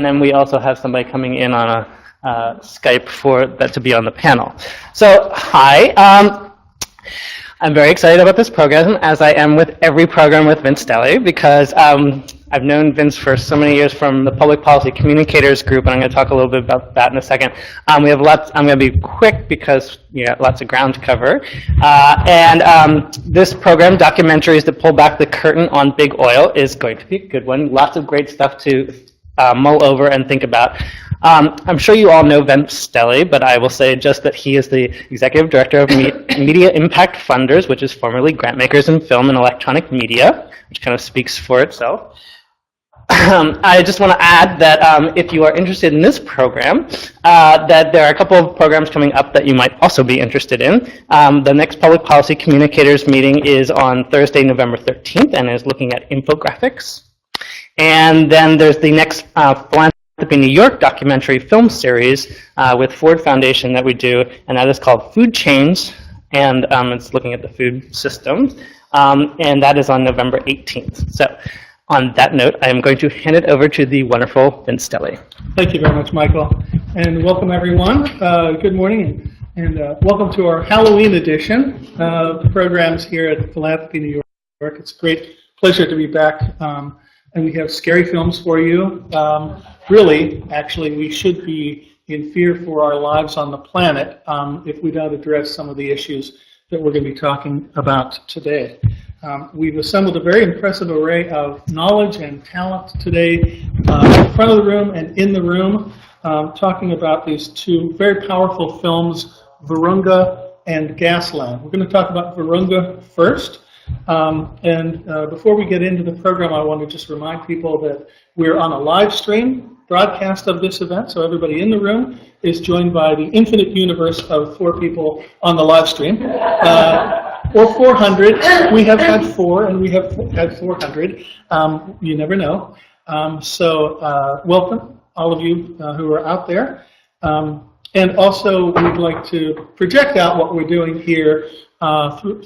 then we also have somebody coming in on a Skype for that to be on the panel. So, hi. I'm very excited about this program, as I am with every program with Vince Stehle, because I've known Vince for so many years from the Public Policy Communicators group, and I'm going to talk a little bit about that in a second. We have lots. I'm going to be quick because you got lots of ground to cover. This program, Documentaries that Pull Back the Curtain on Big Oil, is going to be a good one. Lots of great stuff to mull over and think about. I'm sure you all know Vince Stehle, but I will say just that he is the Executive Director of Media Impact Funders, which is formerly Grantmakers in Film and Electronic Media, which kind of speaks for itself. I just want to add that if you are interested in this program, that there are a couple of programs coming up that you might also be interested in. The next Public Policy Communicators meeting is on Thursday, November 13th, and is looking at infographics. And then there's the next Philanthropy New York documentary film series with Ford Foundation that we do, and that is called Food Chains, and it's looking at the food systems, and that is on November 18th. So on that note, I am going to hand it over to the wonderful Vince Stehle. Thank you very much, Michael, and welcome everyone. Good morning, and welcome to our Halloween edition of the programs here at Philanthropy New York. It's a great pleasure to be back. And we have scary films for you. Really, actually, we should be in fear for our lives on the planet if we don't address some of the issues that we're going to be talking about today. We've assembled a very impressive array of knowledge and talent today in front of the room and in the room, talking about these two very powerful films, Virunga and Gasland. We're going to talk about Virunga first. Before we get into the program, I want to just remind people that we're on a live stream broadcast of this event, so everybody in the room is joined by the infinite universe of 4 people on the live stream, or 400. We have had 4, and we have had 400. You never know. Welcome, all of you who are out there. And also, we'd like to project out what we're doing here through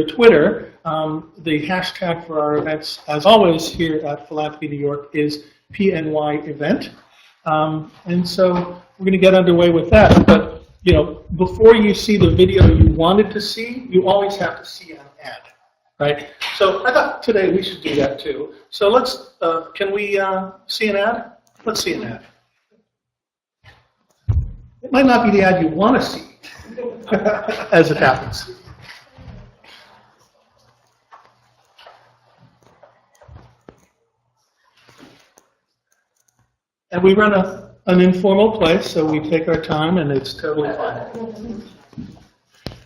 Twitter. The hashtag for our events, as always here at Philanthropy New York, is PNY event. And so we're going to get underway with that. But you know, before you see the video you wanted to see, you always have to see an ad, right? So I thought today we should do that too. So let's, can we see an ad? Let's see an ad. It might not be the ad you want to see, as it happens. And we run an informal place, so we take our time, and it's totally fine.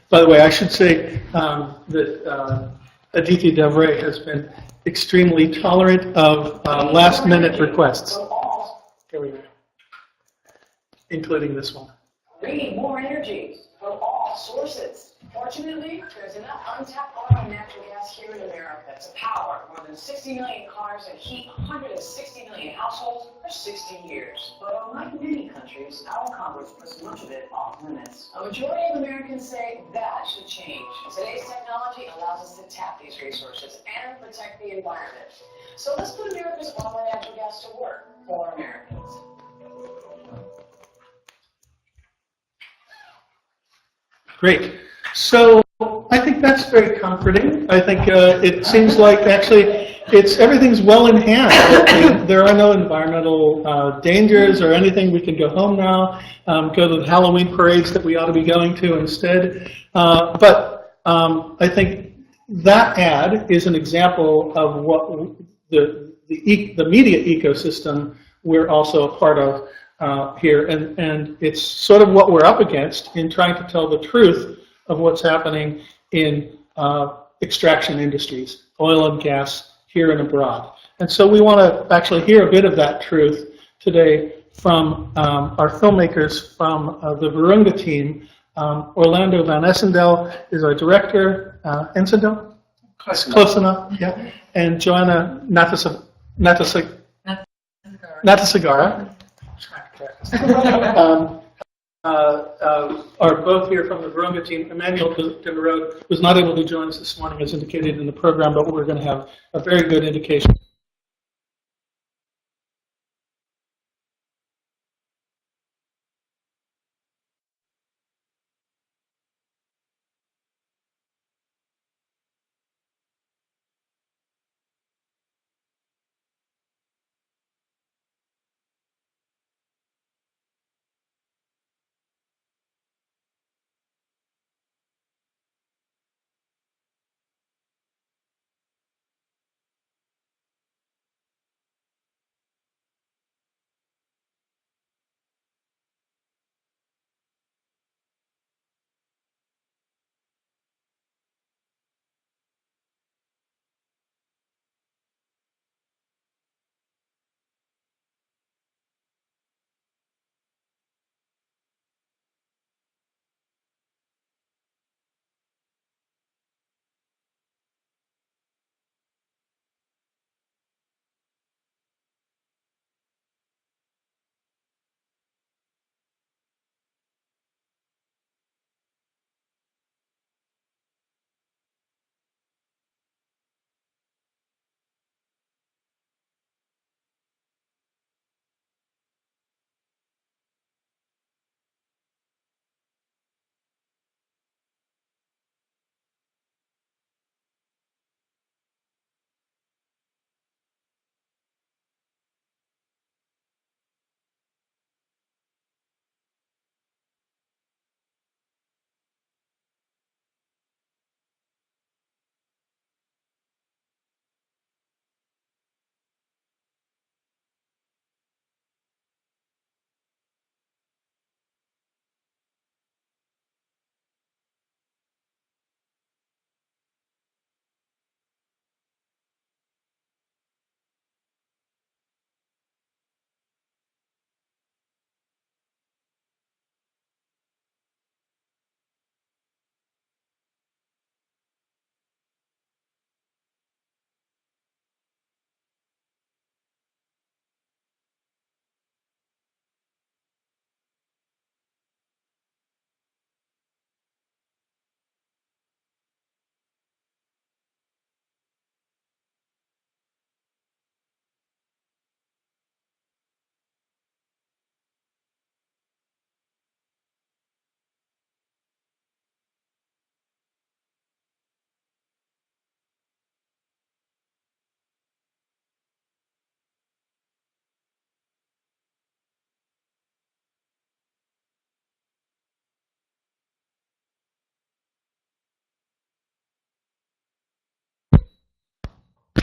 By the way, I should say that Aditi Davray has been extremely tolerant of last-minute requests. Here we go. Including this one. We need more energy from all sources. Fortunately, there's enough untapped oil and natural gas here in America to power more than 60 million cars and heat 160 million households for 60 years. But unlike many countries, our Congress puts much of it off limits. A majority of Americans say that should change. Today's technology allows us to tap these resources and protect the environment. So let's put America's oil and natural gas to work for Americans. Great. So I think that's very comforting. I think it seems like actually everything's well in hand. There are no environmental dangers or anything. We can go home now, go to the Halloween parades that we ought to be going to instead. But I think that ad is an example of what the media ecosystem we're also a part of here, and it's sort of what we're up against in trying to tell the truth of what's happening in extraction industries, oil and gas here and abroad. And so we want to actually hear a bit of that truth today from our filmmakers from the Virunga team. Orlando Van Essendel is our director. Einsiedel? Close enough, yeah. And Joanna Natasegara. Are both here from the Virunga team. Emmanuel Demerode was not able to join us this morning as indicated in the program, but we're going to have a very good indication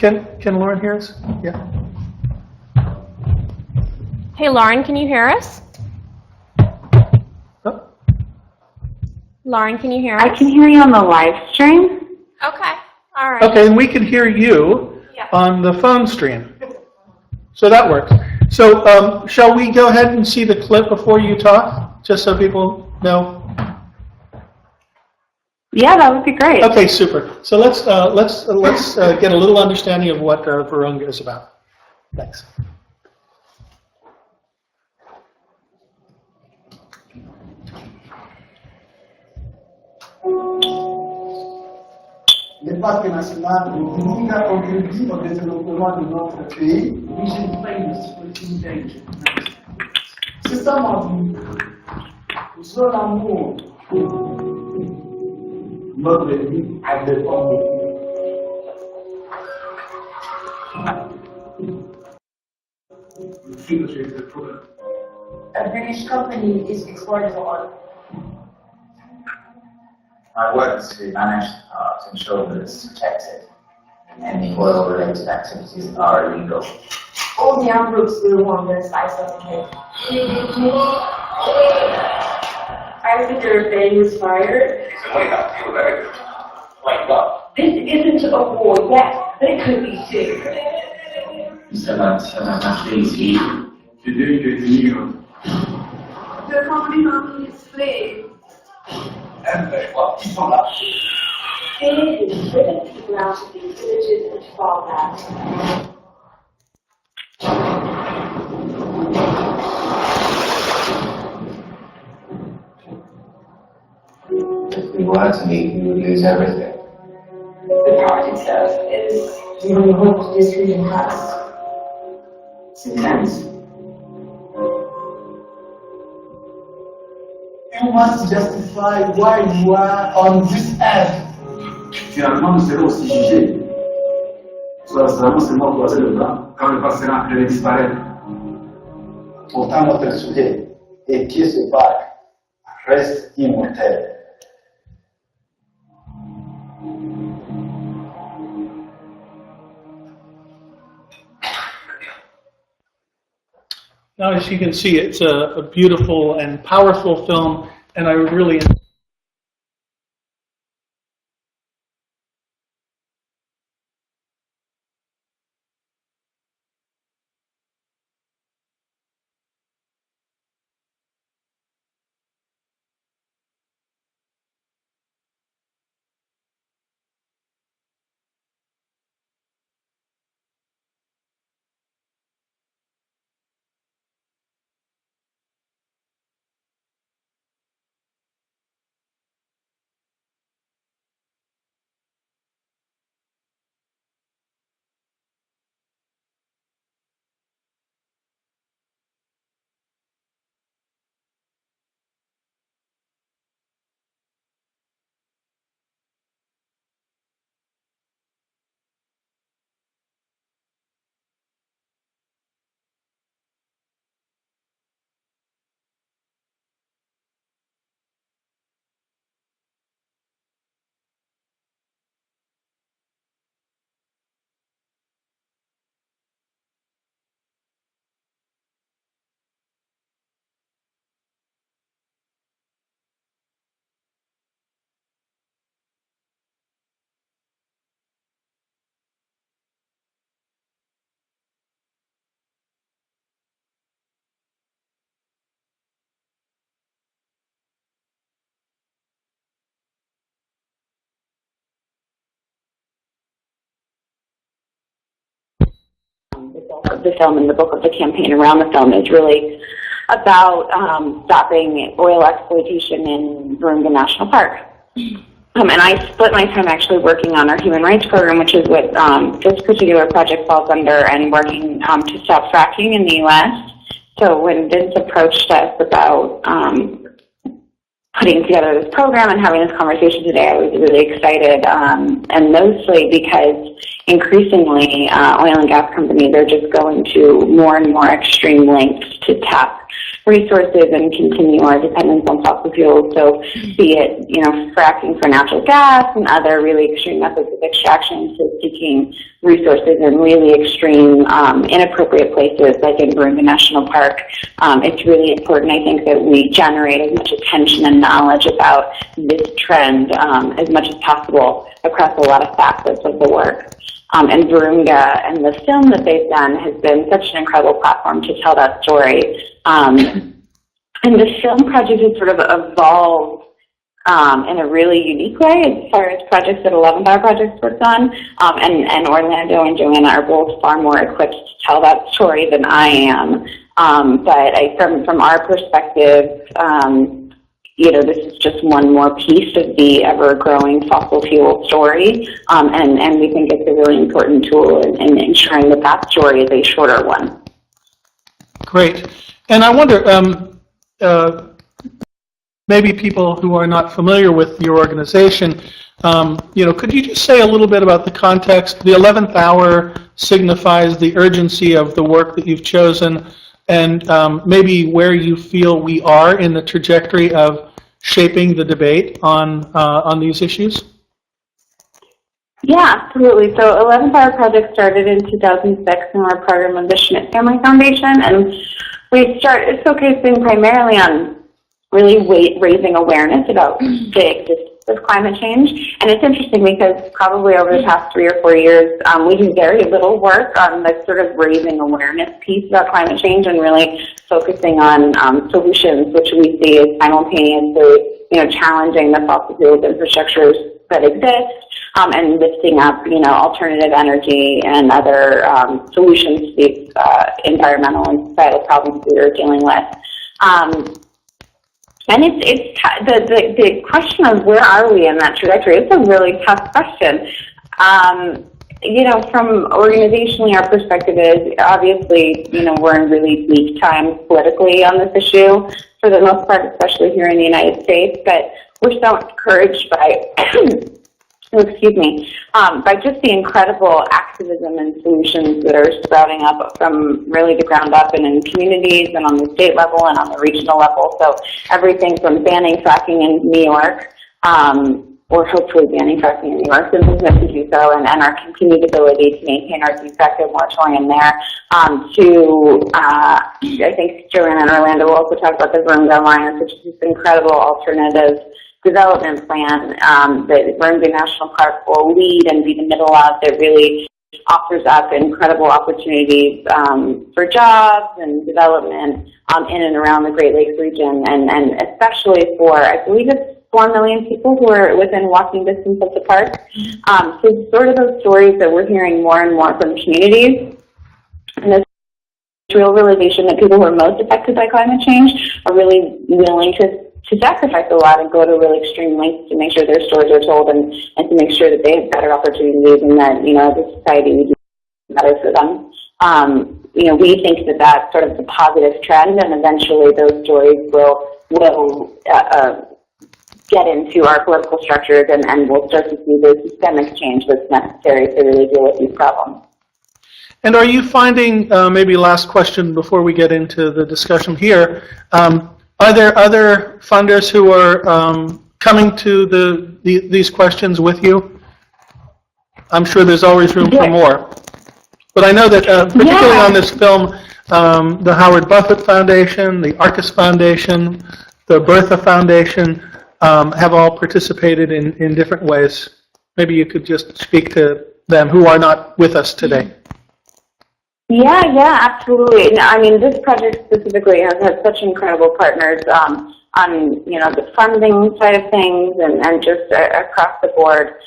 Can Lauren hear us? Yeah. Hey, Lauren, can you hear us? Oh. Lauren, can you hear us? I can hear you on the live stream. Okay. All right. Okay, and we can hear you Yeah. on the phone stream. So that works. So shall we go ahead and see the clip before you talk, just so people know? Yeah, that would be great. Okay, super. So let's get a little understanding of what Virunga is about. Thanks. Les parcs nationaux de Virunga contribuent au développement de notre pays. C'est ça ma vie. C'est l'amour. Notre vie a dépend de vous. A British company is exploring oil. My work is to manage the park to ensure that it's protected and any oil-related activities are illegal. All the young groups will want this isolated. Einsiedel Bay was fired. This isn't a war yet, but it could be soon. Ça va marcher ici. The company is fleeing. It is driven to the ground to these villages and fall back. If we were to leave, we would lose everything. The project itself is the only hope this region has. It's intense. You must justify why you are on this earth. Finalement, nous serons aussi jugés. Soit vraiment seulement croiser le bras quand le passera après disparaître. Pourtant, notre sujet et qui se bat reste immortel. Now, as you can see, it's a beautiful and powerful film, and I really The film and the book of the campaign around the film is really about stopping oil exploitation in Virunga National Park. And I split my time actually working on our human rights program, which is what this particular project falls under, and working to stop fracking in the U.S. So when Vince approached us about putting together this program and having this conversation today, I was really excited, and mostly because increasingly oil and gas companies are just going to more and more extreme lengths to tap resources and continue our dependence on fossil fuels. So be it, fracking for natural gas and other really extreme methods of extraction, to seeking resources in really extreme, inappropriate places like in Virunga National Park. It's really important, I think, that we generate as much attention and knowledge about this trend as much as possible across a lot of facets of the work. And Virunga and the film that they've done has been such an incredible platform to tell that story. And the film project has sort of evolved in a really unique way as far as projects that 11th Hour Projects worked on. And Orlando and Joanna are both far more equipped to tell that story than I am. But from our perspective, this is just one more piece of the ever-growing fossil fuel story, and we think it's a really important tool in ensuring that story is a shorter one. Great. And I wonder, maybe people who are not familiar with your organization, could you just say a little bit about the context? The 11th hour signifies the urgency of the work that you've chosen, and maybe where you feel we are in the trajectory of shaping the debate on these issues? Yeah, absolutely. So 11th Hour Project started in 2006, and we're a program of the Schmidt Family Foundation, and we started focusing primarily on really raising awareness about the existence of climate change. And it's interesting because probably over the past 3 or 4 years, we do very little work on the sort of raising awareness piece about climate change and really focusing on solutions, which we see as simultaneously, challenging the fossil fuels infrastructures that exist, and lifting up, alternative energy and other solutions to these environmental and societal problems we are dealing with. And it's the question of where are we in that trajectory, it's a really tough question. From organizationally, our perspective is obviously, we're in really bleak times politically on this issue for the most part, especially here in the United States, but we're so encouraged by, by just the incredible activism and solutions that are sprouting up from really the ground up and in communities and on the state level and on the regional level. So everything from banning fracking in New York, or hopefully banning fracking in New York, the movement to do so, and our continued ability to maintain our de facto moratorium there, I think Joanna and Orlando will also talk about the Virunga Alliance, which is this incredible alternative development plan that Virunga National Park will lead and be the middle of, that really offers up incredible opportunities for jobs and development in and around the Great Lakes region, and especially for, I believe it's 4 million people who are within walking distance of the park. So sort of those stories that we're hearing more and more from communities, and this real realization that people who are most affected by climate change are really willing to sacrifice a lot and go to really extreme lengths to make sure their stories are told, and to make sure that they have better opportunities, and that, as a society, we do better for them. We think that that's sort of the positive trend, and eventually those stories will get into our political structures, and we'll start to see the systemic change that's necessary to really deal with these problems. And are you finding, maybe last question before we get into the discussion here, are there other funders who are coming to these questions with you? I'm sure there's always room for more. But I know that particularly on this film, the Howard Buffett Foundation, the Arcus Foundation, the Bertha Foundation have all participated in different ways. Maybe you could just speak to them who are not with us today. Yeah, absolutely. No, I mean, this project specifically has had such incredible partners on the funding side of things, and just across the board.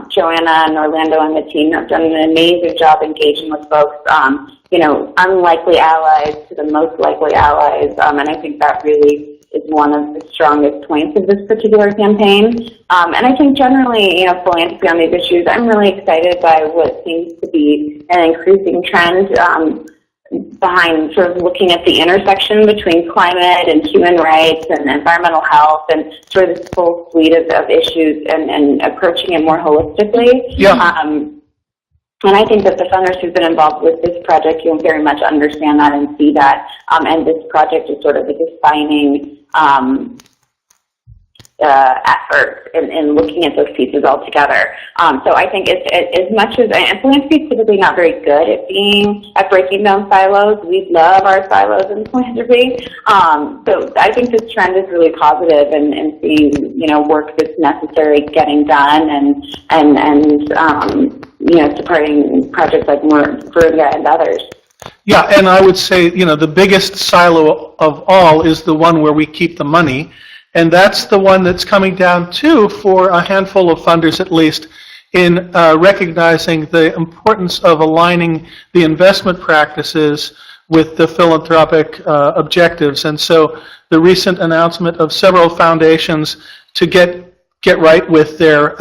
Joanna and Orlando and the team have done an amazing job engaging with folks, unlikely allies to the most likely allies, and I think that really is one of the strongest points of this particular campaign. And I think generally, philanthropy on these issues, I'm really excited by what seems to be an increasing trend behind sort of looking at the intersection between climate and human rights and environmental health, and sort of this full suite of issues, and approaching it more holistically. Yeah. And I think that the funders who've been involved with this project, you'll very much understand that and see that. And this project is sort of a defining effort in looking at those pieces all together. So I think it's as much as, and philanthropy is typically not very good at breaking down silos. We love our silos in philanthropy. So I think this trend is really positive and seeing, work that's necessary getting done and supporting projects like Virunga and others. Yeah, and I would say, the biggest silo of all is the one where we keep the money. And that's the one that's coming down, too, for a handful of funders, at least, in recognizing the importance of aligning the investment practices with the philanthropic objectives. And so the recent announcement of several foundations to get right with their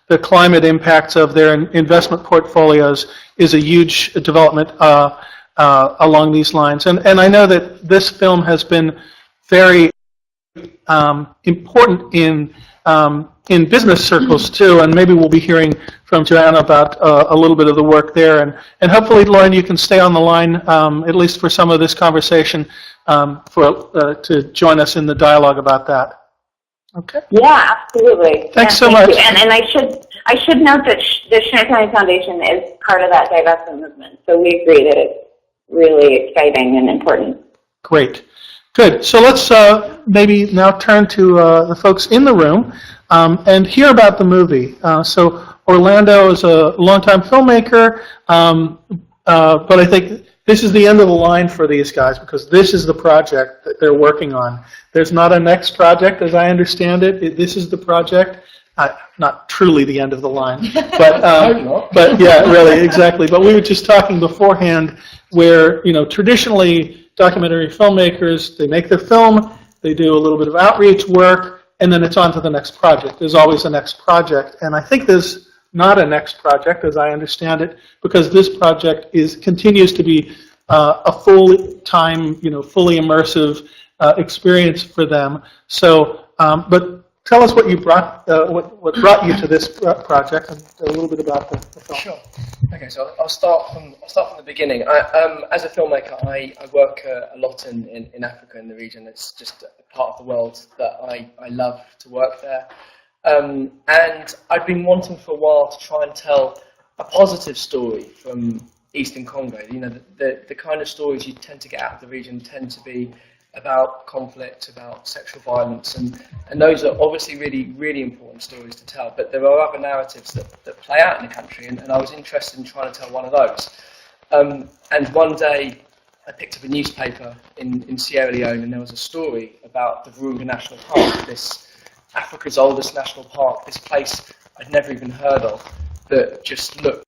the climate impacts of their investment portfolios is a huge development along these lines. And I know that this film has been very important in business circles too, and maybe we'll be hearing from Joanna about a little bit of the work there, and hopefully, Lauren, you can stay on the line at least for some of this conversation to join us in the dialogue about that. Okay. Yeah, absolutely. Thanks so much. And I should note that the Shanghai County Foundation is part of that divestment movement, so we agree that it's really exciting and important. Great. Good. So let's maybe now turn to the folks in the room and hear about the movie. So Orlando is a longtime filmmaker, but I think this is the end of the line for these guys because this is the project that they're working on. There's not a next project, as I understand it. This is the project. Not truly the end of the line, but yeah, really, exactly. But we were just talking beforehand where, traditionally documentary filmmakers, they make their film, they do a little bit of outreach work, and then it's on to the next project. There's always a next project, and I think there's not a next project, as I understand it, because this project continues to be a full-time, fully immersive experience for them. So, but tell us what you brought, what brought you to this project, and a little bit about the film. Sure. Okay, so I'll start from the beginning. As a filmmaker, I work a lot in Africa, in the region. It's just a part of the world that I love to work there. And I've been wanting for a while to try and tell a positive story from Eastern Congo. The kind of stories you tend to get out of the region tend to be about conflict, about sexual violence, and those are obviously really, really important stories to tell, but there are other narratives that play out in the country, and I was interested in trying to tell one of those. And one day, I picked up a newspaper in Sierra Leone, and there was a story about the Virunga National Park, this Africa's oldest national park, this place I'd never even heard of, that just looks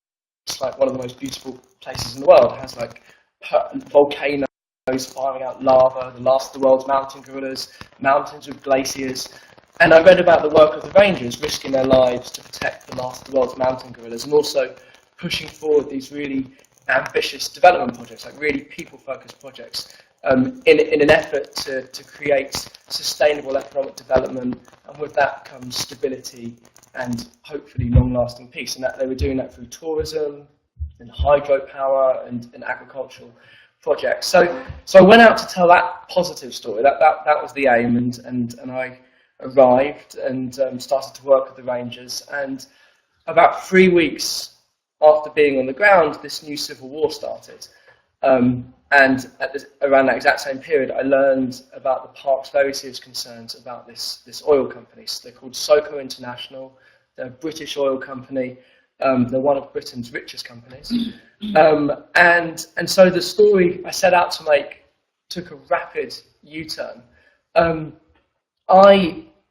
like one of the most beautiful places in the world. It has like volcanoes firing out lava, the last of the world's mountain gorillas, mountains with glaciers. And I read about the work of the rangers risking their lives to protect the last of the world's mountain gorillas, and also pushing forward these really ambitious development projects, like really people-focused projects, in an effort to create sustainable economic development, and with that comes stability and hopefully long-lasting peace. And that they were doing that through tourism and hydropower and agricultural projects. So I went out to tell that positive story. That was the aim, and I arrived and started to work with the rangers. And about 3 weeks after being on the ground, this new civil war started. And around that exact same period, I learned about the park's very serious concerns about this oil company. So they're called SOCO International. They're a British oil company. They're one of Britain's richest companies. And so the story I set out to make took a rapid U-turn.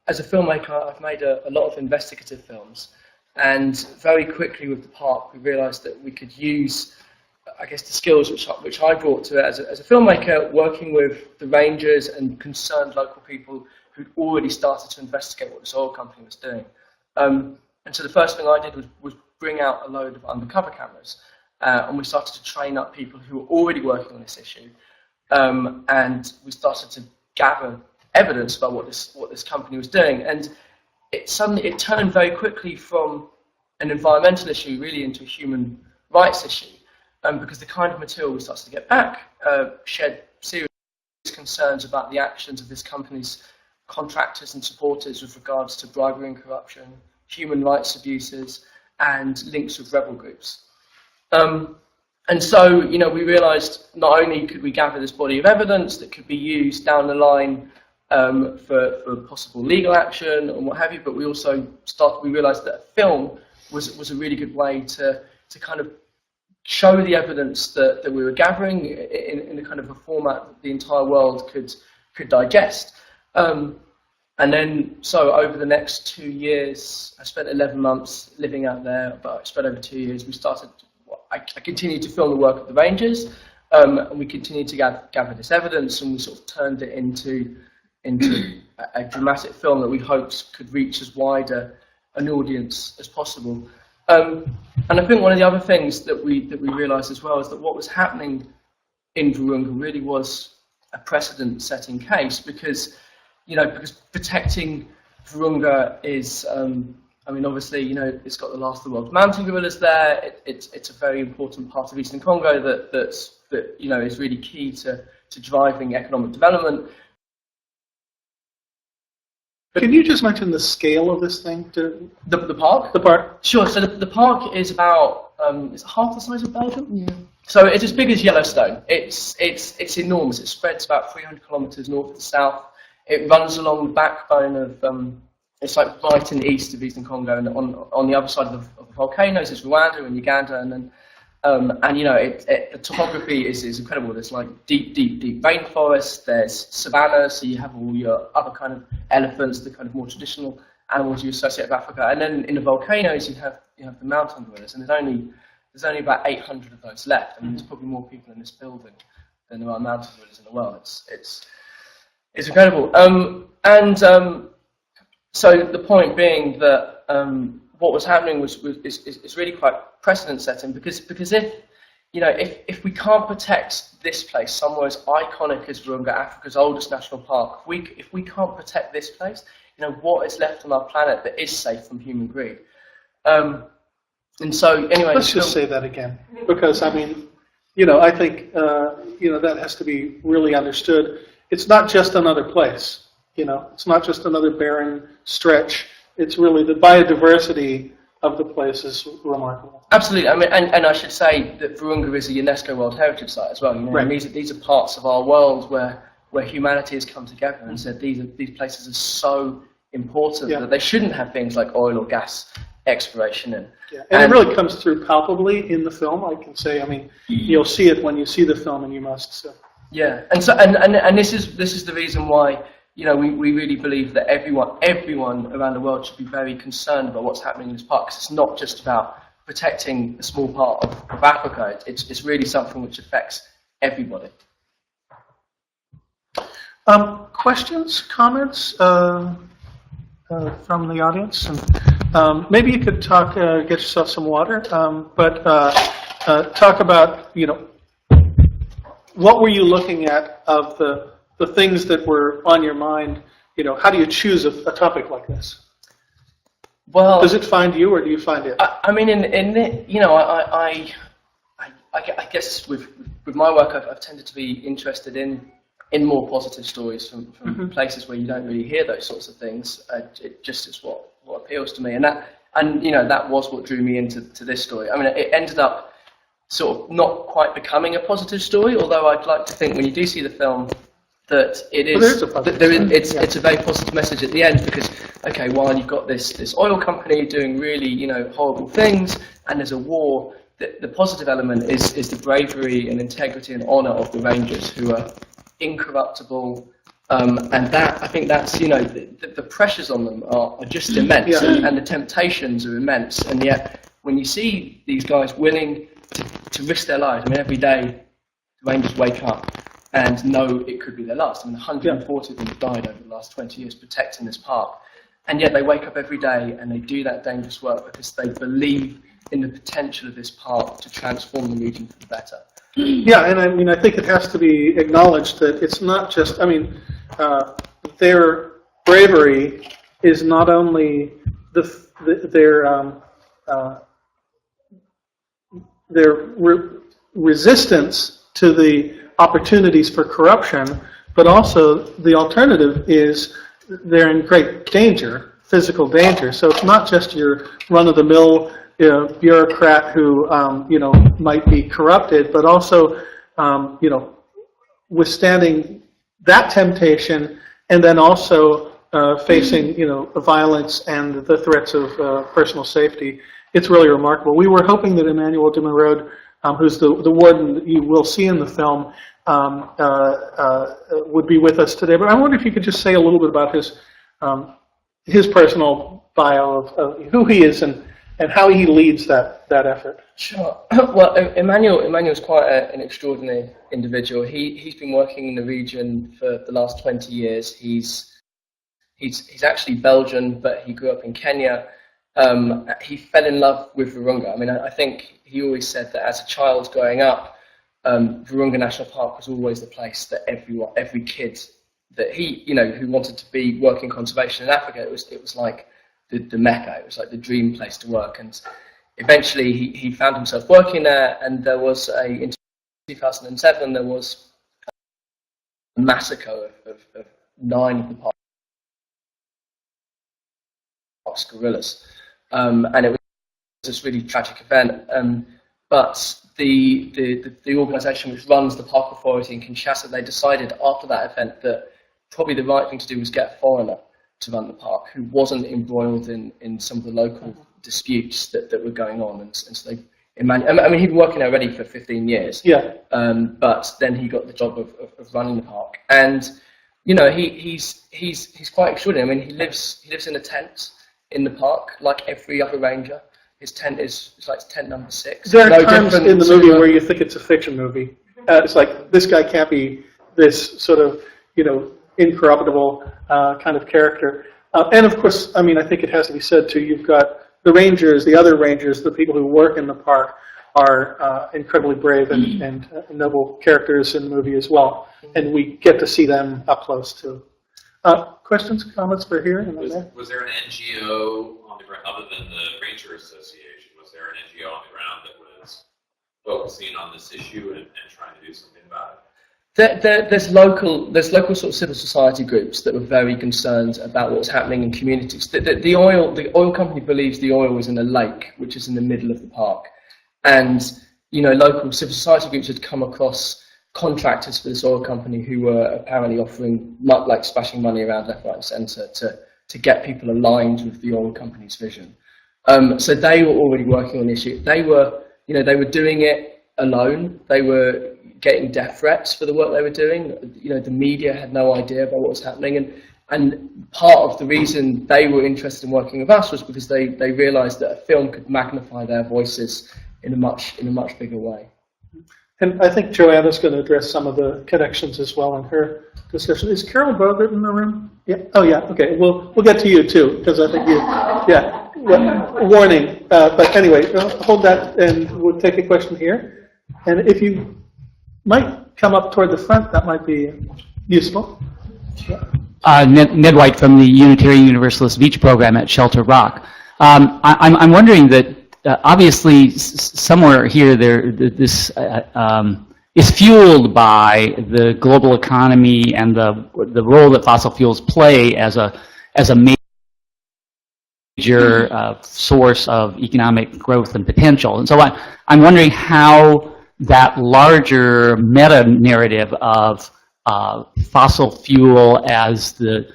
As a filmmaker, I've made a lot of investigative films, and very quickly with the park, we realised that we could use, I guess, the skills which I brought to it as a filmmaker, working with the rangers and concerned local people who'd already started to investigate what this oil company was doing. And so the first thing I did was bring out a load of undercover cameras, and we started to train up people who were already working on this issue, and we started to gather evidence about what this company was doing, and it turned very quickly from an environmental issue really into a human rights issue, because the kind of material we started to get back shed serious concerns about the actions of this company's contractors and supporters with regards to bribery and corruption, human rights abuses, and links with rebel groups. And so, we realised not only could we gather this body of evidence that could be used down the line for possible legal action and what have you, but we also realised that film was a really good way to kind of show the evidence that we were gathering in a kind of a format that the entire world could digest. And then, so over the next 2 years, I spent 11 months living out there, but I spent over 2 years, I continued to film the work of the Rangers, and we continued to gather this evidence, and we sort of turned it into a dramatic film that we hoped could reach as wide an audience as possible. And I think one of the other things that we realised as well is that what was happening in Virunga really was a precedent-setting case, because protecting Virunga is, obviously, it's got the last of the world's mountain gorillas there. It's a very important part of Eastern Congo that is really key to driving economic development. Can you just mention the scale of this thing? The park? The park? Sure. So the park is about it's half the size of Belgium. Yeah. So it's as big as Yellowstone. It's enormous. It spreads about 300 kilometers north to south. It runs along the backbone of it's like right in the east of Eastern Congo, and on the other side of the volcanoes is Rwanda and Uganda, and then the topography is incredible. There's like deep rainforest. There's savanna, so you have all your other kind of elephants, the kind of more traditional animals you associate with Africa, and then in the volcanoes you have the mountain gorillas, and there's only about 800 of those left. I mean, there's probably more people in this building than there are mountain gorillas in the world. It's incredible. So the point being that what was happening is really quite precedent setting, because if we can't protect this place, somewhere as iconic as Virunga, Africa's oldest national park, if we can't protect this place, what is left on our planet that is safe from human greed? And so anyway, let's just say that again, because I think that has to be really understood. It's not just another place. It's not just another barren stretch. It's really the biodiversity of the place is remarkable. Absolutely. I mean, and I should say that Virunga is a UNESCO World Heritage Site as well. Right. And these are parts of our world where humanity has come together and said these places are so important that they shouldn't have things like oil or gas exploration in. Yeah. And it really comes through palpably in the film. I can say. I mean, you'll see it when you see the film, and you must. So. Yeah, and so and this is the reason why we really believe that everyone around the world should be very concerned about what's happening in this park, because it's not just about protecting a small part of Africa. It's really something which affects everybody. Questions, comments from the audience? And, maybe you could talk, get yourself some water, but talk about, what were you looking at of the things that were on your mind? How do you choose a topic like this? Well, does it find you, or do you find it? I mean, I guess with my work, I've tended to be interested in more positive stories from places where you don't really hear those sorts of things. It just is what appeals to me, and that was what drew me into this story. I mean, it ended up sort of not quite becoming a positive story, although I'd like to think when you do see the film that it is, it's a very positive message at the end, because while you've got this oil company doing really horrible things, and there's a war, the positive element is the bravery and integrity and honour of the Rangers, who are incorruptible, and that I think that's the pressures on them are just immense, and the temptations are immense, and yet when you see these guys willing to risk their lives, I mean, every day the Rangers wake up and know it could be their last. I mean, 140 of them have died over the last 20 years protecting this park. And yet they wake up every day and they do that dangerous work because they believe in the potential of this park to transform the region for the better. Yeah, and I mean, I think it has to be acknowledged that it's not just, their bravery is not resistance to the opportunities for corruption, but also the alternative is they're in great danger, physical danger. So it's not just your run-of-the-mill bureaucrat who might be corrupted, but also withstanding that temptation, and then also facing violence and the threats of personal safety. It's really remarkable. We were hoping that Emmanuel de Merode, who's the warden that you will see in the film, would be with us today. But I wonder if you could just say a little bit about his personal bio of who he is and how he leads that effort. Sure. Well, Emmanuel's quite an extraordinary individual. He's been working in the region for the last 20 years. He's actually Belgian, but he grew up in Kenya. He fell in love with Virunga. I mean, I think he always said that as a child growing up, Virunga National Park was always the place that every kid that who wanted to be working conservation in Africa, it was like the Mecca. It was like the dream place to work. And eventually he found himself working there, and there was in 2007 there was a massacre of 9 of the park's gorillas, and it was this really tragic event. But the organisation which runs the park authority in Kinshasa, they decided after that event that probably the right thing to do was get a foreigner to run the park who wasn't embroiled in some of the local disputes that were going on, and so they. I mean, he'd been working there already for 15 years. Yeah. But then he got the job of running the park, and he's quite extraordinary. I mean, he lives in a tent in the park like every other ranger. His tent is like tent number 6. There are times in the movie where you think it's a fiction movie. It's like, this guy can't be this sort of incorruptible kind of character. And of course, I mean, I think it has to be said too, you've got the rangers, the other rangers, the people who work in the park are incredibly brave and noble characters in the movie as well. And we get to see them up close too. Questions, comments for here? Was there an NGO on the ground, other than the Ranger Association, was there an NGO on the ground that was focusing on this issue and trying to do something about it? There's local sort of civil society groups that were very concerned about what's happening in communities. The oil company believes the oil is in a lake, which is in the middle of the park, and local civil society groups had come across contractors for this oil company who were apparently offering splashing money around left, right, and centre to get people aligned with the oil company's vision. So they were already working on the issue. They were doing it alone. They were getting death threats for the work they were doing. The media had no idea about what was happening, and part of the reason they were interested in working with us was because they realised that a film could magnify their voices in a much bigger way. And I think Joanna's going to address some of the connections as well in her discussion. Is Carol Bogert in the room? Yeah. Oh, yeah. Okay. We'll get to you too, because I think you. Yeah. Warning. But anyway, hold that, and we'll take a question here. And if you might come up toward the front, that might be useful. Yeah. Ned White from the Unitarian Universalist Beach Program at Shelter Rock. I'm wondering that. Obviously, somewhere here, this is fueled by the global economy and the role that fossil fuels play as a major source of economic growth and potential. And so I'm wondering how that larger meta-narrative of fossil fuel as the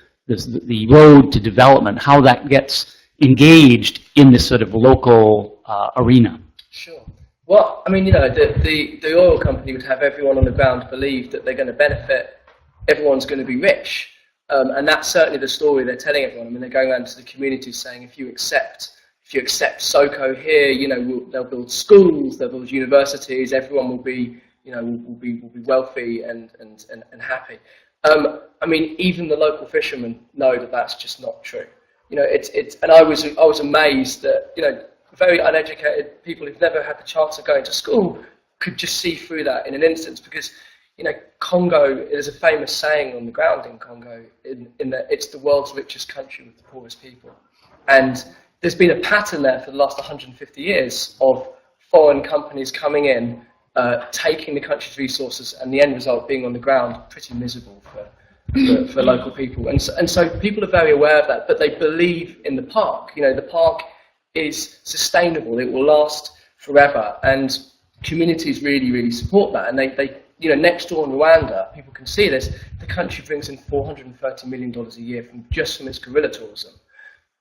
road to development, how that gets engaged in this sort of local arena. Sure. Well, I mean, the oil company would have everyone on the ground believe that they're going to benefit, everyone's going to be rich. And that's certainly the story they're telling everyone. I mean, they're going around to the community saying, if you accept SoCo here, they'll build schools, they'll build universities, everyone will be, will be wealthy and happy. I mean, even the local fishermen know that that's just not true. And I was amazed that, very uneducated people who've never had the chance of going to school could just see through that in an instance, because, Congo, there's a famous saying on the ground in Congo, in that it's the world's richest country with the poorest people. And there's been a pattern there for the last 150 years of foreign companies coming in, taking the country's resources, and the end result being on the ground pretty miserable for local people. And so people are very aware of that, but they believe in the park. You know, the park is sustainable, it will last forever, and communities really, really support that. And they you know, next door in Rwanda, people can see this, the country brings in $430 million a year just from its guerrilla tourism.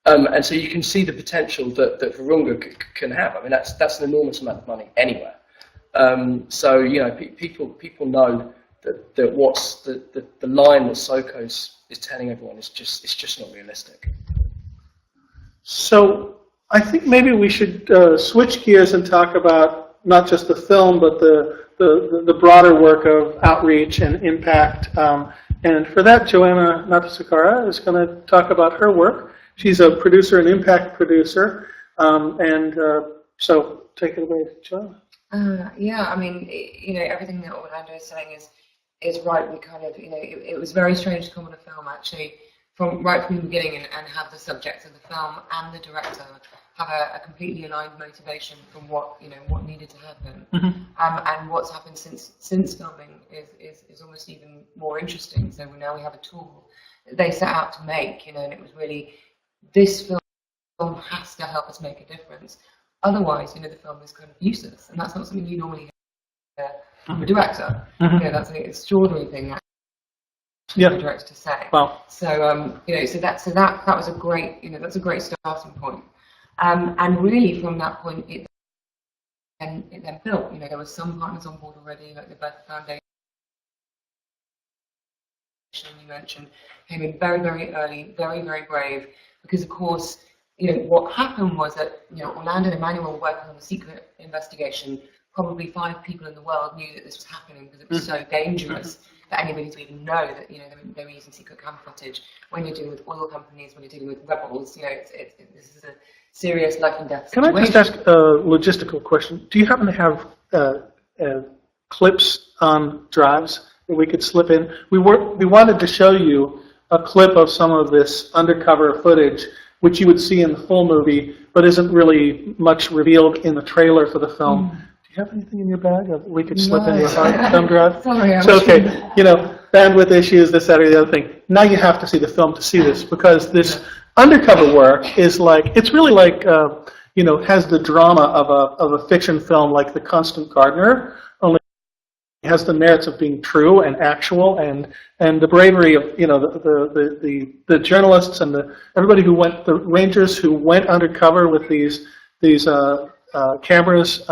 And so you can see the potential that Virunga can have. I mean, that's an enormous amount of money anywhere. So, you know, people know that what's the line that Soko's is telling everyone is just not realistic. So I think maybe we should switch gears and talk about not just the film, but the broader work of outreach and impact. And for that, Joanna Natasegara is going to talk about her work. She's a producer, an impact producer. So take it away, Joanna. Yeah, I mean, you know, everything that Orlando is saying is right. We kind of, you know, it was very strange to come on a film actually right from the beginning and have the subject of the film and the director have a completely aligned motivation from what needed to happen. Mm-hmm. And what's happened since filming is almost even more interesting. So now we have a tool that they set out to make, you know, and it was really, this film has to help us make a difference. Otherwise, you know, the film is kind of useless, and that's not something you normally hear from a director. Mm-hmm. You know, that's an extraordinary thing for a director to say. Wow. So, you know, so that was a great, you know, that's a great starting point. And really, from that point, it then built. You know, there were some partners on board already, like the Beth Foundation you mentioned, came in very, very early, very, very brave, because of course, you know, what happened was that, you know, Orlando and Emmanuel were working on a secret investigation. Probably 5 people in the world knew that this was happening because it was so dangerous for anybody to even know that, you know, they were using secret camera footage. When you're dealing with oil companies, when you're dealing with rebels, you know, this is a serious life and death situation. Can I just ask a logistical question? Do you happen to have clips on drives that we could slip in? We wanted to show you a clip of some of this undercover footage, which you would see in the full movie, but isn't really much revealed in the trailer for the film. Do you have anything in your bag that we could slip into a thumb drive? Sorry, so, okay, you know, bandwidth issues, this, that, or the other thing. Now you have to see the film to see this, because this undercover work is like, it's really like, you know, has the drama of a fiction film like The Constant Gardener, only it has the merits of being true and actual, and the bravery of, you know, the journalists and everybody who went, the rangers who went undercover with these cameras.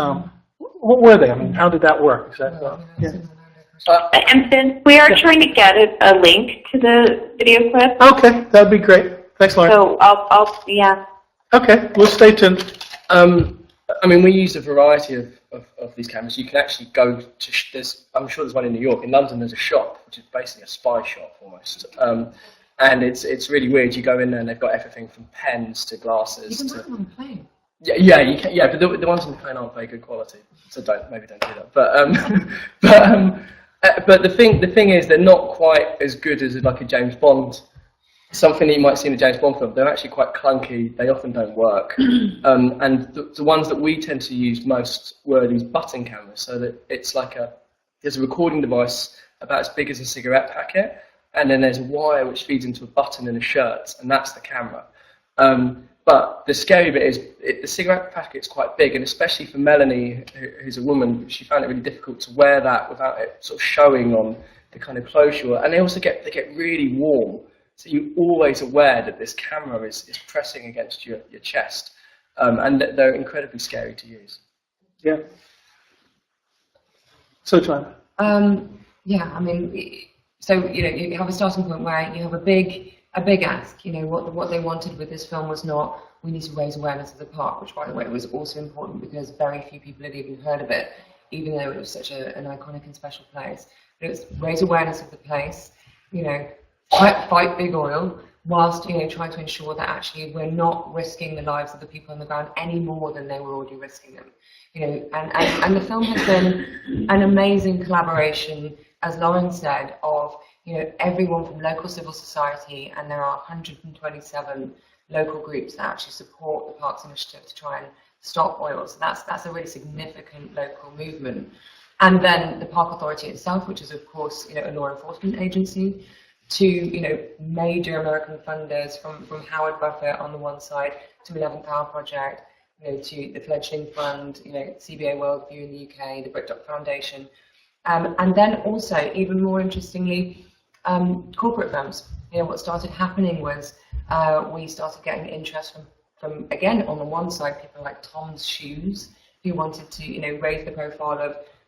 What were they? I mean, how did that work exactly? And since we are trying to get a link to the video clip. Okay, that'd be great. Thanks, Lauren. So I'll yeah. Okay, we'll stay tuned. I mean, we use a variety of these cameras. You can actually go to, I'm sure there's one in New York. In London, there's a shop, which is basically a spy shop almost. And it's really weird. You go in there and they've got everything from pens to glasses. You can put them on a plane. Yeah, you can. Yeah, but the ones on the plane aren't very good quality, so maybe don't do that. But the thing is, they're not quite as good as like a James Bond. Something that you might see in a James Bond film. They're actually quite clunky. They often don't work. And the ones that we tend to use most were these button cameras. So that it's like there's a recording device about as big as a cigarette packet, and then there's a wire which feeds into a button in a shirt, and that's the camera. But the scary bit is the cigarette packet's quite big, and especially for Melanie, who's a woman, she found it really difficult to wear that without it sort of showing on the kind of clothes she wore. And they also get really warm, so you're always aware that this camera is pressing against your chest, and they're incredibly scary to use. Yeah. So, Joanna. Yeah, I mean, so you know, you have a starting point where you have a big ask. You know, what they wanted with this film was not, we need to raise awareness of the park, which, by the way, was also important because very few people had even heard of it, even though it was such an iconic and special place. But it was raise awareness of the place, you know, fight big oil, whilst, you know, trying to ensure that actually we're not risking the lives of the people on the ground any more than they were already risking them. You know, and the film has been an amazing collaboration, as Lauren said, of, you know, everyone from local civil society, and there are 127 local groups that actually support the Parks Initiative to try and stop oil. So that's a really significant local movement. And then the Park Authority itself, which is of course a law enforcement agency, to major American funders from Howard Buffett on the one side to 11th Hour Project, to the Fledgling Fund, CBA Worldview in the UK, the BritDoc Foundation, and then also, even more interestingly, corporate firms. What started happening was we started getting interest from again, on the one side, people like Tom's Shoes, who wanted to raise the profile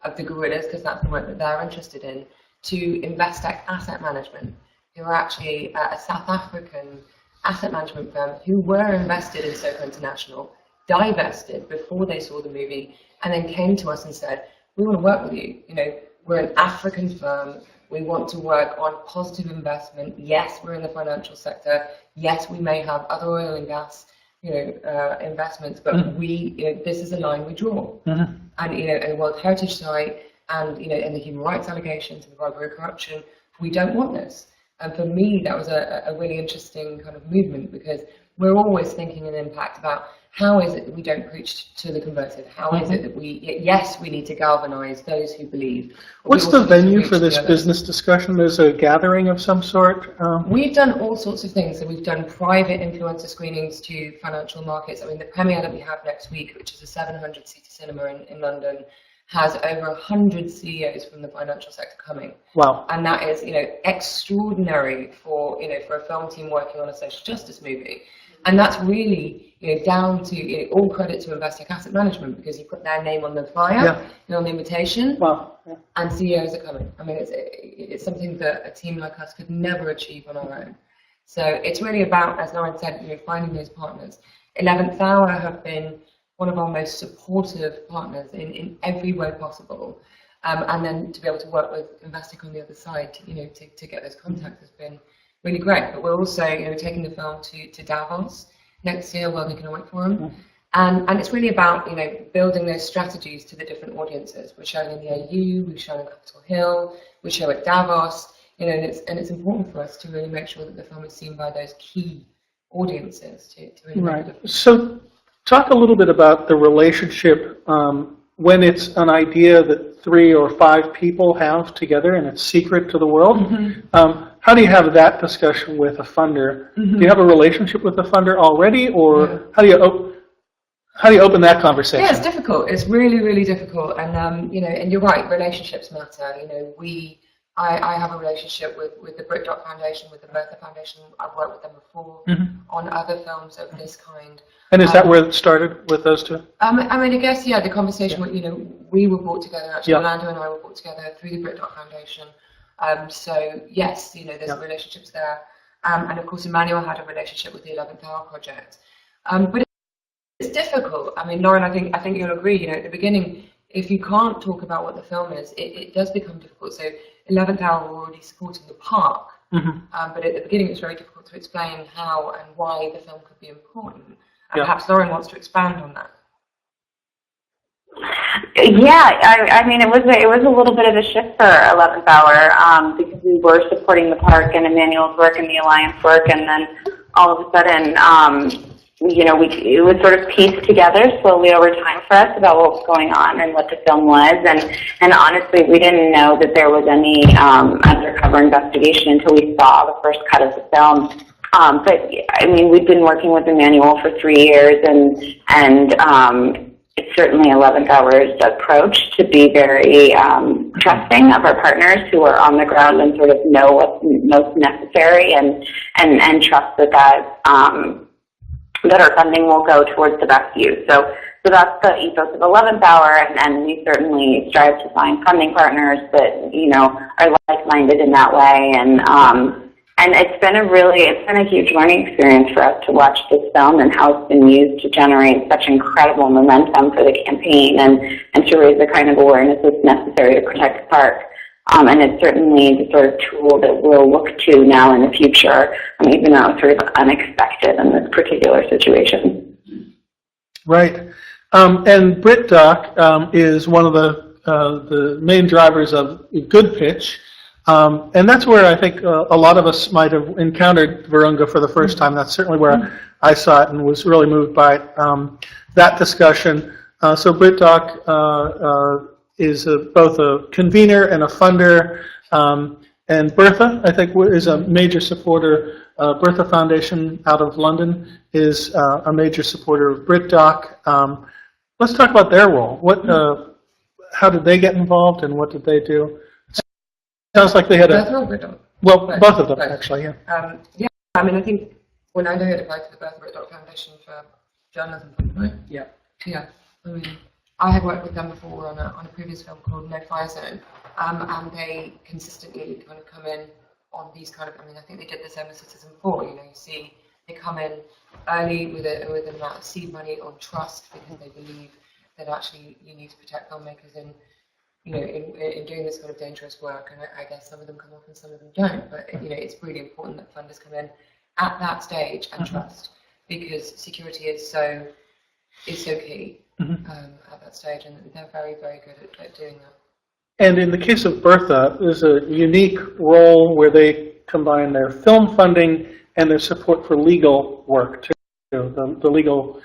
of the gorillas, because that's the work that they're interested in, to Investec Asset Management, who are actually a South African asset management firm who were invested in Soho International, divested before they saw the movie, and then came to us and said, we want to work with you. We're an African firm. We want to work on positive investment. Yes, we're in the financial sector. Yes, we may have other oil and gas, investments, but this is a line we draw. And in the World Heritage Site, and in the human rights allegations and the bribery and corruption, we don't want this. And for me, that was a really interesting kind of movement, because we're always thinking an impact about how is it that we don't preach to the converted? How is it that we need to galvanize those who believe. What's the venue for this business discussion? There's a gathering of some sort? We've done all sorts of things. So we've done private influencer screenings to financial markets. I mean, the premiere that we have next week, which is a 700-seater cinema in London, has over 100 CEOs from the financial sector coming. Wow. And that is, extraordinary for, for a film team working on a social justice movie. And that's really, down to all credit to Investec Asset Management, because you put their name on the flyer, on the invitation, and CEOs are coming. I mean, it's something that a team like us could never achieve on our own. So it's really about, as Lauren said, finding those partners. 11th Hour have been one of our most supportive partners in every way possible. And then to be able to work with Investec on the other side, to get those contacts has been really great. But we're also, taking the film to Davos next year, World Economic Forum. And it's really about, building those strategies to the different audiences. We're showing in the AU, we've shown in Capitol Hill, we show at Davos, and it's important for us to really make sure that the film is seen by those key audiences to really make a difference. So talk a little bit about the relationship when it's an idea that 3 or 5 people have together and it's secret to the world. How do you have that discussion with a funder? Do you have a relationship with a funder already, or how do you open that conversation? Yeah, it's difficult. It's really, really difficult. And and you're right, relationships matter. I have a relationship with the BritDoc Foundation, with the Bertha Foundation. I've worked with them before on other films of this kind. And is that where it started, with those two? I mean, I guess, the conversation, we were brought together, actually, Orlando and I were brought together through the BritDoc Foundation. So, yes, there's relationships there. And of course, Emmanuel had a relationship with the 11th Hour Project. But it's difficult. I mean, Lauren, I think you'll agree, at the beginning, if you can't talk about what the film is, it does become difficult. So 11th Hour were already supporting the park, but at the beginning it's very difficult to explain how and why the film could be important. And perhaps Lauren wants to expand on that. Yeah, I mean, it was a little bit of a shift for 11th Hour because we were supporting the park and Emmanuel's work and the Alliance work, and then all of a sudden, it was sort of pieced together slowly over time for us about what was going on and what the film was, and honestly, we didn't know that there was any undercover investigation until we saw the first cut of the film. But I mean, we've been working with Emmanuel for 3 years, and it's certainly 11th Hour's approach to be very trusting of our partners who are on the ground and sort of know what's most necessary, and trust that our funding will go towards the best use. So that's the ethos of 11th Hour, and we certainly strive to find funding partners that are like-minded in that way, and it's been a huge learning experience for us to watch this film and how it's been used to generate such incredible momentum for the campaign and to raise the kind of awareness that's necessary to protect the park. And it's certainly the sort of tool that we'll look to now in the future, even though it's sort of unexpected in this particular situation. Right. And BritDoc is one of the main drivers of Good Pitch. And that's where I think a lot of us might have encountered Virunga for the first time. That's certainly where I saw it and was really moved by it. That discussion. So BritDoc is both a convener and a funder. And Bertha, I think, is a major supporter. Bertha Foundation out of London is a major supporter of BritDoc. Let's talk about their role. How did they get involved, and what did they do? Sounds like they had well, both of them actually. Yeah. Yeah. I mean, I think when I heard about the BritDoc Foundation for journalism, right? Yeah. Yeah. I mean, I had worked with them before on a previous film called No Fire Zone, and they consistently kind of come in on these kind of. I mean, I think they did the same with Citizen 4. You know, you see they come in early with an amount of seed money on trust because they believe that actually you need to protect filmmakers in doing this kind of dangerous work. And I guess some of them come off and some of them don't. But it's really important that funders come in at that stage and trust, because security is so key at that stage, and they're very, very good at doing that. And in the case of Bertha, there's a unique role where they combine their film funding and their support for legal work, too, the legal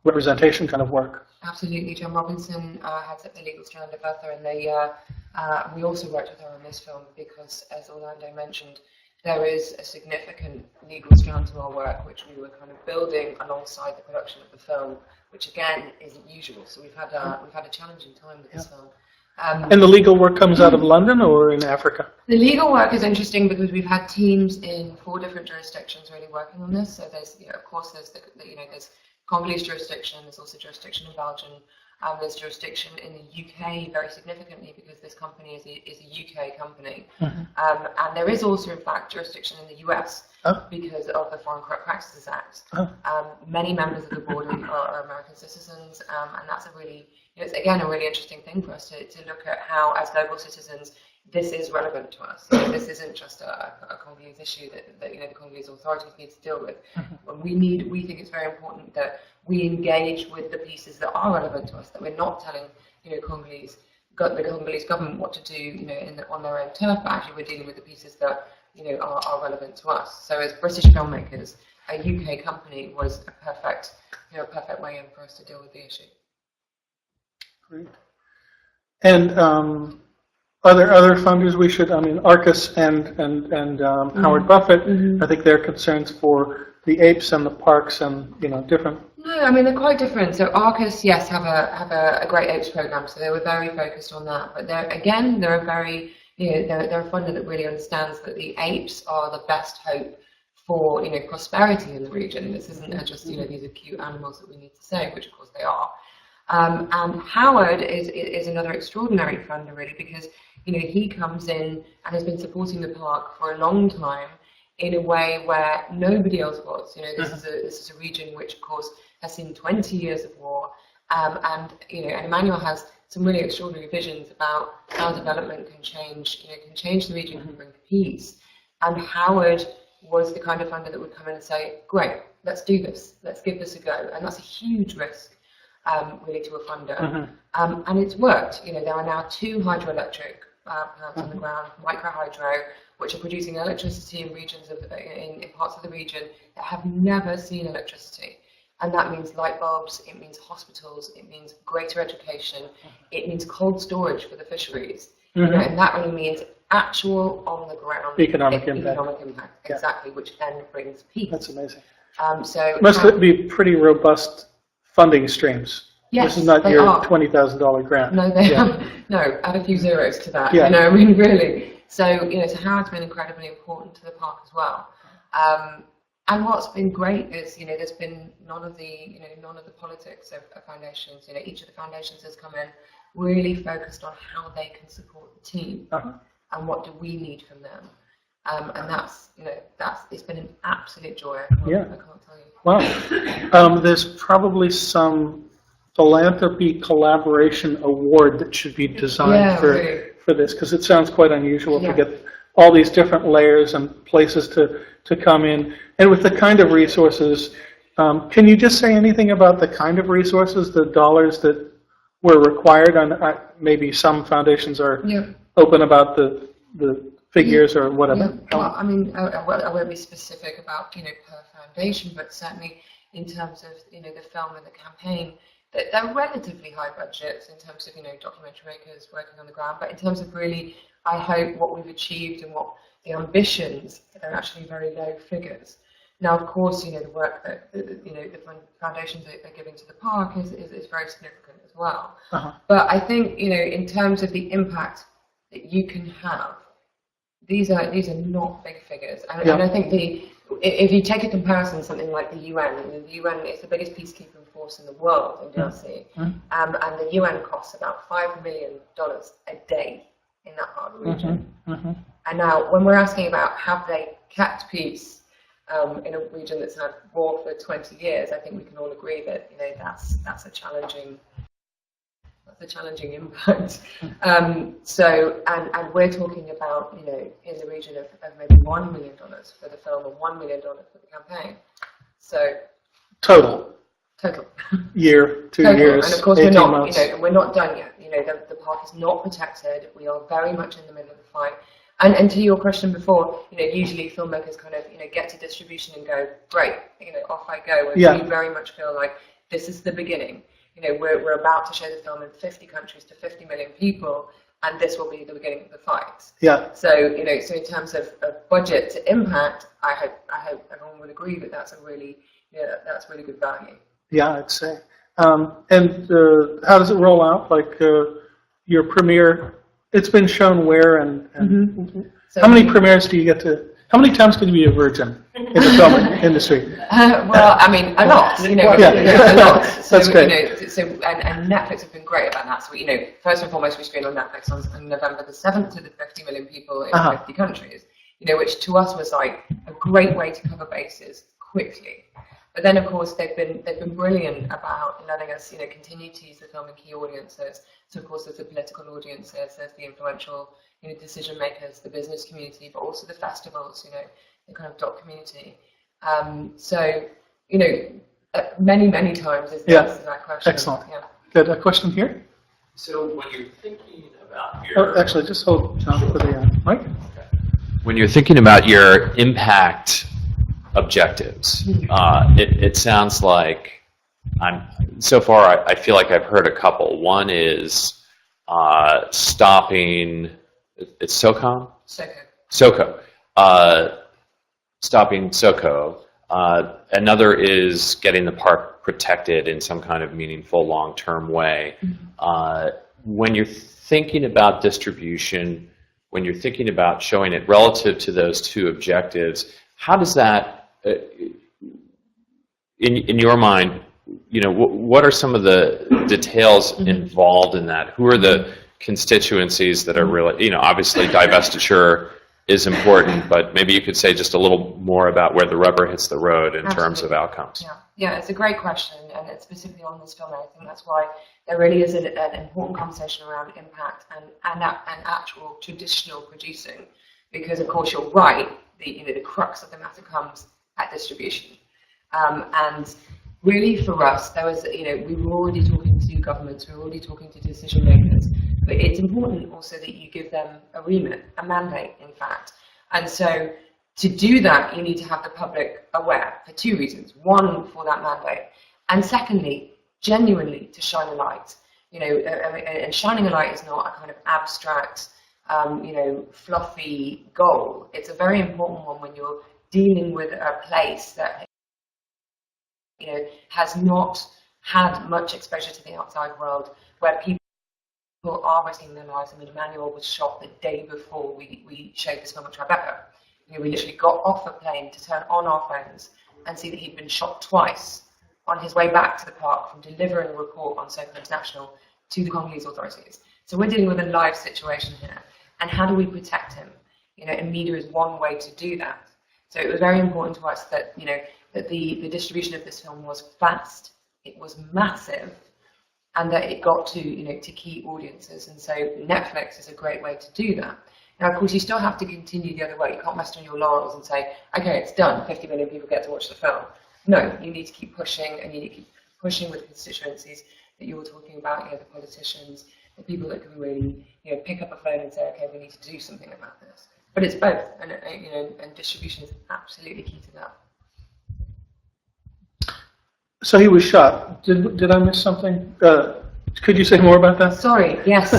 representation kind of work. Absolutely. John Robinson heads up the legal strand of Bertha, and we also worked with her on this film because, as Orlando mentioned, there is a significant legal strand to our work, which we were kind of building alongside the production of the film, which again isn't usual. So we've had a challenging time with this film. And the legal work comes out of London or in Africa? The legal work is interesting because we've had teams in 4 different jurisdictions really working on this. So there's, of course, there's there's Congolese jurisdiction. There's also jurisdiction in Belgium. There's jurisdiction in the UK very significantly because this company is a UK company. And there is also, in fact, jurisdiction in the US because of the Foreign Corrupt Practices Act. Many members of the board are American citizens, and that's it's again a really interesting thing for us to look at how, as global citizens, this is relevant to us. This isn't just a Congolese issue that the Congolese authorities need to deal with. We think it's very important that we engage with the pieces that are relevant to us. That we're not telling the Congolese government what to do on their own turf, but actually we're dealing with the pieces that are relevant to us. So as British filmmakers, a UK company was a perfect way in for us to deal with the issue. Great. And are there other funders we should? I mean, Arcus and Howard Buffett. I think they're concerns for the apes and the parks and different. No, I mean they're quite different. So Arcus, yes, have a great apes program. So they were very focused on that. But they're a very they're a funder that really understands that the apes are the best hope for prosperity in the region. This isn't just these are cute animals that we need to save, which of course they are. And Howard is another extraordinary funder really because he comes in and has been supporting the park for a long time in a way where nobody else was. This is a region which of course has seen 20 years of war, and Emmanuel has some really extraordinary visions about how development can change the region and bring peace. And Howard was the kind of funder that would come in and say, great, let's do this, let's give this a go. And that's a huge risk, really, to a funder. And it's worked. There are now 2 hydroelectric plants on the ground, microhydro, which are producing electricity in regions in parts of the region that have never seen electricity. And that means light bulbs, it means hospitals, it means greater education, it means cold storage for the fisheries. And that really means actual on the ground economic impact. Exactly, which then brings peace. That's amazing. So must be pretty robust funding streams. Yes, this is not they your are. $20,000 grant. No, they are. No, add a few zeros to that. Yeah. Really. So so Howard's been incredibly important to the park as well. And what's been great is there's been none of the politics of foundations. Each of the foundations has come in really focused on how they can support the team and what do we need from them. And that's it's been an absolute joy. I can't tell you. Wow. There's probably some philanthropy collaboration award that should be designed for this, because it sounds quite unusual to get all these different layers and places to come in. And with the kind of resources, can you just say anything about the kind of resources, the dollars that were required? Maybe some foundations are open about the the figures or whatever. Yeah, well, I mean, I won't be specific about, per foundation, but certainly in terms of, the film and the campaign, they're relatively high budgets in terms of, documentary makers working on the ground, but in terms of really, I hope what we've achieved and what the ambitions, they're actually very low figures. Now, of course, the work that, the foundations are giving to the park is very significant as well. But I think, in terms of the impact that you can have, these are not big figures. And I think if you take a comparison, something like the UN, the UN is the biggest peacekeeping force in the world in DRC, and the UN costs about $5 million a day in that part of the region. And now, when we're asking about have they kept peace in a region that's had war for 20 years, I think we can all agree that that's a challenging. The challenging impact. So, and we're talking about, in the region of maybe $1 million for the film and $1 million for the campaign. So total. Year, 2 years, and of course 18 we're not, months. we're not done yet. The park is not protected. We are very much in the middle of the fight. And to your question before, usually filmmakers kind of, get to distribution and go, great, off I go. And we very much feel like this is the beginning. We're about to show the film in 50 countries to 50 million people, and this will be the beginning of the fight. Yeah. So, so in terms of budget to impact, I hope everyone would agree that that's a really, that's really good value. Yeah, I'd say. And how does it roll out? Like your premiere, it's been shown where and So how many premieres do you get to? How many times can you be a virgin in the film industry? Well, I mean, a lot. A lot. So, That's great. And Netflix have been great about that. So, first and foremost, we screen on Netflix on November the 7th to the 50 million people in 50 countries. Which to us was like a great way to cover bases quickly. But then, of course, they've been brilliant about letting us, continue to use the film in key audiences. So, of course, there's the political audiences, there's the influential, decision makers, the business community, but also the festivals, the kind of doc community. So, many times is the answer to that question. Excellent. Yeah. Good. A question here? So when you're thinking about your... Oh, actually, just hold John for the mic. When you're thinking about your impact objectives, it sounds like so far I feel like I've heard a couple. One is stopping, it's SOCOM? SOCO. Stopping SOCO. Another is getting the park protected in some kind of meaningful long-term way. When you're thinking about distribution, when you're thinking about showing it relative to those two objectives, how does that, in your mind, what are some of the details involved in that? Who are the constituencies that are really, obviously divestiture is important, but maybe you could say just a little more about where the rubber hits the road in terms of outcomes. Yeah, it's a great question, and it's specifically on this film. I think that's why there really is an important conversation around impact and actual traditional producing, because of course you're right. The crux of the matter comes at distribution, and really for us, there was we were already talking to governments, we were already talking to decision makers, but it's important also that you give them a remit, a mandate, in fact, and so. To do that, you need to have the public aware for two reasons. One, for that mandate, and secondly, genuinely to shine a light. And shining a light is not a kind of abstract, fluffy goal. It's a very important one when you're dealing with a place that, has not had much exposure to the outside world, where people are risking their lives. I mean, Emmanuel was shot the day before we showed this film at Tribeca. We literally got off a plane to turn on our phones and see that he'd been shot twice on his way back to the park from delivering a report on SOCO International to the Congolese authorities. So we're dealing with a live situation here. And how do we protect him? And media is one way to do that. So it was very important to us that, that the distribution of this film was fast, it was massive, and that it got to, to key audiences. And so Netflix is a great way to do that. Now, of course, you still have to continue the other way. You can't rest on your laurels and say, okay, it's done, 50 million people get to watch the film. No, you need to keep pushing, and you need to keep pushing with constituencies that you were talking about, the politicians, the people that can really, you know, pick up a phone and say, okay, we need to do something about this. But it's both, and you know, and distribution is absolutely key to that. So he was shot. Did I miss something? Could you say more about that? Sorry. Yes.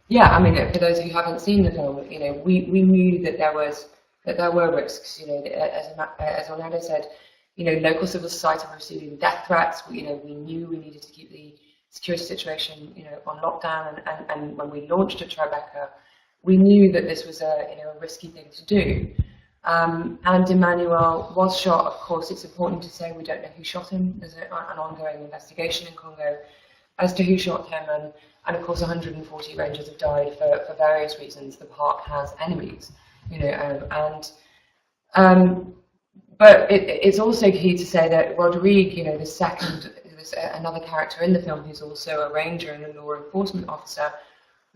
Yeah. I mean, for those who haven't seen the film, you know, we knew that there were risks. You know, as Orlando said, you know, local civil society were receiving death threats. You know, we knew we needed to keep the security situation, you know, on lockdown. And when we launched at Tribeca, we knew that this was a, you know, a risky thing to do. And Emmanuel was shot. Of course, it's important to say we don't know who shot him. There's an ongoing investigation in Congo as to who shot him, and of course 140 rangers have died for various reasons. The park has enemies, you know, but it's also key to say that Rodrigue, you know, another character in the film who's also a ranger and a law enforcement officer,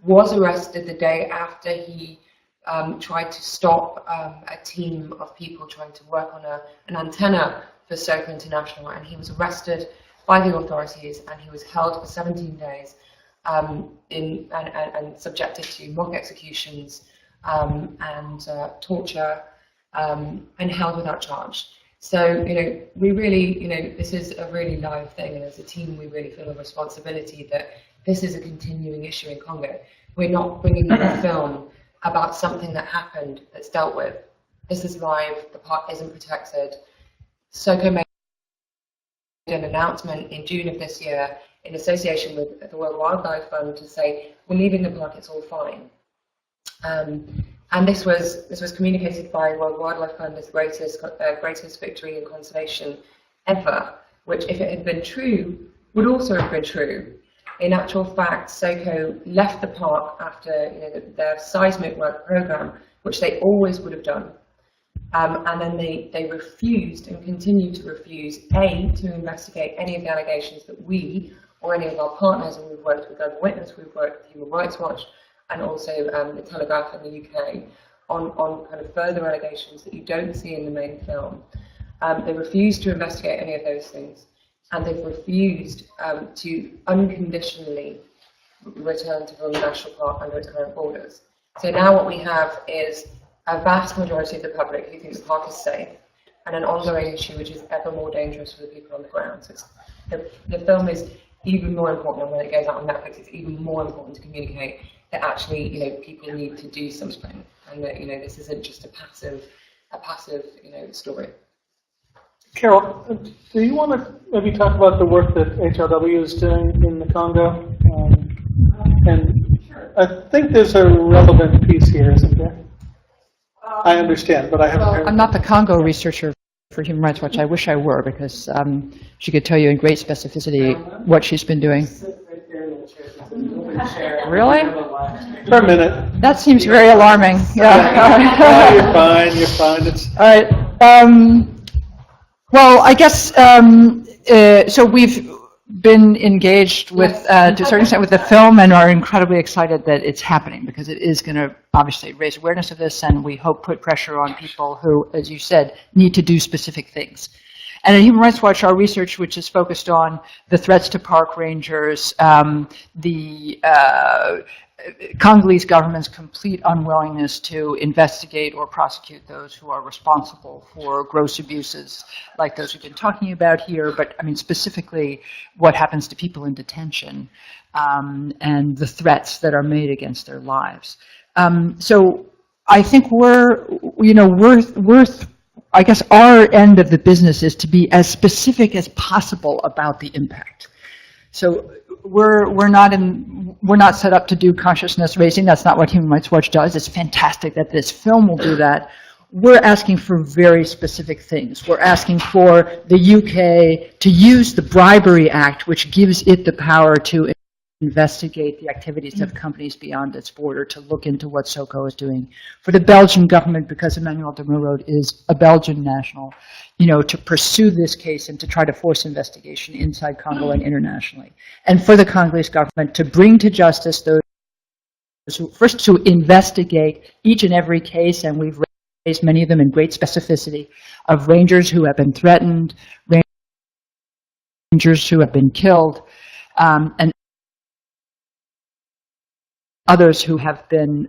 was arrested the day after he tried to stop a team of people trying to work on an antenna for Soko International, and he was arrested by the authorities, and he was held for 17 days and subjected to mock executions and torture and held without charge. So, you know, we really, you know, this is a really live thing, and as a team we really feel a responsibility that this is a continuing issue in Congo. We're not bringing you a film about something that happened that's dealt with. This is live, the park isn't protected. Soko made an announcement in June of this year in association with the World Wildlife Fund to say, we're leaving the park, it's all fine. And this was communicated by World Wildlife Fund as the greatest victory in conservation ever, which if it had been true, would also have been true. In actual fact, Soko left the park after, you know, their seismic work program, which they always would have done. And then they refused and continue to refuse, A, to investigate any of the allegations that we or any of our partners, and we've worked with Global Witness, we've worked with Human Rights Watch, and also the Telegraph in the UK, on kind of further allegations that you don't see in the main film. They refused to investigate any of those things, and they've refused to unconditionally return to Virunga National Park under its current borders. So now what we have is a vast majority of the public who think the park is safe, and an ongoing issue which is ever more dangerous for the people on the ground. So the film is even more important, and when it goes out on Netflix, it's even more important to communicate that actually, you know, people need to do something, and that, you know, this isn't just a passive, you know, story. Carol, do you want to maybe talk about the work that HRW is doing in the Congo? And I think there's a relevant piece here, isn't there? I understand, but I haven't heard. I'm not the Congo researcher for Human Rights Watch. I wish I were, because she could tell you in great specificity what she's been doing. Really? For a minute. That seems very alarming. Yeah. You're fine. You're fine. All right. Well, I guess so. We've been engaged with, to a certain extent, with the film, and are incredibly excited that it's happening, because it is going to obviously raise awareness of this, and we hope put pressure on people who, as you said, need to do specific things. And at Human Rights Watch, our research, which is focused on the threats to park rangers, the Congolese government's complete unwillingness to investigate or prosecute those who are responsible for gross abuses like those we've been talking about here, but I mean specifically what happens to people in detention, and the threats that are made against their lives. So I think I guess our end of the business is to be as specific as possible about the impact. So we're not set up to do consciousness raising. That's not what Human Rights Watch does. It's fantastic that this film will do that. We're asking for very specific things. We're asking for the UK to use the Bribery Act, which gives it the power to investigate the activities of companies beyond its border, to look into what Soko is doing. For the Belgian government, because Emmanuel de Mouroud is a Belgian national, you know, to pursue this case and to try to force investigation inside Congo and internationally. And for the Congolese government to bring to justice those who, first to investigate each and every case, and we've raised many of them in great specificity, of rangers who have been threatened, rangers who have been killed, and others who have been,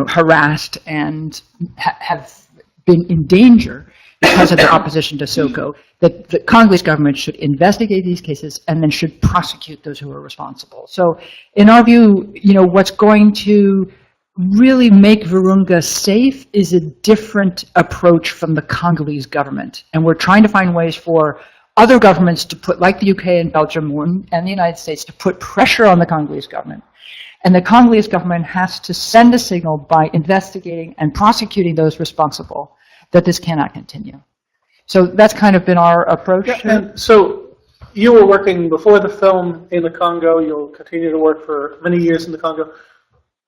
harassed and have been in danger because of their opposition to SOCO, that the Congolese government should investigate these cases and then should prosecute those who are responsible. So in our view, what's going to really make Virunga safe is a different approach from the Congolese government. And we're trying to find ways for other governments to put, like the UK and Belgium and the United States, to put pressure on the Congolese government. And the Congolese government has to send a signal by investigating and prosecuting those responsible that this cannot continue. So that's kind of been our approach. Yeah, and so you were working before the film in the Congo. You'll continue to work for many years in the Congo.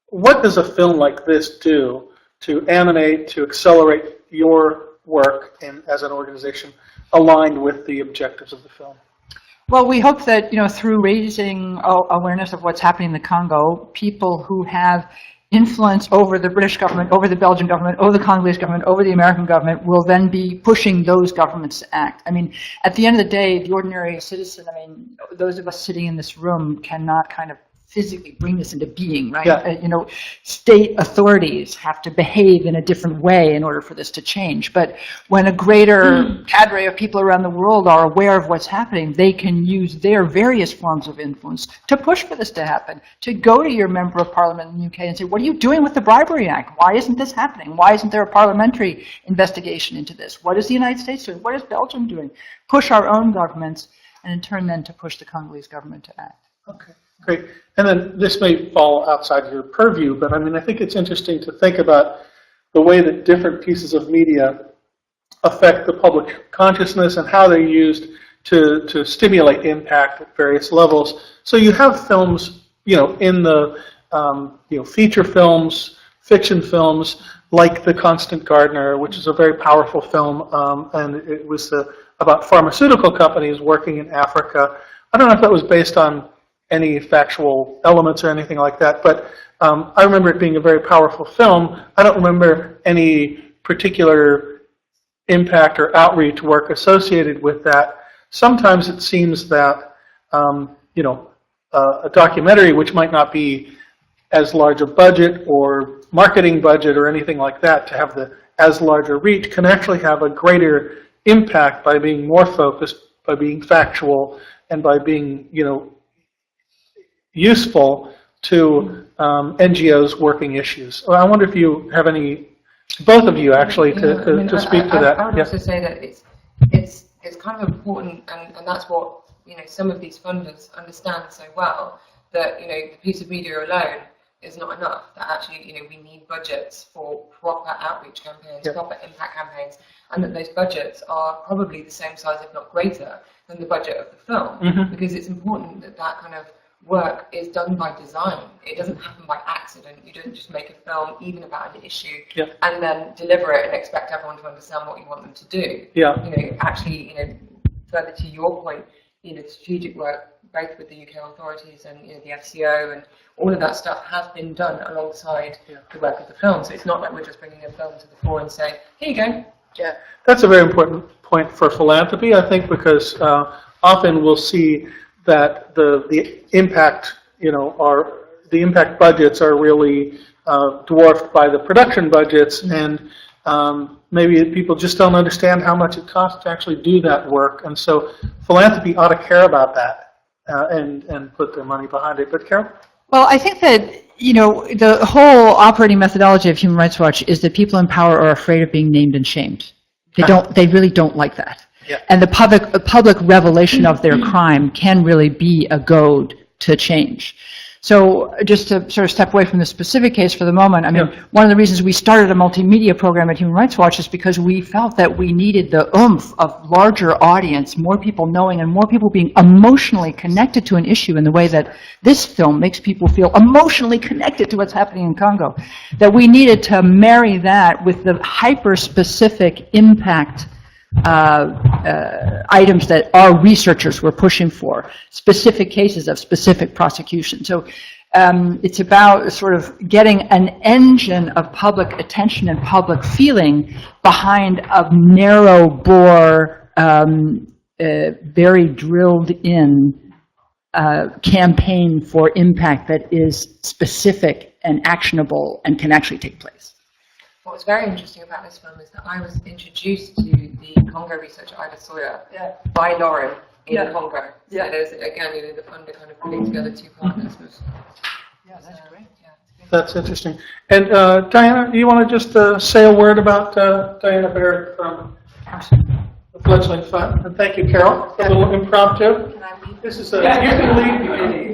What does a film like this do to animate, to accelerate your work as an organization aligned with the objectives of the film? Well, we hope that, through raising awareness of what's happening in the Congo, people who have influence over the British government, over the Belgian government, over the Congolese government, over the American government, will then be pushing those governments to act. I mean, at the end of the day, the ordinary citizen, those of us sitting in this room cannot kind of physically bring this into being, right? Yeah. State authorities have to behave in a different way in order for this to change. But when a greater cadre of people around the world are aware of what's happening, they can use their various forms of influence to push for this to happen, to go to your member of parliament in the UK and say, what are you doing with the Bribery Act? Why isn't this happening? Why isn't there a parliamentary investigation into this? What is the United States doing? What is Belgium doing? Push our own governments, and in turn then to push the Congolese government to act. Okay. Great. And then this may fall outside your purview, but I think it's interesting to think about the way that different pieces of media affect the public consciousness and how they're used to stimulate impact at various levels. So you have films, in the feature films, fiction films, like The Constant Gardener, which is a very powerful film, and it was about pharmaceutical companies working in Africa. I don't know if that was based on any factual elements or anything like that, but I remember it being a very powerful film. I don't remember any particular impact or outreach work associated with that. Sometimes it seems that a documentary, which might not be as large a budget or marketing budget or anything like that, to have the as large a reach, can actually have a greater impact by being more focused, by being factual, and by being useful to NGOs working issues. I wonder if you have any, both of you actually, to speak to that. I would also say that it's kind of important, and that's what some of these funders understand so well, that the piece of media alone is not enough. That actually we need budgets for proper outreach campaigns, proper impact campaigns, and that those budgets are probably the same size, if not greater, than the budget of the film, because it's important that that kind of work is done by design. It doesn't happen by accident. You don't just make a film even about an issue and then deliver it and expect everyone to understand what you want them to do. Actually, further to your point, strategic work both with the UK authorities and the FCO and all of that stuff has been done alongside the work of the film. So it's not like we're just bringing a film to the fore and saying, here you go. Yeah, that's a very important point for philanthropy, I think, because often we'll see that the impact, the impact budgets are really dwarfed by the production budgets, and maybe people just don't understand how much it costs to actually do that work. And so philanthropy ought to care about that and put their money behind it. But Carol? Well, I think that the whole operating methodology of Human Rights Watch is that people in power are afraid of being named and shamed. They really don't like that. And the public revelation of their crime can really be a goad to change. So just to sort of step away from the specific case for the moment, one of the reasons we started a multimedia program at Human Rights Watch is because we felt that we needed the oomph of larger audience, more people knowing and more people being emotionally connected to an issue in the way that this film makes people feel emotionally connected to what's happening in Congo. That we needed to marry that with the hyper-specific impact items that our researchers were pushing for, specific cases of specific prosecution. So it's about sort of getting an engine of public attention and public feeling behind a narrow bore, very drilled in campaign for impact that is specific and actionable and can actually take place. What was very interesting about this film is that I was introduced to the Congo researcher Ida Sawyer by Lauren in Congo. Yeah. So there's, again, the funder kind of putting together two partners. Yeah, that's great. That's interesting. And Diana, you want to just say a word about Diana Barrett from the Fledgling Fund? And thank you, Carol, for a little impromptu. This is you can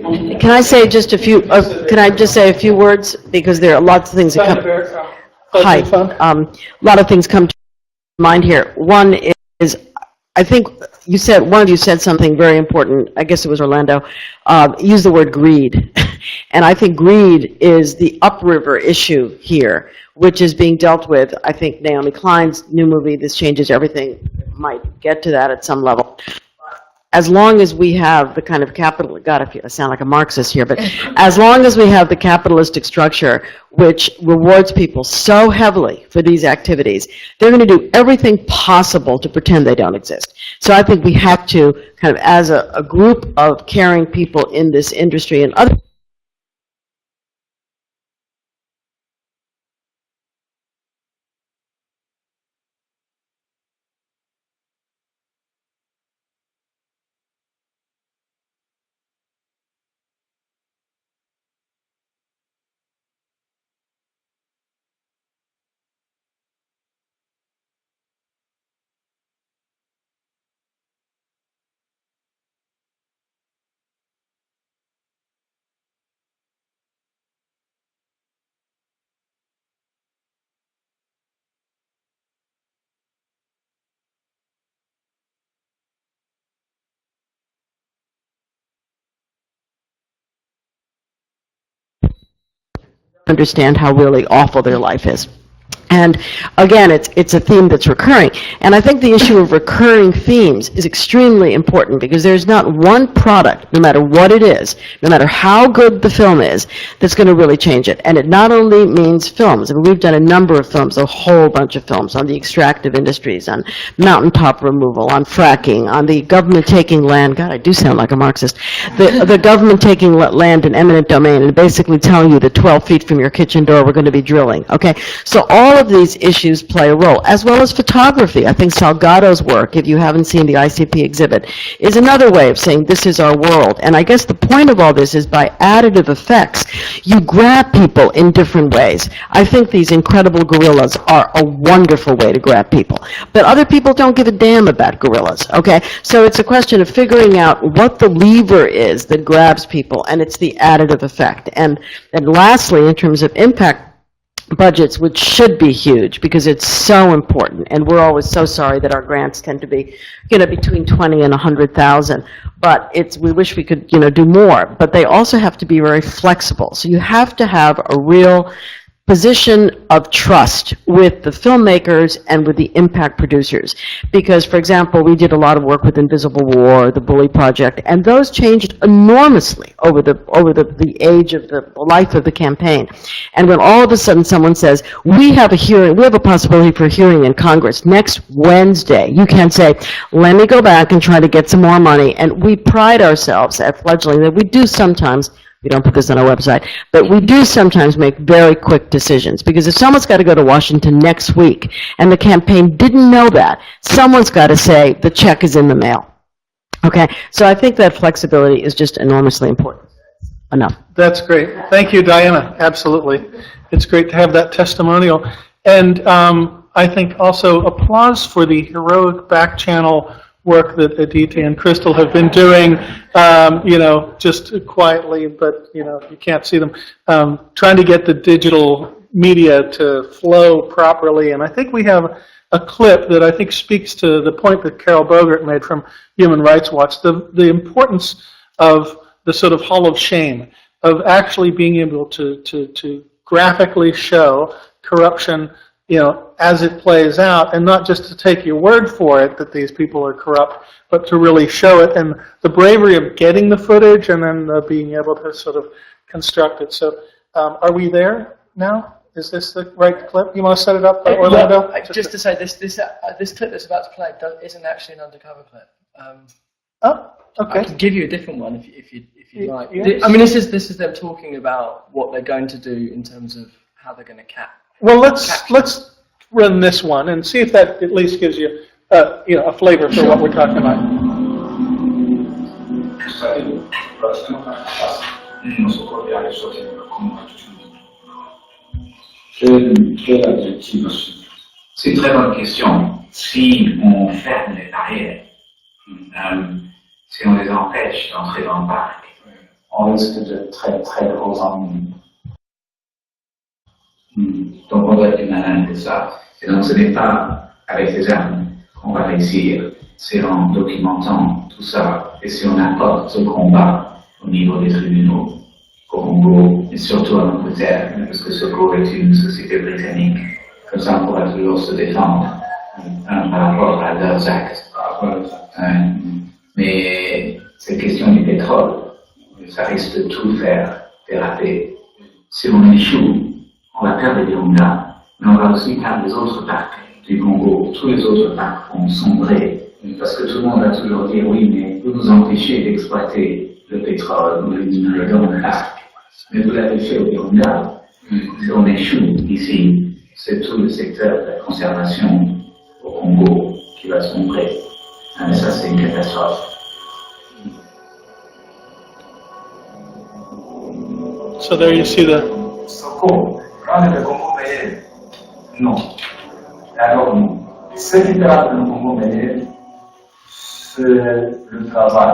leave. Can I say just a few? Can I just say a few words because there are lots of things that Diana come. Barrett from Hi, Fledgling Fund. a lot of things come to mind here. One is, I think you said one of you said something very important. I guess it was Orlando. Use the word greed, and I think greed is the upriver issue here, which is being dealt with. I think Naomi Klein's new movie, This Changes Everything, might get to that at some level. As long as we have the kind of capital, God, I sound like a Marxist here, but as long as we have the capitalistic structure which rewards people so heavily for these activities, they're going to do everything possible to pretend they don't exist. So I think we have to, kind of as a group of caring people in this industry and other understand how really awful their life is. And again, it's a theme that's recurring. And I think the issue of recurring themes is extremely important because there's not one product, no matter what it is, no matter how good the film is, that's going to really change it. And it not only means films. I mean, we've done a number of films, a whole bunch of films on the extractive industries, on mountaintop removal, on fracking, on the government taking land. God, I do sound like a Marxist. The government taking land in eminent domain and basically telling you that 12 feet from your kitchen door we're going to be drilling. Okay? So all of these issues play a role, as well as photography. I think Salgado's work, if you haven't seen the ICP exhibit, is another way of saying this is our world. And I guess the point of all this is by additive effects, you grab people in different ways. I think these incredible gorillas are a wonderful way to grab people. But other people don't give a damn about gorillas, okay? So it's a question of figuring out what the lever is that grabs people, and it's the additive effect. And lastly, in terms of impact budgets, which should be huge because it's so important, and we're always so sorry that our grants tend to be, between 20 and 100,000. But we wish we could, do more. But they also have to be very flexible. So you have to have a real position of trust with the filmmakers and with the impact producers. Because, for example, we did a lot of work with Invisible War, the Bully Project, and those changed enormously over the age of the life of the campaign. And when all of a sudden someone says, we have a possibility for a hearing in Congress next Wednesday, you can say, let me go back and try to get some more money. And we pride ourselves at Fledgling that we do sometimes, we don't put this on our website, but we do sometimes make very quick decisions, because if someone's got to go to Washington next week and the campaign didn't know that, someone's got to say the check is in the mail. Okay, so I think that flexibility is just enormously important. Enough. That's great. Thank you, Diana. Absolutely. It's great to have that testimonial. And I think also applause for the heroic back channel work that Aditi and Crystal have been doing, just quietly, but, you can't see them, trying to get the digital media to flow properly. And I think we have a clip that I think speaks to the point that Carol Bogert made from Human Rights Watch, the importance of the sort of hall of shame, of actually being able to graphically show corruption, as it plays out, and not just to take your word for it that these people are corrupt, but to really show it, and the bravery of getting the footage and then being able to sort of construct it. So are we there now? Is this the right clip? You want to set it up, Orlando? Just to say, this clip that's about to play isn't actually an undercover clip. Oh, okay. I can give you a different one if you like. Yes. I mean, this is them talking about what they're going to do in terms of how they're going to Well, let's run this one and see if that at least gives you, a flavor for what we're talking about. C'est une très bonne question. Si on ferme les barrières, si on les empêche d'entrer dans le parc, on risque de très très gros ennuis. Donc on doit être malin de ça. Et donc ce n'est pas avec les armes qu'on va réussir, c'est en documentant tout ça et si on apporte ce combat au niveau des tribunaux au Congo et surtout en Angleterre, parce que ce Congo est une société britannique, comme ça on pourra toujours se défendre par rapport à leurs actes. Mais cette question du pétrole, ça risque de tout faire déraper. Si on échoue, on va perdre les Virunga, mais on va aussi perdre les autres parcs du Congo. Tous les autres parcs vont sombrer, parce que tout le monde va toujours dire oui, mais vous nous empêchez d'exploiter le pétrole ou le minerai dans le parc. Mais vous l'avez fait au Virunga. Si on échoue ici, c'est tout le secteur de la conservation au Congo qui va sombrer. Mais ça, c'est une catastrophe. So there you see the... Soko, quand le Congo meilleur, non. Alors non. Ce qui permet le Congo meilleur, c'est le travail.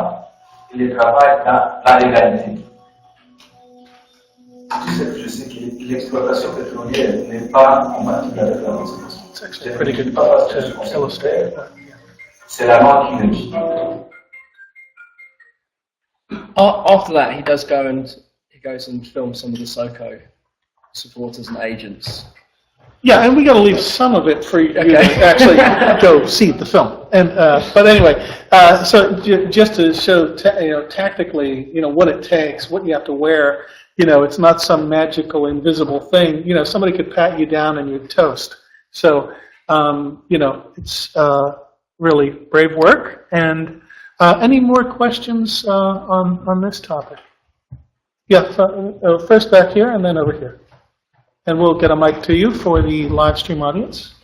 Et le travail dans la légalité. Je sais que l'exploitation pétrolière n'est pas compatible avec la conservation. C'est la loi qui le dit. After that, he goes and films some of the SOCO supporters and agents. Yeah, and we got to leave some of it for you to actually go see the film. And but anyway, so just to show tactically, what it takes, what you have to wear. It's not some magical invisible thing. Somebody could pat you down and you're toast. So it's really brave work. And any more questions on this topic? Yeah, first back here and then over here. And we'll get a mic to you for the live stream audience.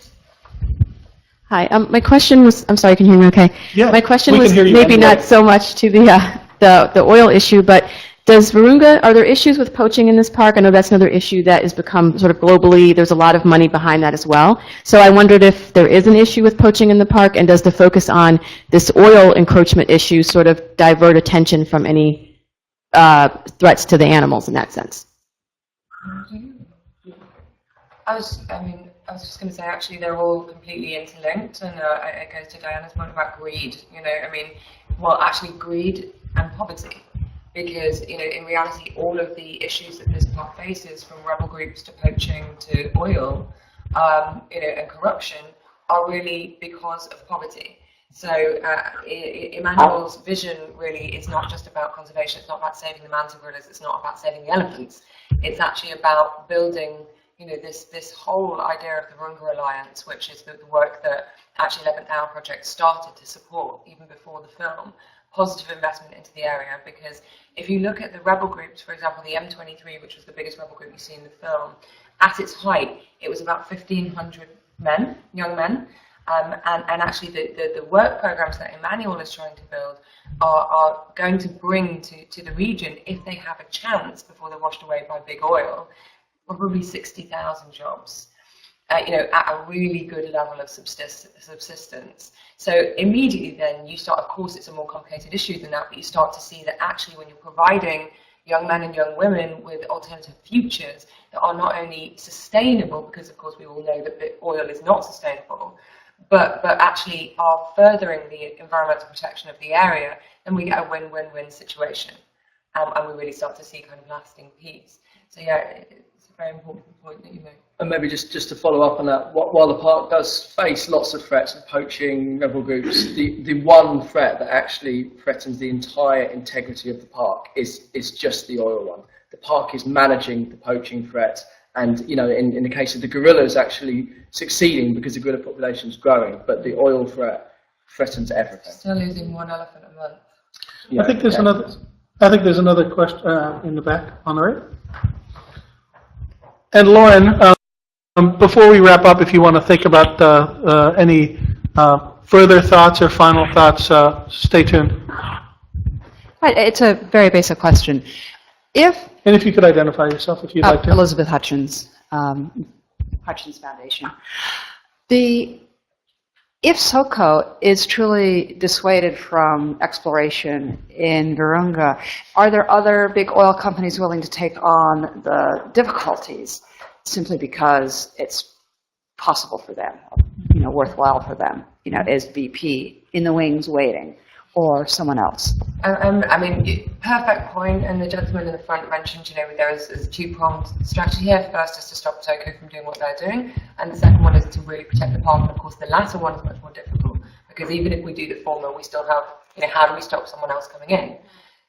Hi, my question was, I'm sorry, can you hear me okay? Yeah, my question we was can hear you maybe anyway. not so much to the oil issue, but does Virunga, are there issues with poaching in this park? I know that's another issue that has become sort of globally, there's a lot of money behind that as well. So I wondered if there is an issue with poaching in the park, and does the focus on this oil encroachment issue sort of divert attention from any threats to the animals in that sense? I was just going to say, actually, they're all completely interlinked, and it goes to Diana's point about greed. Actually, greed and poverty, because in reality, all of the issues that this park faces, from rebel groups to poaching to oil, and corruption, are really because of poverty. So Emmanuel's vision really is not just about conservation. It's not about saving the manta gorillas. It's not about saving the elephants. It's actually about building this whole idea of the Virunga Alliance, which is the work that actually 11th Hour Project started to support even before the film, positive investment into the area. Because if you look at the rebel groups, for example, the M23, which was the biggest rebel group you see in the film, at its height, it was about 1,500 men, young men. And actually the work programs that Emmanuel is trying to build are going to bring to the region, if they have a chance before they're washed away by big oil, probably 60,000 jobs, at a really good level of subsistence. So immediately then you start, of course it's a more complicated issue than that, but you start to see that actually when you're providing young men and young women with alternative futures that are not only sustainable, because of course we all know that oil is not sustainable, but actually are furthering the environmental protection of the area, then we get a win-win-win situation. And we really start to see kind of lasting peace. So yeah, it's a very important point that you make. And maybe just to follow up on that, while the park does face lots of threats of poaching, rebel groups, the one threat that actually threatens the entire integrity of the park is just the oil one. The park is managing the poaching threat, and in the case of the gorillas, actually succeeding because the gorilla population is growing, but the oil threat threatens everything. Still losing one elephant a month. I think there's another. I think there's another question in the back on the right. And Lauren, before we wrap up, if you want to think about any further thoughts or final thoughts, stay tuned. It's a very basic question. And if you could identify yourself, if you'd like to. Elizabeth Hutchins, Hutchins Foundation. If SOCO is truly dissuaded from exploration in Virunga, are there other big oil companies willing to take on the difficulties simply because it's possible for them, worthwhile for them? Is BP in the wings waiting, or someone else? I mean, perfect point, and the gentleman in the front mentioned, there is a two-pronged strategy here. First is to stop SOCO from doing what they're doing, and the second one is to really protect the park, and of course the latter one is much more difficult, because even if we do the former, we still have, how do we stop someone else coming in?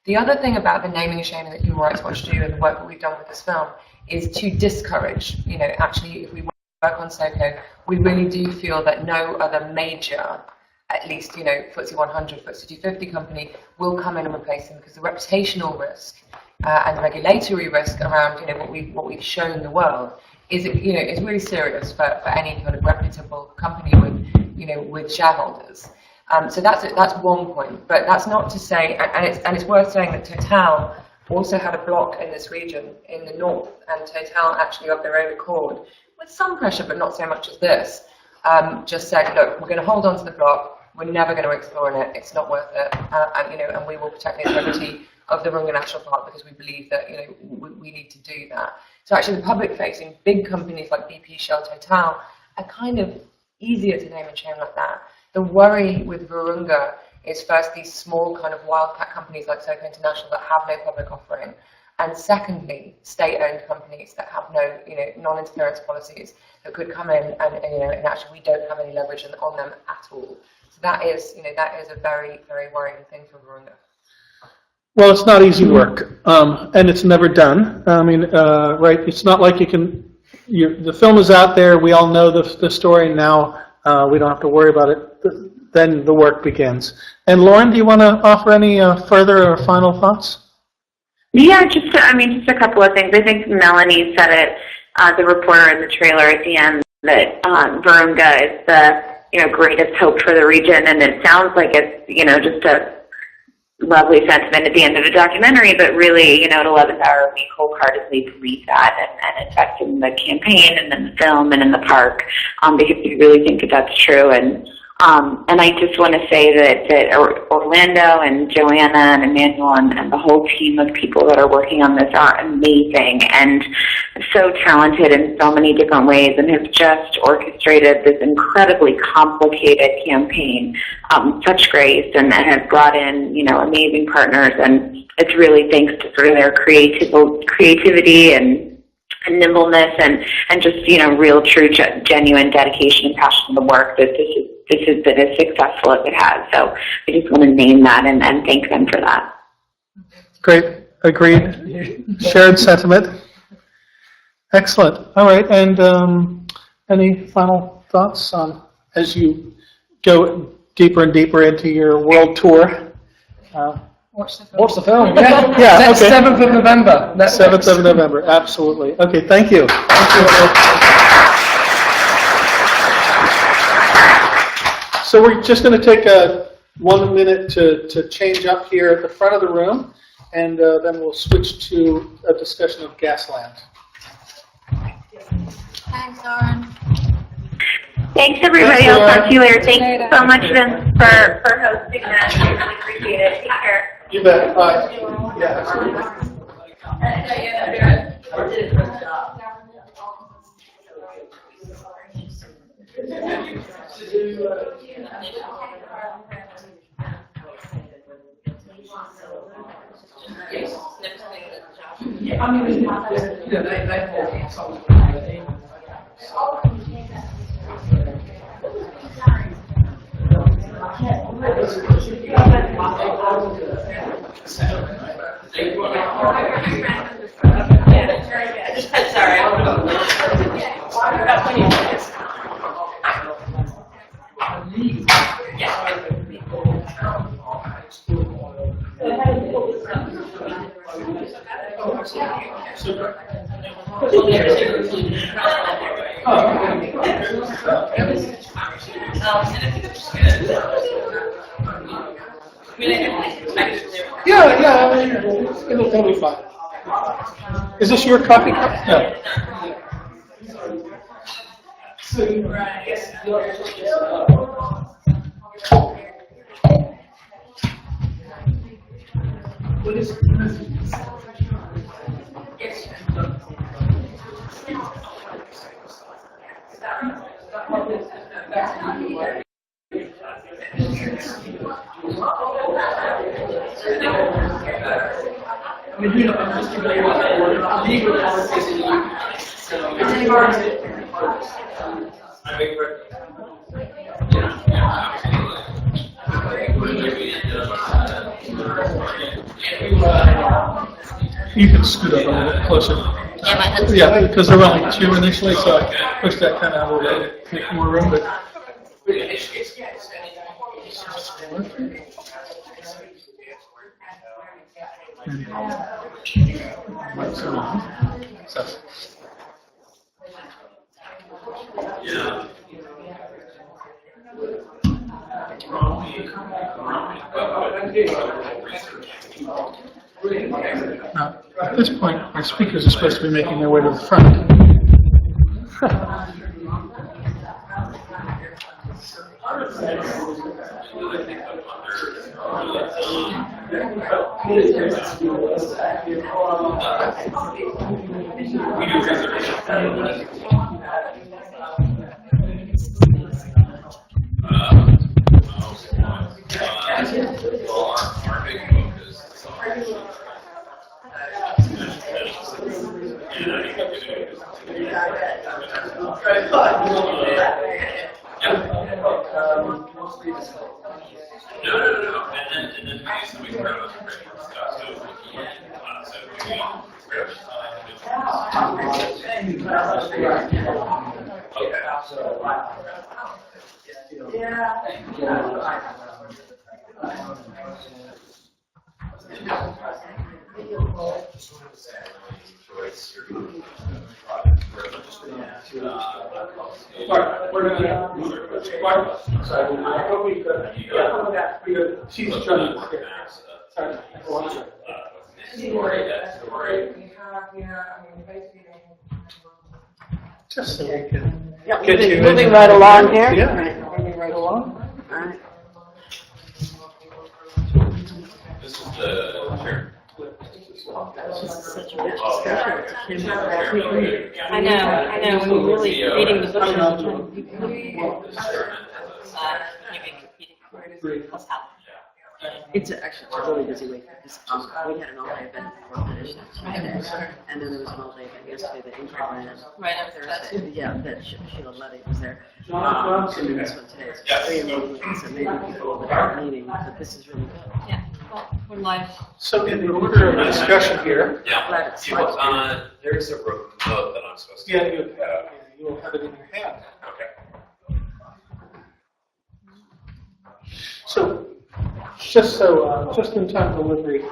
The other thing about the naming and shaming that Human Rights Watch do and the work that we've done with this film is to discourage, actually, if we work on SOCO, we really do feel that no other major, at least, FTSE 100, FTSE 250 company will come in and replace them, because the reputational risk and the regulatory risk around, what we've shown the world is really serious for any kind of reputable company with shareholders. So that's one point, but that's not to say, and it's worth saying that Total also had a block in this region in the north, and Total actually of their own accord, with some pressure but not so much as this, just said, look, we're going to hold on to the block. We're never going to explore in it. It's not worth it, and we will protect the integrity of the Virunga National Park, because we believe that we need to do that. So actually, the public-facing big companies like BP, Shell, Total are kind of easier to name and shame like that. The worry with Virunga is first these small kind of wildcat companies like SOCO International that have no public offering, and secondly, state-owned companies that have no non-interference policies that could come in and actually we don't have any leverage on them at all. That is a very, very worrying thing for Virunga. Well, it's not easy work, and it's never done. I mean, right? It's not like you can. The film is out there. We all know the story now. We don't have to worry about it. Then the work begins. And Lauren, do you want to offer any further or final thoughts? Yeah, just a couple of things. I think Melanie said it. The reporter in the trailer at the end, that Virunga is the greatest hope for the region, and it sounds like it's, just a lovely sentiment at the end of the documentary, but really, at 11th hour, we wholeheartedly believe that, and in fact, in the campaign, and in the film, and in the park, because we really think that that's true, and I just want to say that Orlando and Joanna and Emmanuel and the whole team of people that are working on this are amazing and so talented in so many different ways, and have just orchestrated this incredibly complicated campaign such grace, and have brought in amazing partners, and it's really thanks to sort of their creativity and nimbleness and just real, true, genuine dedication and passion to the work that this has been as successful as it has. So I just want to name that and thank them for that. Great, agreed, shared sentiment. Excellent. All right, and any final thoughts as you go deeper and deeper into your world tour? Watch the film. Yeah, yeah. Okay. 7th of November. 7th of November. Absolutely. Okay. Thank you. So we're just going to take 1 minute to change up here at the front of the room, and then we'll switch to a discussion of Gasland. Thanks, Lauren. Thanks, everybody. I'll talk to you later. Thank you so much, Vince, for hosting that. I really appreciate it. Take care. You bet. Bye. Yeah, absolutely. Sorry. Yeah, it'll be fine. Is this your coffee cup? No. You can scoot up a little bit closer. Yeah, because there were only two initially, so I pushed that kind of out a little bit to make more room. But now, at this point, our speakers are supposed to be making their way to the front. Just so we can get you moving right along here. Yeah, moving right along. All right. This is the chair. Such a rich discussion. I know, we're really reading the book. It's actually a really busy week. We had an all-day event before finished today, and then there was an all-day event yesterday that Ingrid ran. Right, Thursday. Yeah, that Sheila Letty was there. And this one today is free and open, so maybe people will have a meeting, but this is really good. Yeah, well, we're live. So in the order of the discussion here, There's a remote that I'm supposed to. yeah, you will have it in your hand. Okay. So, just in time delivery,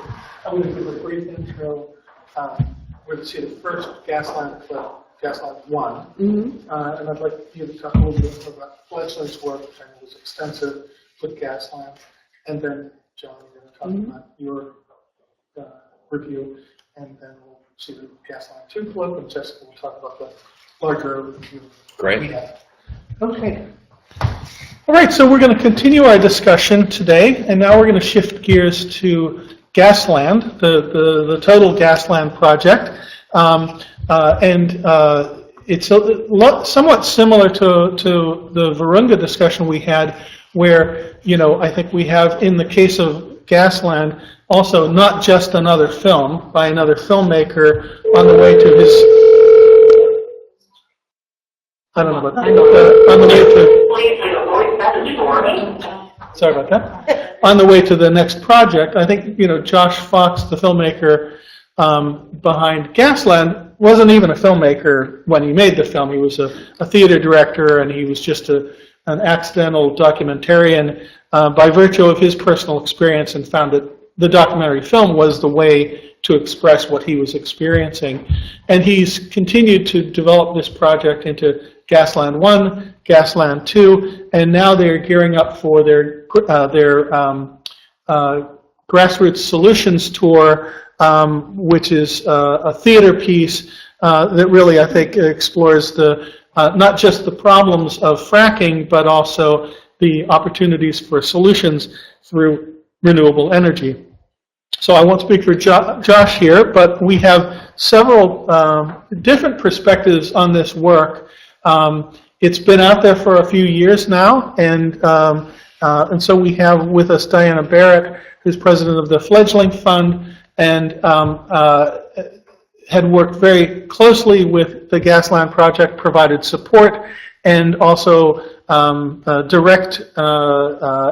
I'm going to give a brief intro. We're going to see the first Gasland clip, Gasland 1. And I'd like you to talk a little bit about Fledgling's work, which I know was extensive with Gasland. And then, John, you're going to talk about your review. And then we'll see the Gasland 2 clip, and Jessica will talk about the larger review. Great. We have. Okay. All right, so we're going to continue our discussion today, and now we're going to shift gears to Gasland, the total Gasland project. It's somewhat similar to the Virunga discussion we had, where, I think we have, in the case of Gasland, also not just another film by another filmmaker on the way to his... I don't know about that. On the way to... Sorry about that. On the way to the next project, I think, Josh Fox, the filmmaker behind Gasland, wasn't even a filmmaker when he made the film. He was a theater director, and he was just an accidental documentarian by virtue of his personal experience, and found that the documentary film was the way to express what he was experiencing. And he's continued to develop this project into Gasland 1, Gasland 2, and now they're gearing up for their Grassroots Solutions Tour, which is a theater piece that really, I think, explores the not just the problems of fracking, but also the opportunities for solutions through renewable energy. So I won't speak for Josh here, but we have several different perspectives on this work. It's been out there for a few years now, and so we have with us Diana Barrett, who's president of the Fledgling Fund, and had worked very closely with the Gasland project, provided support, and also direct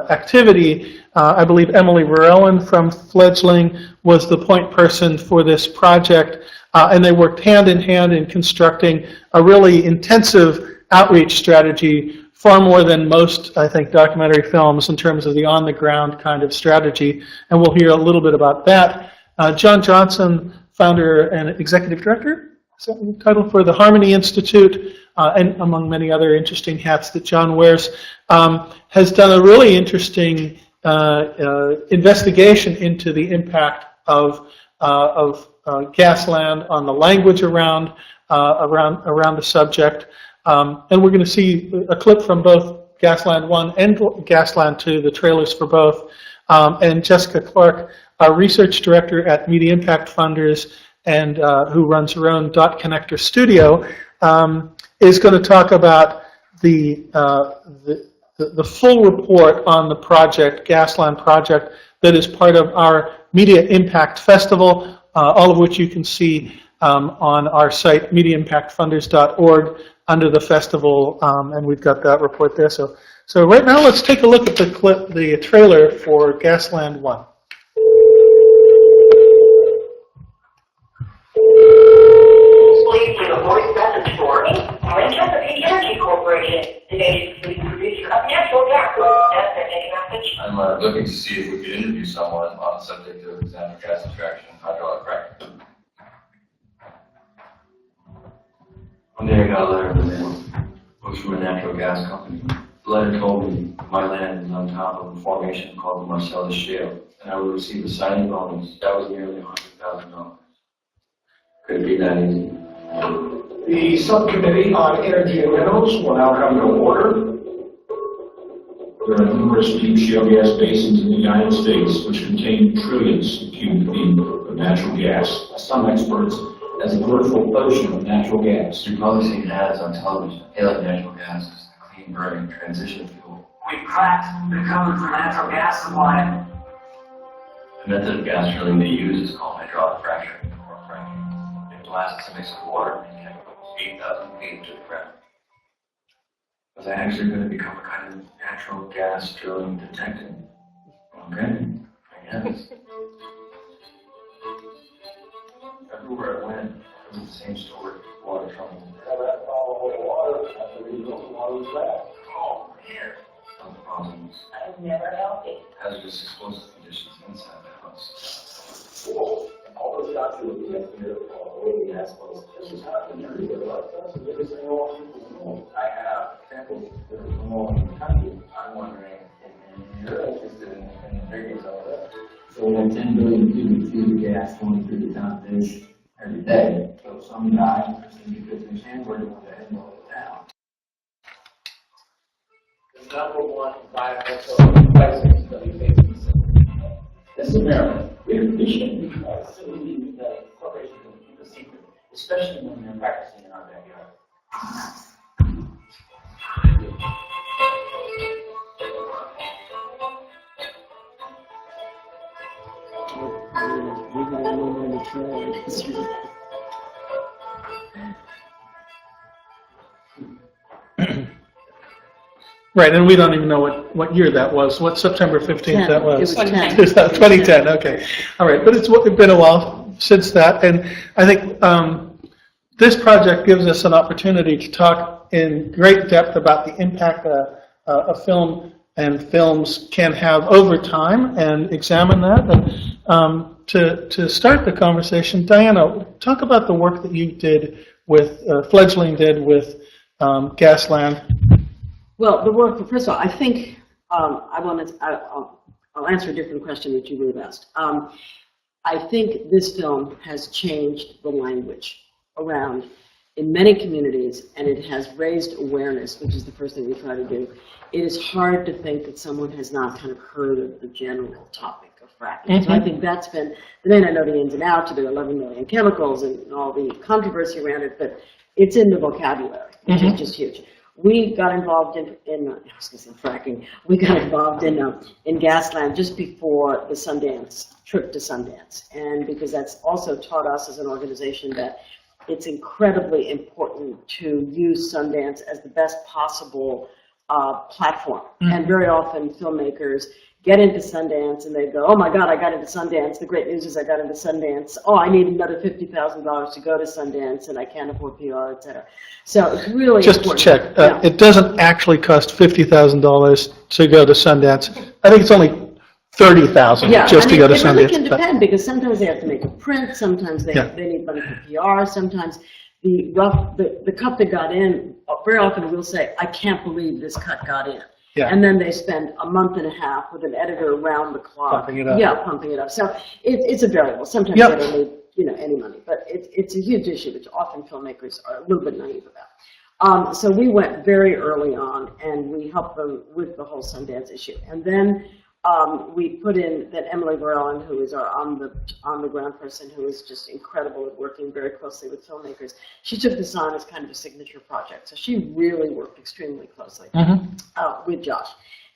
activity. I believe Emily Verellen from Fledgling was the point person for this project, and they worked hand in hand in constructing a really intensive outreach strategy, far more than most, I think, documentary films in terms of the on-the-ground kind of strategy, and we'll hear a little bit about that. John Johnson, founder and executive director, is that the title, for the Harmony Institute, and among many other interesting hats that John wears, has done a really interesting investigation into the impact of Gasland on the language around the subject. And we're going to see a clip from both Gasland 1 and Gasland 2, the trailers for both. And Jessica Clark, our research director at Media Impact Funders, and who runs her own Dot Connector studio, is going to talk about the full report on the project, Gasland project, that is part of our Media Impact Festival, all of which you can see on our site, mediaimpactfunders.org, under the festival, and we've got that report there. So right now, let's take a look at the clip, the trailer for Gasland 1. Please leave a voice message for Chesapeake Energy Corporation, the nation's leading producer of natural gas. That's their take message. I'm looking to see if we could interview someone on the subject of natural gas extraction and hydraulic fracking. One day I got a letter in the mail. It was from a natural gas company. The letter told me my land is on top of a formation called the Marcellus Shale, and I would receive a signing bonus that was nearly $100,000. Could it be that easy? The Subcommittee on Energy and Minerals will now come to order. There are numerous deep shale gas basins in the United States which contain trillions of cubic feet of natural gas. Some experts as a vertical ocean of natural gas. You've probably seen ads on television hailing natural gas as a clean burning transition fuel. We've cracked the code for natural gas supply. The method of gas drilling they use is called hydraulic fracturing or fracking. It blasts a mix of water and chemicals 8,000 feet into the ground. Was I actually going to become a kind of natural gas drilling detective? Okay, I guess. Everywhere I went, it was the same story. Water trouble. Oh, man. Some problems. I've never healthy. Hazardous explosive conditions inside the house. Whoa. All those shots you were looking here, oil and gas wells, this is happening everywhere. That's the biggest thing all people know. I have samples that are from all over the country. I'm wondering if you're interested in the figures of that. So we have 10 billion cubic feet of gas going through the top of this every day. So some guy, because we can, we're going to head and roll it down. The number one environmental crisis that we face in the city. This is America. We shouldn't be silly that corporations can keep a secret, especially when they're practicing in our backyard. Right, and we don't even know what year that was, what September 15th that was. It was 10. 2010, okay. All right, but it's been a while since that, and I think this project gives us an opportunity to talk in great depth about the impact a film and films can have over time and examine that. To start the conversation, Diana, talk about the work that you did with, Fledgling did with Gasland. Well, the work, first of all, I think I'll answer a different question that you would have asked. I think this film has changed the language around in many communities, and it has raised awareness, which is the first thing we try to do. It is hard to think that someone has not kind of heard of the general topic of fracking. So I think that's been, they may not know the ins and outs of the 11 million chemicals and all the controversy around it, but it's in the vocabulary, which is just huge. We got involved in I was going to say fracking. We got involved in Gasland just before the Sundance trip to Sundance, and because that's also taught us as an organization that it's incredibly important to use Sundance as the best possible platform. And very often filmmakers get into Sundance and they go, oh my God, I got into Sundance. The great news is I got into Sundance. Oh, I need another $50,000 to go to Sundance and I can't afford PR, et cetera. So it's really Just important. to check, it doesn't actually cost $50,000 to go to Sundance. I think it's only $30,000 just to go to Sundance. It really can depend because sometimes they have to make a print, sometimes they need money for PR, sometimes the cut that got in, very often we'll say, I can't believe this cut got in. Yeah. And then they spend a month and a half with an editor around the clock. Pumping it up. Yeah, pumping it up. So it's a variable. Sometimes they don't need any money, but it's a huge issue, which often filmmakers are a little bit naive about. So we went very early on, and we helped them with the whole Sundance issue. And then we put in that Emily Varellen, who is our on-the-ground person, who is just incredible at working very closely with filmmakers. She took this on as kind of a signature project. So she really worked extremely closely with Josh.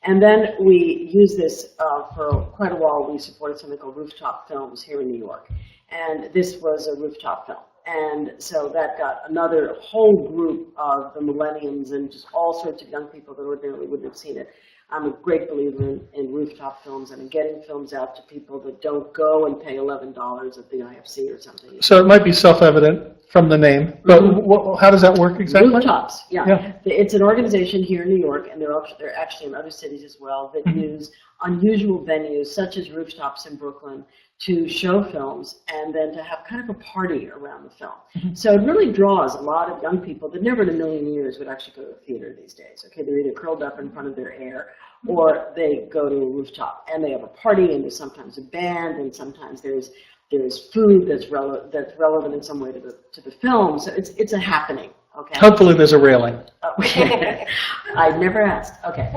And then we used this for quite a while. We supported something called Rooftop Films here in New York. And this was a rooftop film. And so that got another whole group of the millenniums and just all sorts of young people that ordinarily wouldn't have seen it. I'm a great believer in rooftop films and in getting films out to people that don't go and pay $11 at the IFC or something. So it might be self-evident from the name, but how does that work exactly? Rooftops, yeah. It's an organization here in New York, and they're actually in other cities as well, that use unusual venues, such as rooftops in Brooklyn, to show films and then to have kind of a party around the film. So it really draws a lot of young people that never in a million years would actually go to a theater these days. Okay, they're either curled up in front of their air or they go to a rooftop and they have a party, and there's sometimes a band, and sometimes there's food that's relevant in some way to the film. So it's a happening. Okay. Hopefully there's a railing. I'd never asked. Okay.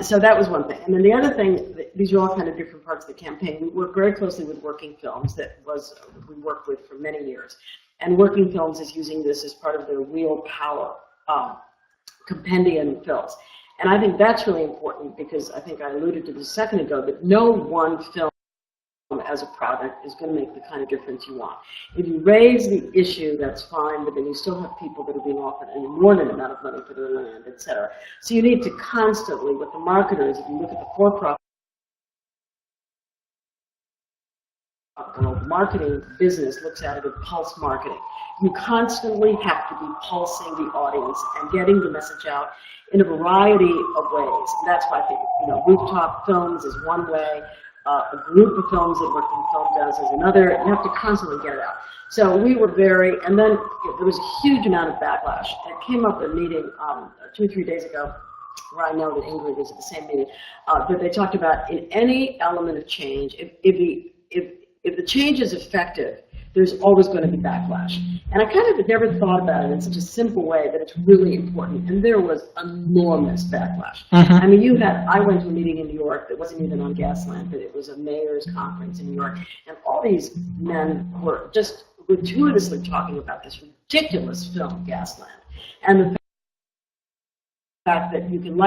So that was one thing. And then the other thing, these are all kind of different parts of the campaign. We work very closely with Working Films we worked with for many years. And Working Films is using this as part of their Real Power compendium of films. And I think that's really important because I think I alluded to this a second ago, that no one film as a product is going to make the kind of difference you want. If you raise the issue, that's fine, but then you still have people that are being offered an inordinate amount of money for their land, et cetera. So you need to constantly, with the marketers, if you look at the for-profit marketing business looks at it as pulse marketing. You constantly have to be pulsing the audience and getting the message out in a variety of ways. And that's why I think, rooftop films is one way. A group of films that Working Film does is another. You have to constantly get it out. So we were and then there was a huge amount of backlash. It came up at a meeting 2 or 3 days ago, where I know that Ingrid was at the same meeting, that they talked about in any element of change, if the change is effective, there's always going to be backlash. And I kind of had never thought about it in such a simple way that it's really important. And there was enormous backlash. I mean, I went to a meeting in New York that wasn't even on Gasland, but it was a mayor's conference in New York. And all these men were just gratuitously talking about this ridiculous film, Gasland. And the fact that you can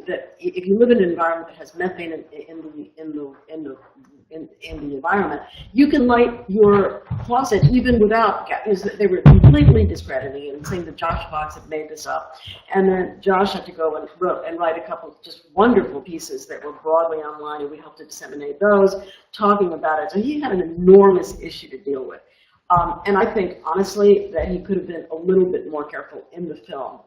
that if you live in an environment that has methane in the environment, you can light your closet even without gas. They were completely discrediting it and saying that Josh Fox had made this up. And then Josh had to go and write a couple of just wonderful pieces that were broadly online, and we helped to disseminate those, talking about it. So he had an enormous issue to deal with. And I think, honestly, that he could have been a little bit more careful in the film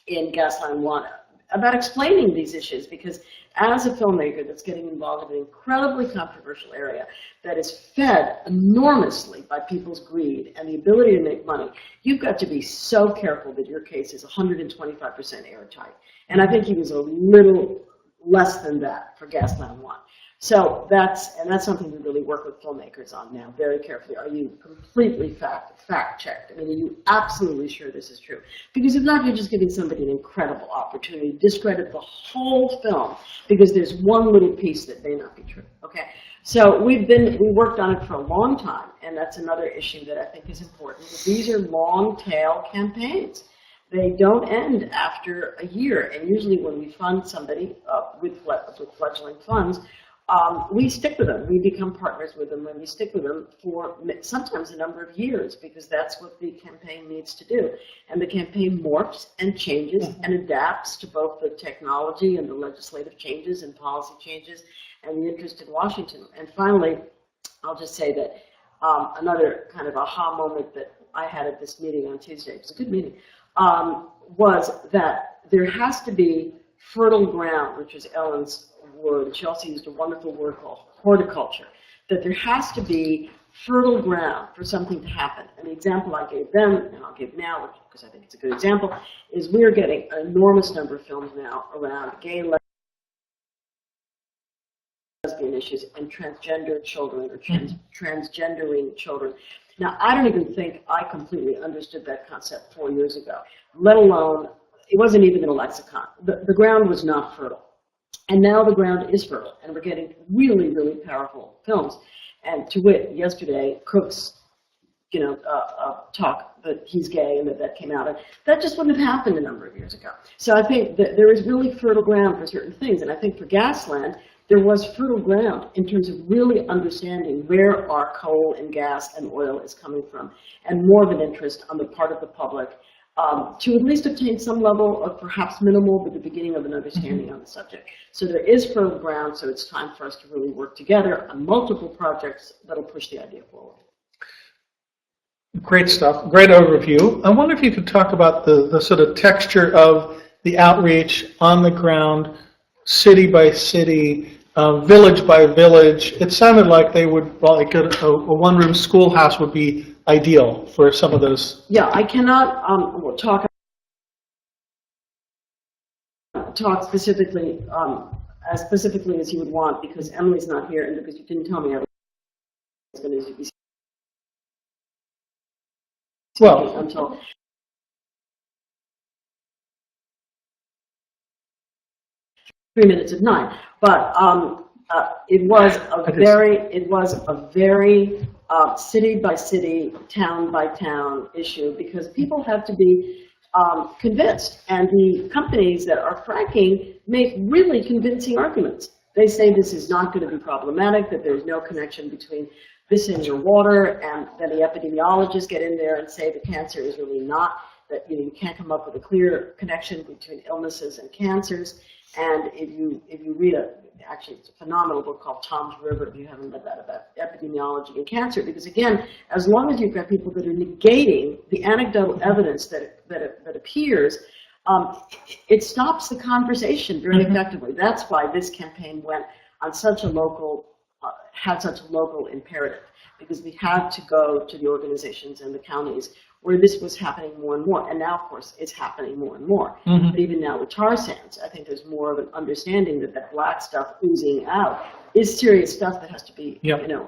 in Gasland 1. about explaining these issues, because as a filmmaker that's getting involved in an incredibly controversial area that is fed enormously by people's greed and the ability to make money, you've got to be so careful that your case is 125% airtight. And I think he was a little less than that for Gasland 1. So that's something we really work with filmmakers on now, very carefully. Are you completely fact-checked? I mean, are you absolutely sure this is true? Because if not, you're just giving somebody an incredible opportunity to discredit the whole film because there's one little piece that may not be true, okay? So we worked on it for a long time, and that's another issue that I think is important. These are long-tail campaigns. They don't end after a year, and usually when we fund somebody with fledgling funds, we stick with them. We become partners with them, and we stick with them for sometimes a number of years, because that's what the campaign needs to do. And the campaign morphs and changes and adapts to both the technology and the legislative changes and policy changes and the interest in Washington. And finally, I'll just say that another kind of aha moment that I had at this meeting on Tuesday, it was a good meeting, was that there has to be fertile ground, which is Ellen's word. She also used a wonderful word called horticulture, that there has to be fertile ground for something to happen. And the example I gave them, and I'll give now, because I think it's a good example, is we're getting an enormous number of films now around gay, lesbian issues and transgender children or transgendering children. Now, I don't even think I completely understood that concept 4 years ago, let alone, it wasn't even in a lexicon. The ground was not fertile. And now the ground is fertile, and we're getting really, really powerful films. And to wit, yesterday, Cook's, talk that he's gay and that came out, and that just wouldn't have happened a number of years ago. So I think that there is really fertile ground for certain things, and I think for Gasland, there was fertile ground in terms of really understanding where our coal and gas and oil is coming from, and more of an interest on the part of the public to at least obtain some level of perhaps minimal, but the beginning of an understanding on the subject. So there is fertile ground, so it's time for us to really work together on multiple projects that'll push the idea forward. Great stuff, great overview. I wonder if you could talk about the sort of texture of the outreach on the ground, city by city, village by village. It sounded like they would, like a one-room schoolhouse would be ideal for some of those. Yeah, I cannot talk specifically, as specifically as you would want, because Emily's not here, and because you didn't tell me I was going to be well until 3 minutes of 9. But it was a very city by city, town by town issue, because people have to be convinced, and the companies that are fracking make really convincing arguments. They say this is not going to be problematic, that there's no connection between this and your water, and then the epidemiologists get in there and say the cancer is really not, that you can't come up with a clear connection between illnesses and cancers. And if you read actually it's a phenomenal book called Tom's River, if you haven't read that, about epidemiology and cancer, because again, as long as you've got people that are negating the anecdotal evidence that appears, it stops the conversation very effectively. That's why this campaign went on such a local, had such a local imperative, because we had to go to the organizations and the counties where this was happening more and more. And now, of course, it's happening more and more. But even now with tar sands, I think there's more of an understanding that that black stuff oozing out is serious stuff that has to be,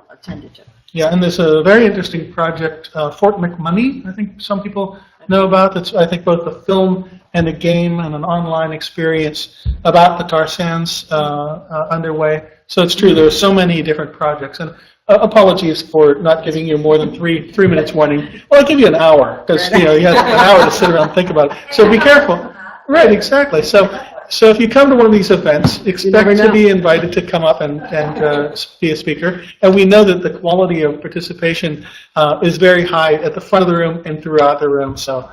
attended to. Yeah, and there's a very interesting project, Fort McMoney, I think some people know about. That's, I think, both a film and a game and an online experience about the tar sands underway. So it's true, there are so many different projects. And apologies for not giving you more than three minutes warning. Well, I'll give you an hour, because you have an hour to sit around and think about it. So be careful. Right, exactly. So if you come to one of these events, expect to be invited to come up and be a speaker. And we know that the quality of participation is very high at the front of the room and throughout the room. So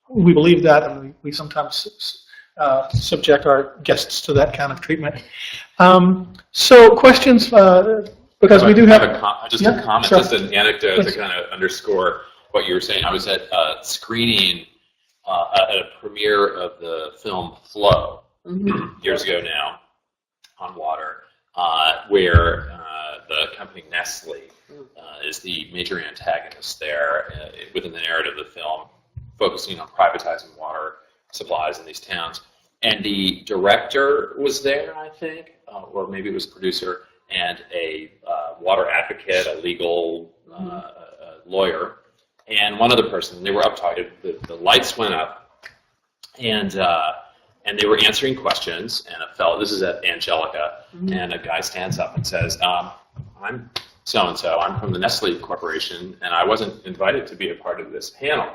we believe that, and we sometimes subject our guests to that kind of treatment. So questions, because we do have a comment, sure. Just an anecdote Please. to kind of underscore what you were saying. I was at a screening at a premiere of the film Flow years ago now on water, where the company Nestle is the major antagonist there within the narrative of the film, focusing on privatizing water supplies in these towns. And the director was there, I think, or maybe it was a producer, and a water advocate, a legal lawyer, and one other person. They were up talking. The lights went up, and they were answering questions. And a fellow, this is at Angelica, and a guy stands up and says, "I'm so and so. I'm from the Nestle Corporation, and I wasn't invited to be a part of this panel.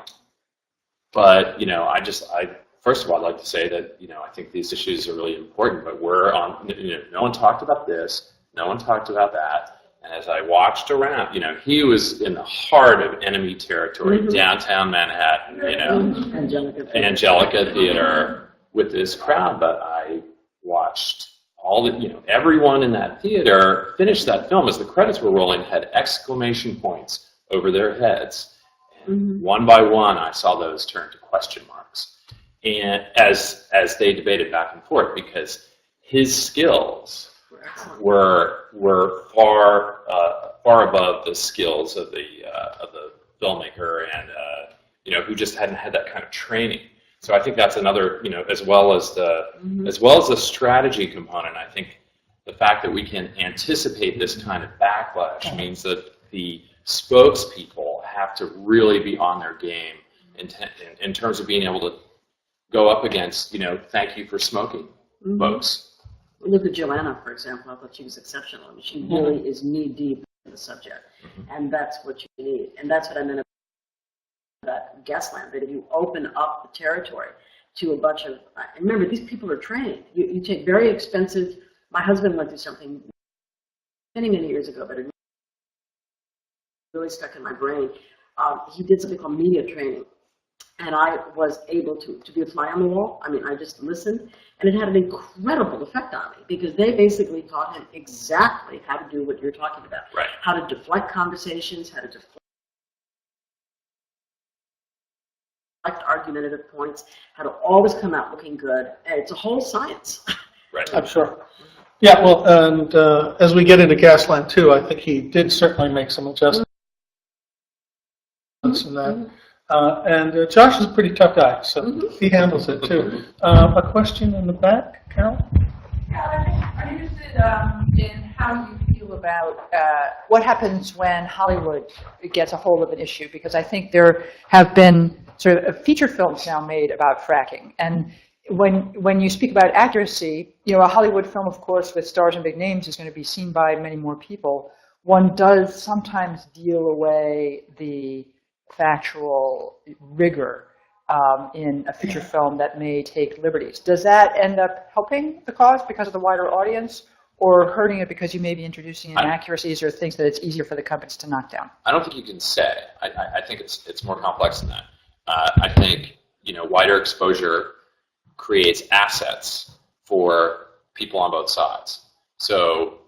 But I first of all, I'd like to say that I think these issues are really important. But we're on. No one talked about this. No one talked about that." And as I watched around, he was in the heart of enemy territory, downtown Manhattan, Angelica Theater with this crowd. But I watched all the, everyone in that theater finish that film as the credits were rolling had exclamation points over their heads. And one by one, I saw those turn to question marks. And as they debated back and forth, because his skills were far above the skills of the filmmaker, and who just hadn't had that kind of training. So I think that's another, as well as the strategy component. I think the fact that we can anticipate this kind of backlash means that the spokespeople have to really be on their game in terms of being able to go up against, thank you for smoking, folks. Look at Joanna, for example. I thought she was exceptional. I mean, she really is knee-deep in the subject. And that's what you need. And that's what I meant about that Gasland, that if you open up the territory to a bunch of... And remember, these people are trained. You take very expensive... My husband went through something many, many years ago, but it really stuck in my brain. He did something called media training. And I was able to be a fly on the wall. I mean, I just listened. And it had an incredible effect on me, because they basically taught him exactly how to do what you're talking about. Right. How to deflect conversations, how to deflect argumentative points, how to always come out looking good. And it's a whole science. Right. I'm sure. Yeah, well, and as we get into Gasland too, I think he did certainly make some adjustments in that. And Josh is a pretty tough guy, so he handles it too. A question in the back, Carol? I'm interested in how you feel about what happens when Hollywood gets a hold of an issue, because I think there have been sort of feature films now made about fracking. And when you speak about accuracy, a Hollywood film, of course, with stars and big names is going to be seen by many more people. One does sometimes deal away the factual rigor in a feature film that may take liberties. Does that end up helping the cause because of the wider audience, or hurting it because you may be introducing inaccuracies or things that it's easier for the companies to knock down? I don't think you can say. I think it's more complex than that. I think wider exposure creates assets for people on both sides. So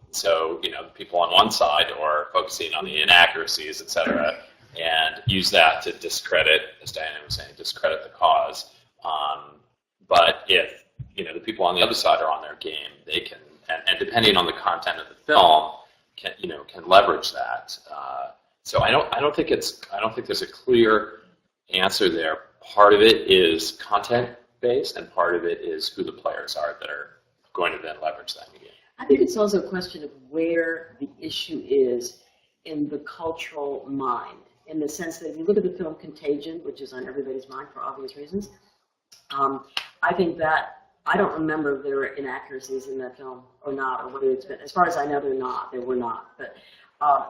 people on one side are focusing on the inaccuracies, et cetera, and use that to discredit, as Diana was saying, discredit the cause. But if the people on the other side are on their game, they can, and depending on the content of the film, can leverage that. So I don't think there's a clear answer there. Part of it is content based, and part of it is who the players are that are going to then leverage that media. I think it's also a question of where the issue is in the cultural mind, in the sense that if you look at the film Contagion, which is on everybody's mind for obvious reasons, I think that, I don't remember if there were inaccuracies in that film or not, or whether it's been, as far as I know, there were not. But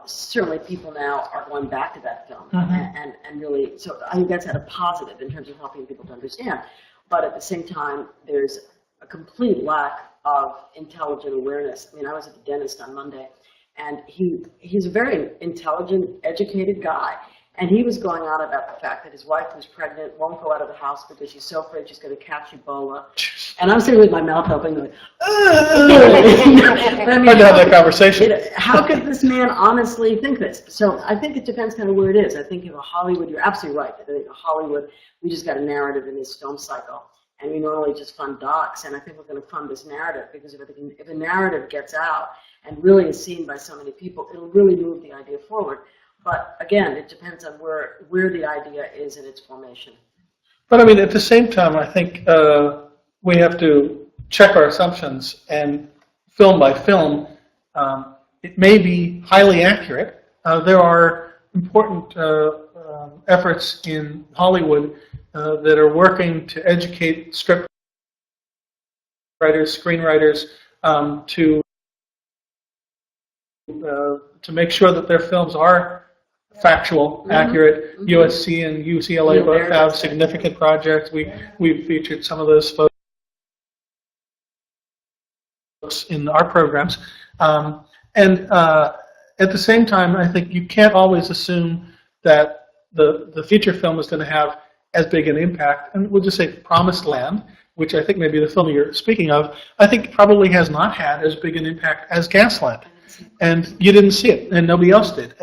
certainly people now are going back to that film, and really, so I think that's had a positive in terms of helping people to understand. But at the same time, there's a complete lack of intelligent awareness. I mean, I was at the dentist on Monday, and he's a very intelligent, educated guy, And he was going on about the fact that his wife who's pregnant won't go out of the house because she's so afraid she's going to catch Ebola. And I'm sitting with my mouth open going, I mean, Hard to have that conversation. how could this man honestly think this? So I think it depends kind of where it is. I think in a Hollywood, you're absolutely right. I think in Hollywood, we just got a narrative in this film cycle. And we normally just fund docs. And I think we're going to fund this narrative because if a narrative gets out and really is seen by so many people, it'll really move the idea forward. But again, it depends on where the idea is in its formation. But I mean, at the same time, I think we have to check our assumptions, and film by film, it may be highly accurate. There are important efforts in Hollywood that are working to educate script writers, screenwriters, to make sure that their films are factual, accurate. USC and UCLA both have significant projects. We've featured some of those folks in our programs. And at the same time, I think you can't always assume that the feature film is going to have as big an impact. And we'll just say Promised Land, which I think may be the film you're speaking of, I think probably has not had as big an impact as Gasland. And you didn't see it, and nobody else did.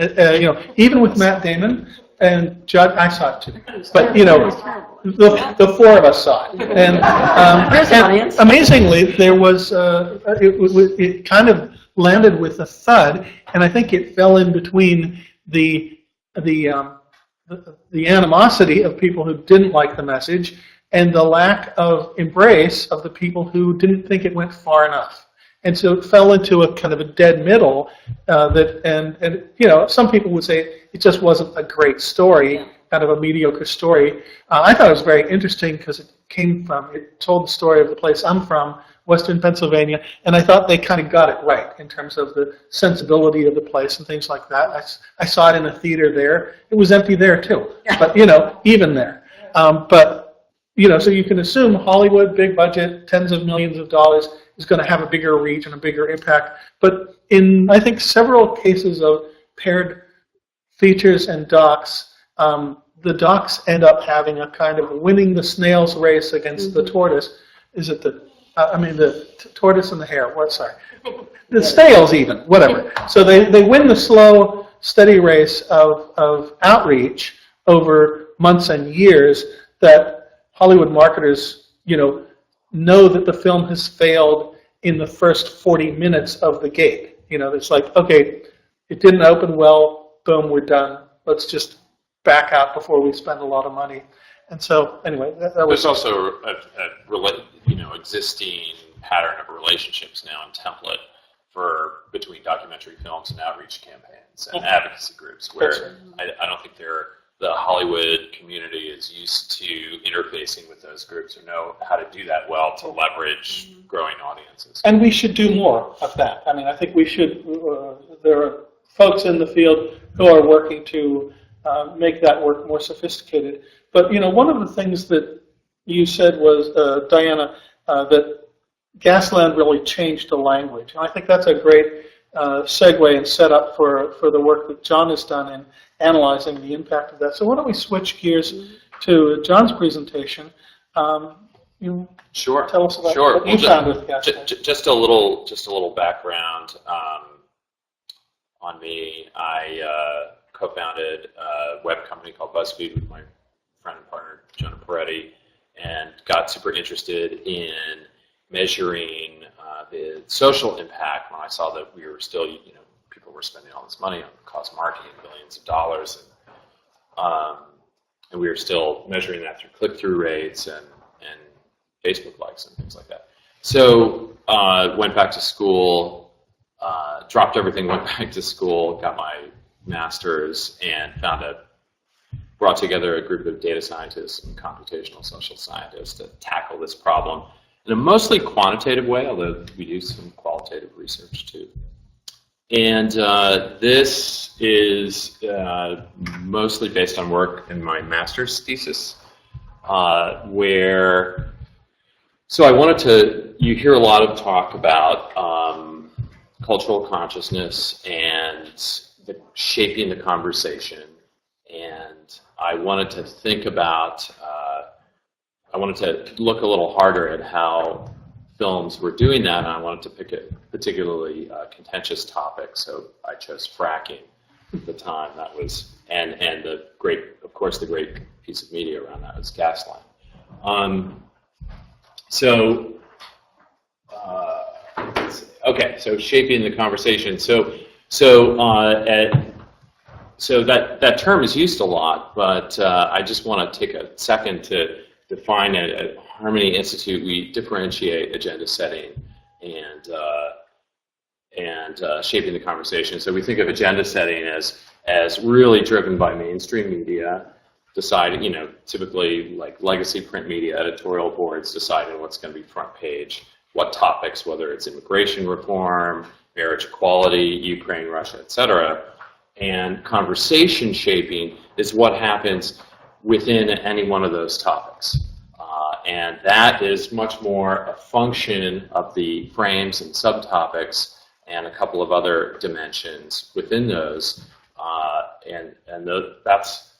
Even with Matt Damon and Judd, I saw it too. But the four of us saw it. And amazingly, there was it kind of landed with a thud, and I think it fell in between the animosity of people who didn't like the message and the lack of embrace of the people who didn't think it went far enough. And so it fell into a kind of a dead middle and some people would say it just wasn't a great story, kind of a mediocre story. I thought it was very interesting because it told the story of the place I'm from, Western Pennsylvania, and I thought they kind of got it right in terms of the sensibility of the place and things like that. I saw it in a theater there. It was empty there too, but even there. So you can assume Hollywood, big budget, tens of millions of dollars, is going to have a bigger reach and a bigger impact. But in, I think, several cases of paired features and docs, the docs end up having a kind of winning the snail's race against the tortoise. Is it the tortoise and the hare? The snails even, whatever. So they win the slow, steady race of outreach over months and years that Hollywood marketers, know that the film has failed in the first 40 minutes of the gate. It's like, okay, it didn't open well, boom, we're done. Let's just back out before we spend a lot of money. And so, anyway, that was... There's also a existing pattern of relationships now and template between documentary films and outreach campaigns and advocacy groups, where I don't think the Hollywood community is used to interfacing with those groups or know how to do that well to leverage growing audiences. And we should do more of that. I think we should, there are folks in the field who are working to make that work more sophisticated. But, one of the things that you said was, Diana, that Gasland really changed the language. And I think that's a great segue and setup for the work that John has done in analyzing the impact of that. So why don't we switch gears to John's presentation? Sure. Tell us about what you found with Gasland. Just a little background on me. I co-founded a web company called BuzzFeed with my friend and partner Joanna and got super interested in measuring the social impact when I saw that we were still, people were spending all this money on cost marketing, billions of dollars, and we were still measuring that through click-through rates and Facebook likes and things like that. So went back to school, dropped everything, went back to school, got my master's, and brought together a group of data scientists and computational social scientists to tackle this problem in a mostly quantitative way, although we do some qualitative research too. And this is mostly based on work in my master's thesis, so I wanted to, you hear a lot of talk about cultural consciousness and shaping the conversation and I wanted to think about, I wanted to look a little harder at how films were doing that, and I wanted to pick a particularly contentious topic, so I chose fracking at the time. That was, and the great, of course, the great piece of media around that was Gaslight. Okay, so shaping the conversation. So that term is used a lot, but I just want to take a second to define it. At Harmony Institute, we differentiate agenda setting and shaping the conversation. So we think of agenda setting as really driven by mainstream media, deciding, you know, typically like legacy print media, editorial boards deciding what's going to be front page, what topics, whether it's immigration reform, marriage equality, Ukraine, Russia, etc. And conversation shaping is what happens within any one of those topics. And that is much more a function of the frames and subtopics and a couple of other dimensions within those. That's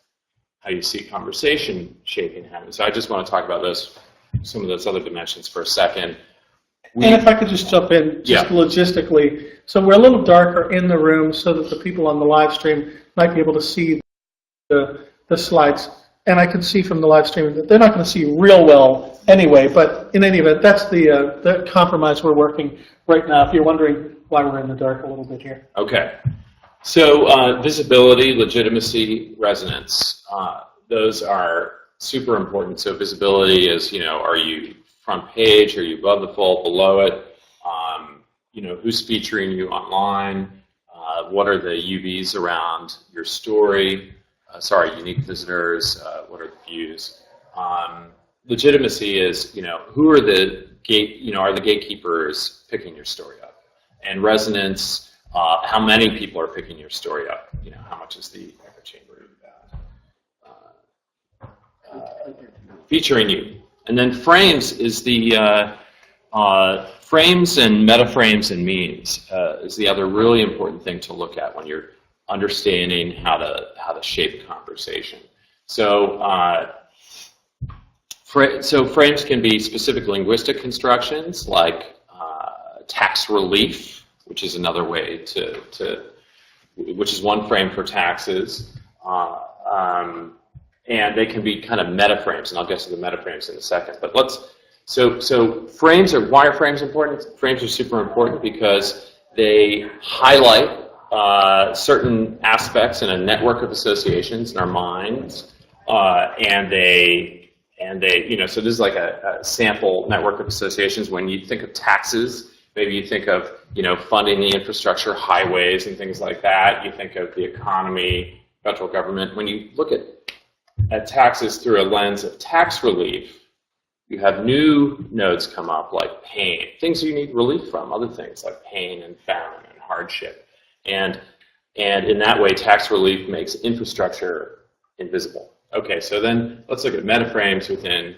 how you see conversation shaping happen. So I just want to talk about some of those other dimensions for a second. And if I could just jump in, just logistically, so we're a little darker in the room so that the people on the live stream might be able to see the slides. And I can see from the live stream that they're not going to see real well anyway, but in any event, that's the compromise we're working right now, if you're wondering why we're in the dark a little bit here. Okay. So visibility, legitimacy, resonance, those are super important. So visibility is, you know, are you front page, are you above the fold, below it, you know, who's featuring you online, what are the UVs around your story, unique visitors, what are the views. Legitimacy is, you know, who are the are the gatekeepers picking your story up? And resonance, how many people are picking your story up? You know, how much is the echo chamber featuring you? And then frames is the frames and metaframes and memes is the other really important thing to look at when you're understanding how to shape conversation. So frames can be specific linguistic constructions like tax relief, which is another way which is one frame for taxes. And they can be kind of metaframes, and I'll get to the metaframes in a second. But so frames are, why are frames important? Frames are super important because they highlight certain aspects in a network of associations in our minds, and they, you know, so this is like a sample network of associations. When you think of taxes, maybe you think of, you know, funding the infrastructure, highways and things like that. You think of the economy, federal government. When you look at taxes through a lens of tax relief, you have new nodes come up like pain, things you need relief from, other things like pain and famine and hardship. And in that way, tax relief makes infrastructure invisible. Okay, so then let's look at metaframes within,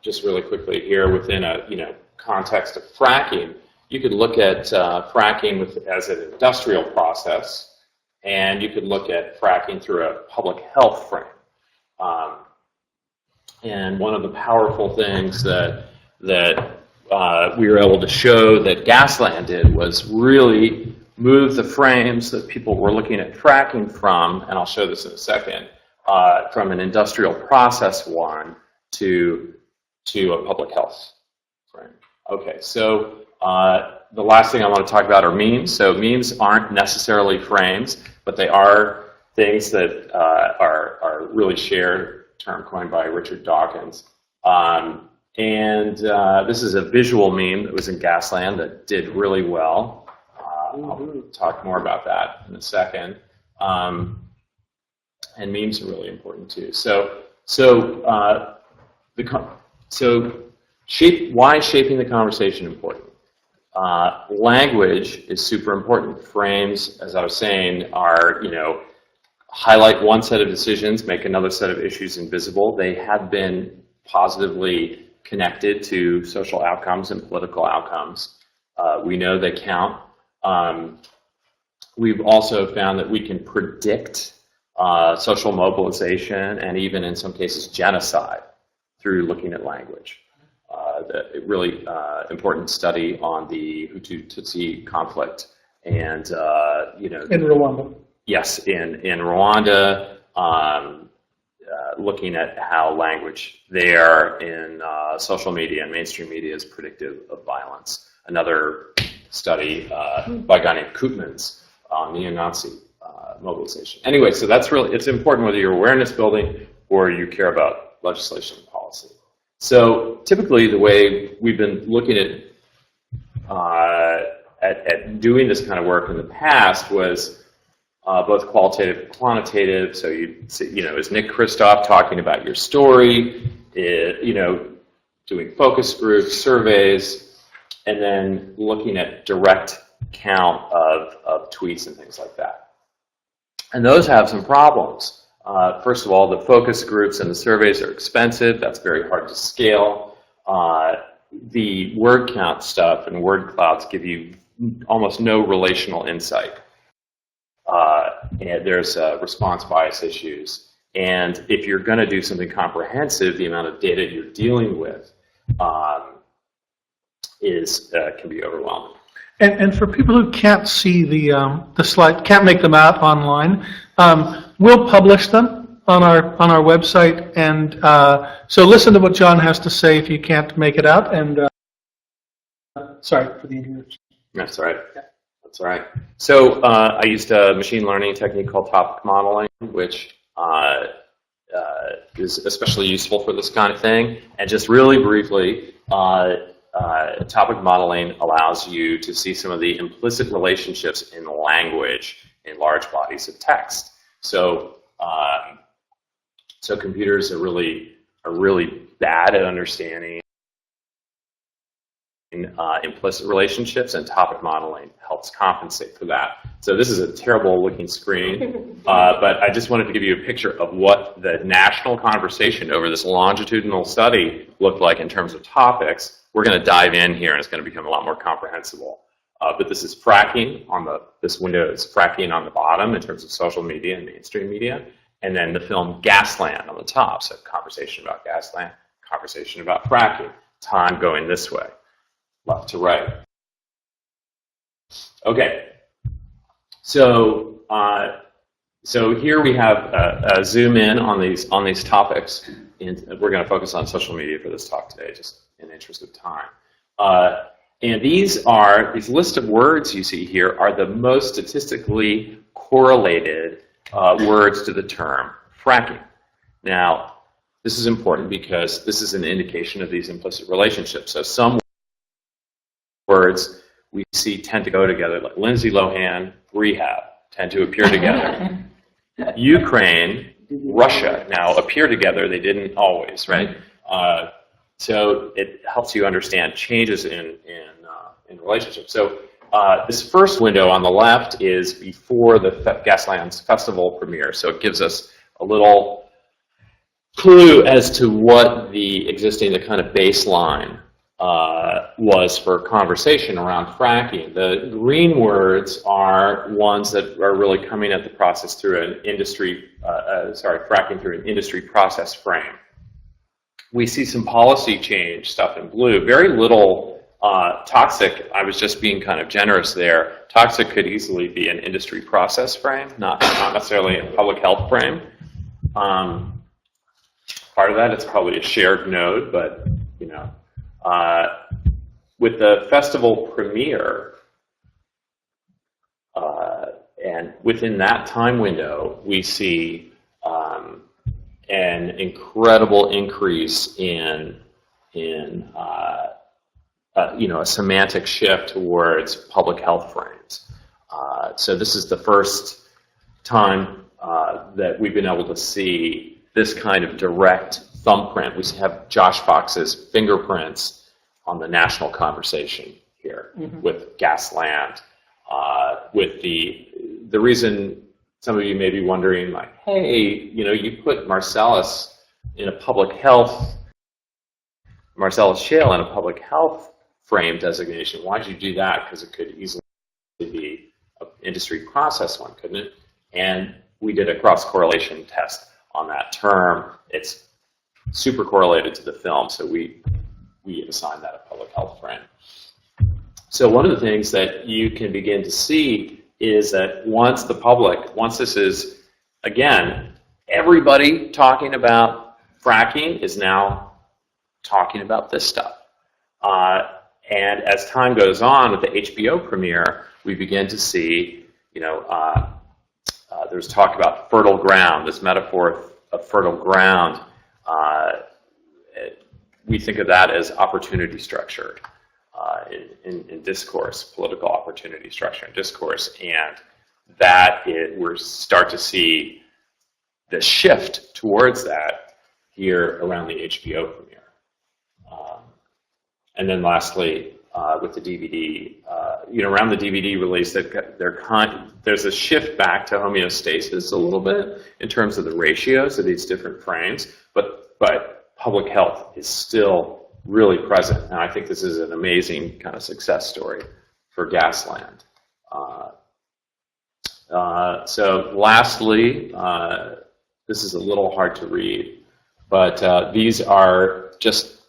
just really quickly here, within a, you know, context of fracking. You could look at fracking as an industrial process, and you could look at fracking through a public health frame. And one of the powerful things that we were able to show that Gasland did was really move the frames that people were looking at fracking from, and I'll show this in a second, from an industrial process one to a public health frame. Okay, so the last thing I want to talk about are memes. So memes aren't necessarily frames, but they are things that are really shared, term coined by Richard Dawkins. This is a visual meme that was in Gasland that did really well. I'll talk more about that in a second. And memes are really important too. Why is shaping the conversation important? Language is super important. Frames, as I was saying, are, you know, highlight one set of decisions, make another set of issues invisible. They have been positively connected to social outcomes and political outcomes. We know they count. We've also found that we can predict social mobilization, and even in some cases genocide through looking at language. The really important study on the Hutu-Tutsi conflict, and in Rwanda. Yes, in Rwanda, looking at how language there in social media and mainstream media is predictive of violence. Another study by a guy named Koopmans on neo-Nazi mobilization. Anyway, so that's really, it's important whether you're awareness building or you care about legislation and policy. So typically the way we've been looking at doing this kind of work in the past was both qualitative and quantitative. So you know, is Nick Kristof talking about your story, doing focus groups, surveys, and then looking at direct count of tweets and things like that. And those have some problems. First of all, the focus groups and the surveys are expensive. That's very hard to scale. The word count stuff and word clouds give you almost no relational insight. And there's response bias issues. And if you're going to do something comprehensive, the amount of data you're dealing with can be overwhelming. And for people who can't see the slide, can't make them out online, we'll publish them on our website. And so listen to what John has to say if you can't make it out. And sorry for the interruption. That's all right. Yeah. That's all right. So I used a machine learning technique called topic modeling, which is especially useful for this kind of thing. And just really briefly, topic modeling allows you to see some of the implicit relationships in language in large bodies of text. So, so computers are really bad at understanding implicit relationships, and topic modeling helps compensate for that. So this is a terrible looking screen, but I just wanted to give you a picture of what the national conversation over this longitudinal study looked like in terms of topics. We're going to dive in here, and it's going to become a lot more comprehensible. But this is fracking on this window is fracking on the bottom in terms of social media and mainstream media, and then the film Gasland on the top. So conversation about Gasland, conversation about fracking. Time going this way, left to right. Okay, so so here we have a zoom in on these topics, and we're going to focus on social media for this talk today, just in the interest of time. And these list of words you see here are the most statistically correlated words to the term fracking. Now, this is important because this is an indication of these implicit relationships. So some words we see tend to go together, like Lindsay Lohan, rehab, tend to appear together. Ukraine, Russia now appear together. They didn't always, right? So it helps you understand changes in relationships. So this first window on the left is before the Gasland's festival premiere. So it gives us a little clue as to what the kind of baseline was for conversation around fracking. The green words are ones that are really coming at the process through an fracking through an industry process frame. We see some policy change stuff in blue. Very little toxic. I was just being kind of generous there. Toxic could easily be an industry process frame, not necessarily a public health frame. Part of that, it's probably a shared node, but you know, with the festival premiere, and within that time window, we see an incredible increase in a semantic shift towards public health frames. So this is the first time that we've been able to see this kind of direct thumbprint. We have Josh Fox's fingerprints on the national conversation here with Gasland. With the reason some of you may be wondering, like, hey, you put Marcellus Shale in a public health frame designation. Why'd you do that? Because it could easily be an industry process one, couldn't it? And we did a cross-correlation test on that term. It's super correlated to the film, so we assigned that a public health frame. So one of the things that you can begin to see is that once this is, again, everybody talking about fracking is now talking about this stuff. And as time goes on with the HBO premiere, we begin to see, there's talk about fertile ground, this metaphor of fertile ground. We think of that as opportunity structure in discourse, political opportunity structure in discourse, and that we start to see the shift towards that here around the HBO premiere. And then lastly, with the DVD, around the DVD release, there's a shift back to homeostasis a little bit in terms of the ratios of these different frames, but public health is still really present, and I think this is an amazing kind of success story for Gasland. So lastly, this is a little hard to read, but these are just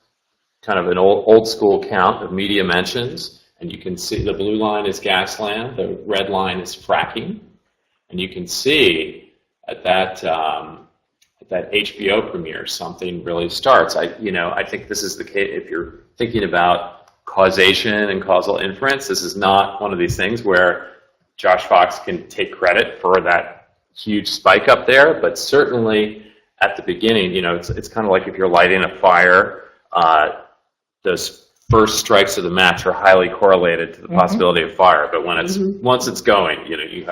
kind of an old school count of media mentions, and you can see the blue line is Gasland, the red line is fracking, and you can see at that HBO premiere something really starts. I think this is the case if you're thinking about causation and causal inference. This is not one of these things where Josh Fox can take credit for that huge spike up there, but certainly at the beginning, it's kind of like if you're lighting a fire. Those first strikes of the match are highly correlated to the possibility of fire, but when once it's going, you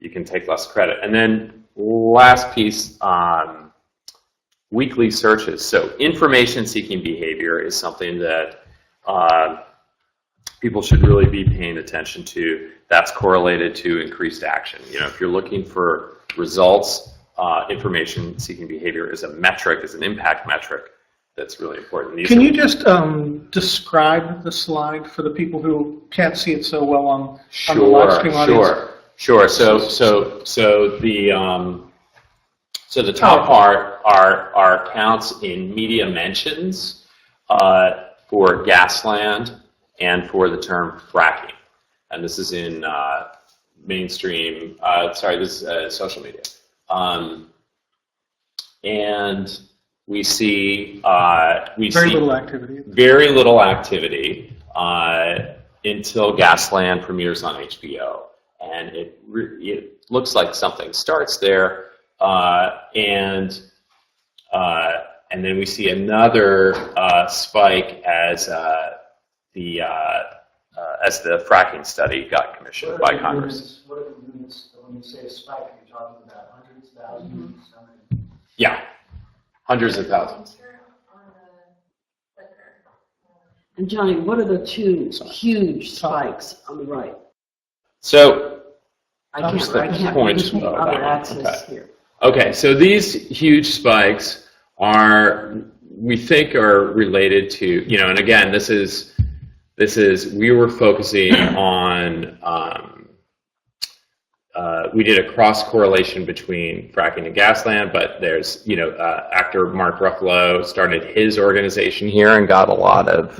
can take less credit. And then last piece, weekly searches. So information-seeking behavior is something that people should really be paying attention to. That's correlated to increased action. If you're looking for results, information-seeking behavior is a metric, is an impact metric. That's really important. Can you just describe the slide for the people who can't see it so well on the live stream audience? Sure. So the top part are counts in media mentions for Gasland and for the term fracking, and this is in mainstream. This is social media, and we see very little activity until Gasland premieres on HBO, and it looks like something starts there, and then we see another spike as the fracking study got commissioned by Congress. What are the units when you say a spike? Are you talking about hundreds, thousands? Yeah. Hundreds of thousands. And Johnny, what are the two huge spikes on the right? So, I can't point read the other axis here. Okay, so these huge spikes we think are related to, and again, this is we were focusing on. We did a cross correlation between fracking and Gasland, but there's, actor Mark Ruffalo started his organization here and got a lot of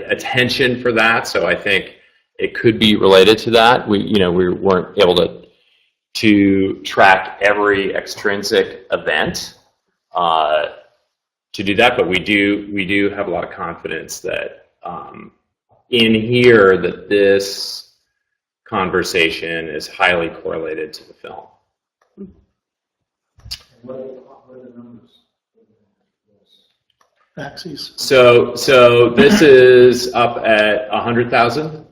attention for that. So I think it could be related to that. We weren't able to track every extrinsic event to do that, but we do have a lot of confidence that in here that this conversation is highly correlated to the film. What are the numbers? Axes. So this is up at 100,000.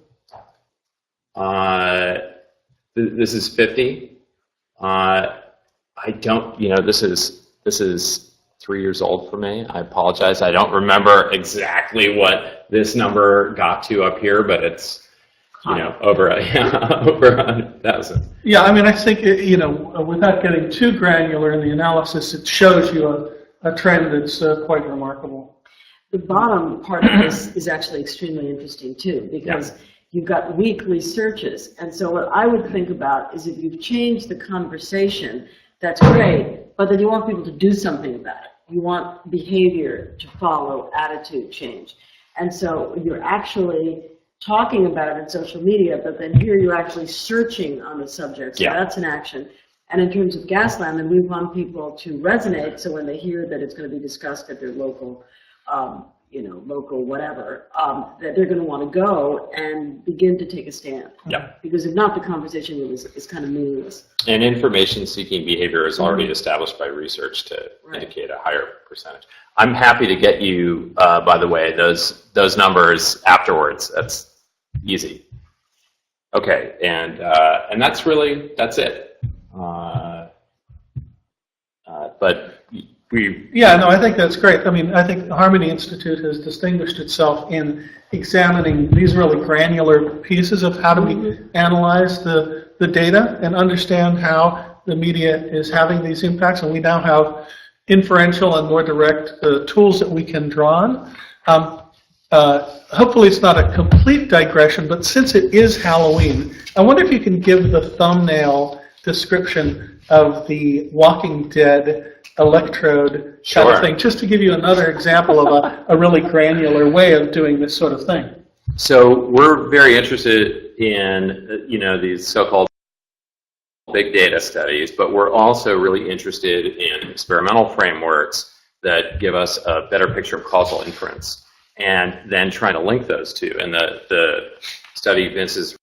This is 50. I don't, this is 3 years old for me. I apologize. I don't remember exactly what this number got to up here, but it's over 100,000. Yeah, I mean, I think without getting too granular in the analysis, it shows you a trend that's quite remarkable. The bottom part of this is actually extremely interesting too, because You've got weekly searches. And so what I would think about is if you've changed the conversation, that's great, but then you want people to do something about it. You want behavior to follow, attitude change. And so you're actually talking about it in social media, but then here you're actually searching on the subject. So that's an action. And in terms of Gasland, then we want people to resonate, so when they hear that it's going to be discussed at their local, local whatever, that they're going to want to go and begin to take a stand. Yeah. Because if not, the conversation is kind of meaningless. And information-seeking behavior is already established by research to indicate a higher percentage. I'm happy to get you, by the way, those numbers afterwards. That's easy. Okay, and that's it. But we... Yeah, no, I think that's great. I mean, I think the Harmony Institute has distinguished itself in examining these really granular pieces of how do we analyze the data and understand how the media is having these impacts, and we now have inferential and more direct tools that we can draw on. Hopefully it's not a complete digression, but since it is Halloween, I wonder if you can give the thumbnail description of the Walking Dead electrode kind of thing, just to give you another example of a really granular way of doing this sort of thing. So we're very interested in, these so-called big data studies, but we're also really interested in experimental frameworks that give us a better picture of causal inference, and then trying to link those two. And the study Vince is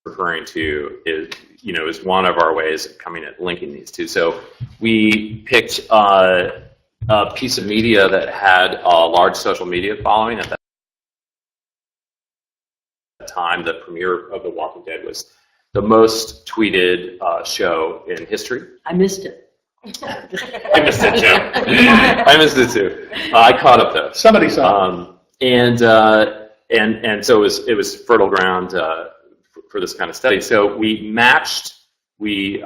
referring to is one of our ways of coming at linking these two. So we picked a piece of media that had a large social media following at that time. The premiere of The Walking Dead was the most tweeted show in history. I missed it. I missed it too. I missed it too. I caught up though. Somebody saw it. And so it was fertile ground for this kind of study. So we matched the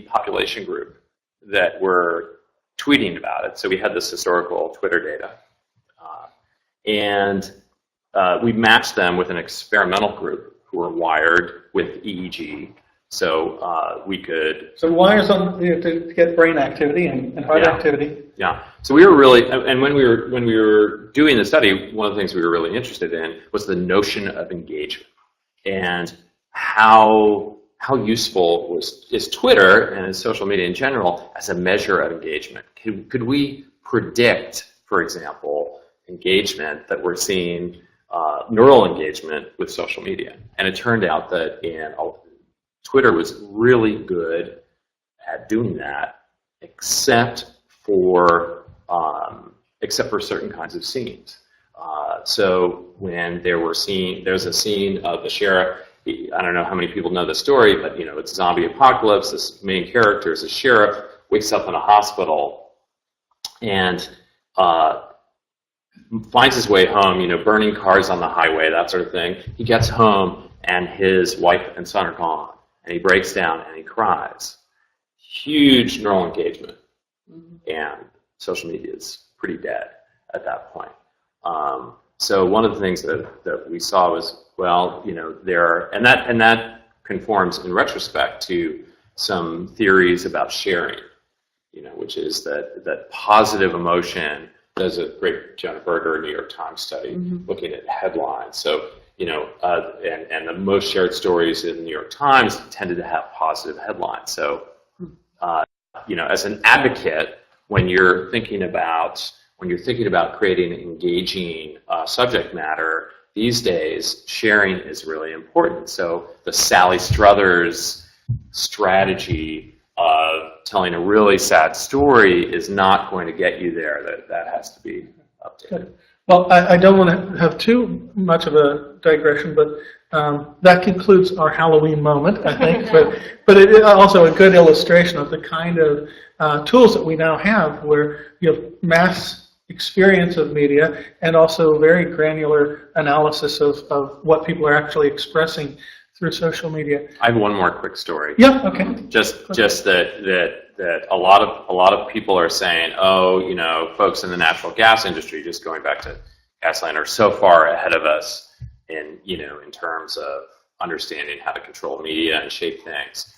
population group that were tweeting about it. So we had this historical Twitter data, and we matched them with an experimental group who were wired with EEG. So we could. So wires on to get brain activity and heart activity. Yeah. So we were really, and when we were doing the study, one of the things we were really interested in was the notion of engagement and how useful is Twitter and social media in general as a measure of engagement. Could we predict, for example, engagement that we're seeing, neural engagement with social media? And it turned out that Twitter was really good at doing that, except for certain kinds of scenes. So when there's a scene of the sheriff. I don't know how many people know the story, but it's a zombie apocalypse. This main character is a sheriff, wakes up in a hospital, and finds his way home. Burning cars on the highway, that sort of thing. He gets home, and his wife and son are gone. And he breaks down and he cries. Huge neural engagement. And social media is pretty dead at that point. So one of the things that we saw was, and that conforms in retrospect to some theories about sharing, which is that positive emotion. There's a great Jonah Berger New York Times study looking at headlines. So and the most shared stories in the New York Times tended to have positive headlines. So, as an advocate, when you're thinking about creating engaging subject matter these days, sharing is really important. So the Sally Struthers strategy of telling a really sad story is not going to get you there. That has to be updated. Well, I don't want to have too much of a digression, but that concludes our Halloween moment, I think. but it is also a good illustration of the kind of tools that we now have, where you have mass experience of media and also very granular analysis of what people are actually expressing through social media. I have one more quick story. Yeah, okay. Just that a lot of people are saying, oh, you know, folks in the natural gas industry, just going back to Gasland, are so far ahead of us in, you know, in terms of understanding how to control media and shape things.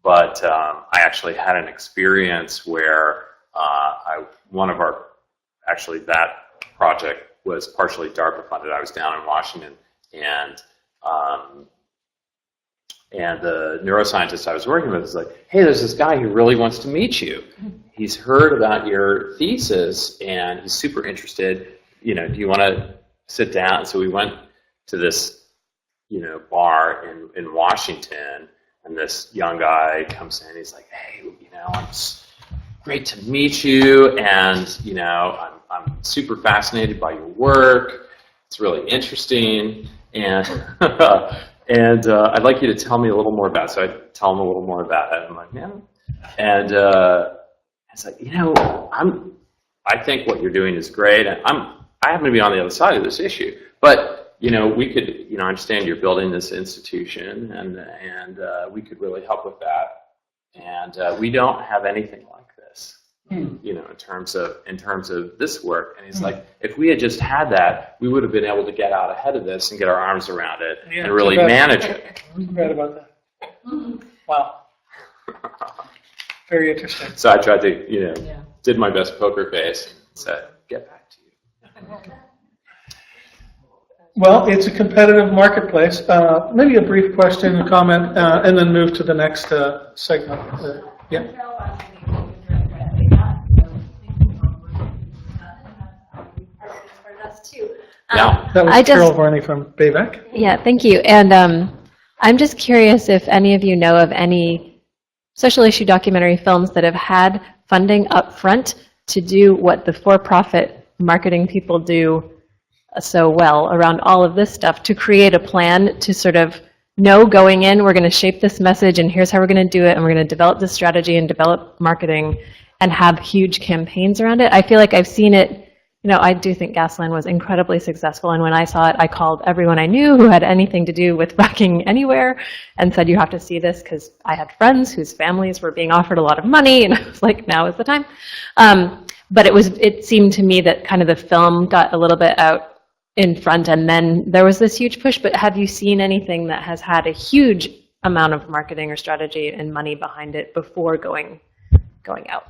But I actually had an experience where that project was partially DARPA funded. I was down in Washington, and the neuroscientist I was working with was like, hey, there's this guy who really wants to meet you. He's heard about your thesis, and he's super interested. You know, do you want to sit down? So we went to this, you know, bar in Washington, and this young guy comes in. He's like, hey, you know, it's great to meet you, and, you know, I'm super fascinated by your work. It's really interesting, and and I'd like you to tell me a little more about it. So I tell him a little more about it. I'm like, yeah. And it's like, you know, I think what you're doing is great, and I happen to be on the other side of this issue, but, you know, we could, you know, understand you're building this institution, and we could really help with that. And we don't have anything like this, you know, in terms of this work. And he's like, if we had just had that, we would have been able to get out ahead of this and get our arms around it and really manage it. Read about that. Wow. Very interesting. So I tried to, you know, did my best poker face and said, get back to you. Well, it's a competitive marketplace. Maybe a brief question and comment, and then move to the next segment. Yeah. That was Carol Varney from Bayback. Yeah, thank you. And I'm just curious if any of you know of any social issue documentary films that have had funding up front to do what the for-profit marketing people do so well around all of this stuff, to create a plan to sort of know going in, we're going to shape this message, and here's how we're going to do it, and we're going to develop this strategy and develop marketing and have huge campaigns around it. I feel like I've seen it. You know, I do think Gasland was incredibly successful, and when I saw it, I called everyone I knew who had anything to do with fracking anywhere and said, you have to see this, because I had friends whose families were being offered a lot of money, and I was like, now is the time. But it seemed to me that kind of the film got a little bit out in front, and then there was this huge push. But have you seen anything that has had a huge amount of marketing or strategy and money behind it before going out?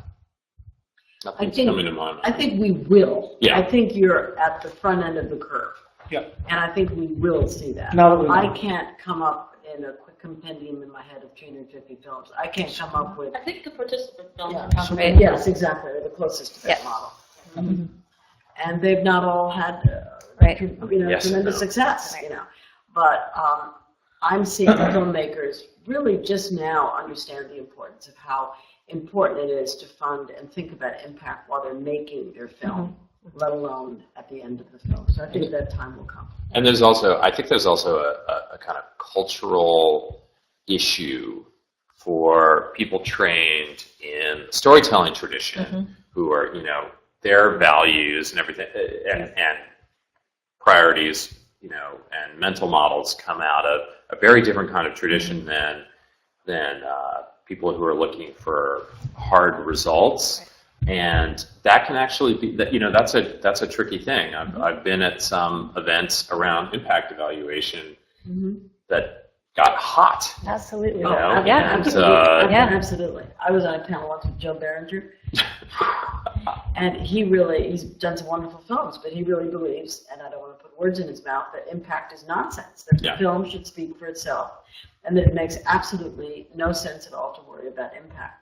I think we will. Yeah. I think you're at the front end of the curve. Yeah. And I think we will see that. I can't come up in a quick compendium in my head of 350 films. I can't come up with. I think the participant films are So, probably. yes, exactly. They're the closest to that model. Mm-hmm. And they've not all had, tremendous success, you know. But I'm seeing filmmakers really just now understand the importance of how important it is to fund and think about impact while they're making their film, let alone at the end of the film. So I think that time will come. And I think there's also a kind of cultural issue for people trained in the storytelling tradition who are, you know, their values and everything and priorities, you know, and mental models come out of a very different kind of tradition than people who are looking for hard results. And that can actually be, you know, that's a tricky thing. I've been at some events around impact evaluation that got hot. Absolutely. You know? Absolutely. I was on a panel once with Joe Berenger, and he's done some wonderful films, but he really believes, and I don't want to put words in his mouth, that impact is nonsense, that the film should speak for itself, and that it makes absolutely no sense at all to worry about impact.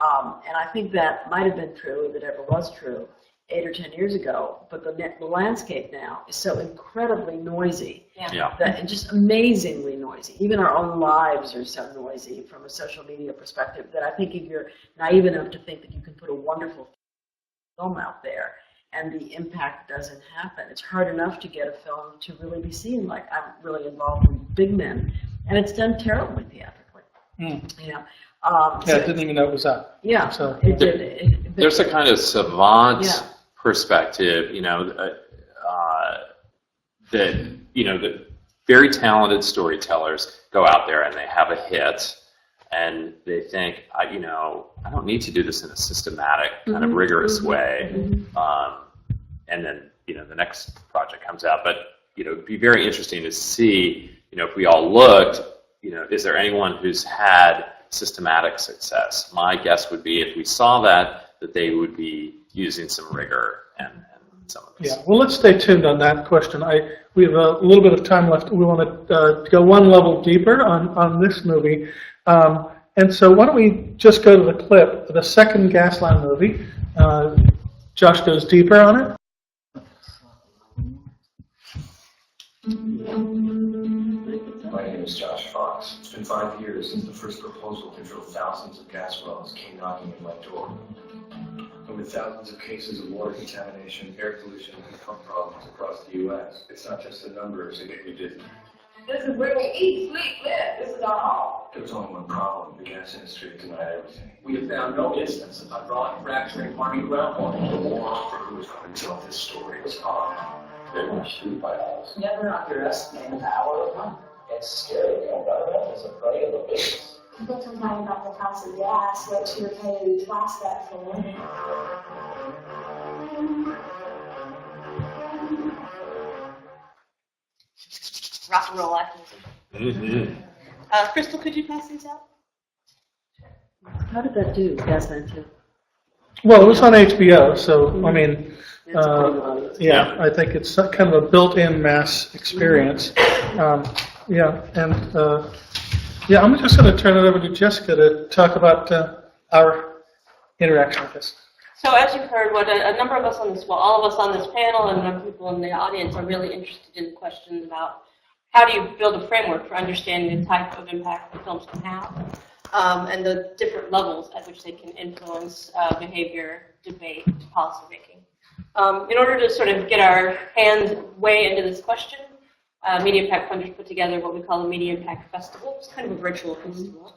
And I think that might have been true, if it ever was true, 8 or 10 years ago, but the landscape now is so incredibly noisy, and just amazingly noisy. Even our own lives are so noisy from a social media perspective that I think if you're naive enough to think that you can put a wonderful film out there and the impact doesn't happen, it's hard enough to get a film to really be seen. Like, I'm really involved in Big Men, and it's done terribly theatrically. You know. I didn't even know it was up. Yeah, so there's a kind of savant perspective, you know, that very talented storytellers go out there and they have a hit, and they think, I don't need to do this in a systematic, kind of rigorous way. And then, the next project comes out. But, it'd be very interesting to see, if we all looked, is there anyone who's had systematic success? My guess would be if we saw that they would be using some rigor and some of this. Yeah, well, let's stay tuned on that question. We have a little bit of time left. We want to go one level deeper on this movie. And so why don't we just go to the clip, the second Gasland movie. Josh goes deeper on it. My name is Josh Fox. It's been 5 years since the first proposal to drill thousands of gas wells came knocking at my door. And with thousands of cases of water contamination, air pollution, and pump problems across the U.S., it's not just the numbers that get me dizzy. This is where we eat, sleep, live. This is our home. There was only one problem. The gas industry denied everything. We have found no instance of hydraulic fracturing harming groundwater. Who was going to tell this story was on. They were shoot by us. Never underestimate the power of money. It's scary. The environment is afraid of the business. People complain about the cost of gas, but you're paying twice that for money. Rock and roll activism. Crystal, could you pass these out? How did that do, Gasland 2? Well, it was on HBO, so, I mean, yeah, I think it's kind of a built-in mass experience. Yeah, I'm just going to turn it over to Jessica to talk about our interaction with this. So as you've heard, what a number of us on this, well, all of us on this panel and a number of people in the audience are really interested in questions about how do you build a framework for understanding the type of impact that films can have, and the different levels at which they can influence behavior, debate, policy making. In order to sort of get our hands way into this question, Media Impact Funders put together what we call a Media Impact Festival. It's kind of a virtual festival.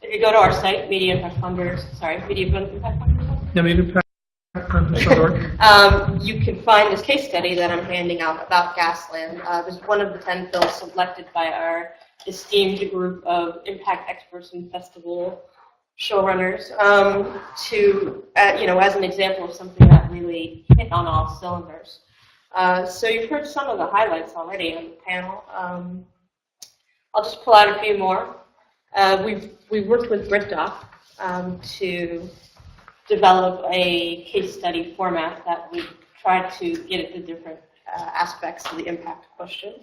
If you go to our site, Media Impact Funders. Yeah, Media Impact Funders. You can find this case study that I'm handing out about Gasland. This is one of the 10 films selected by our esteemed group of impact experts and festival showrunners to, as an example of something that really hit on all cylinders. So you've heard some of the highlights already on the panel. I'll just pull out a few more. We've worked with BritDoc to develop a case study format that we try to get at the different aspects of the impact question.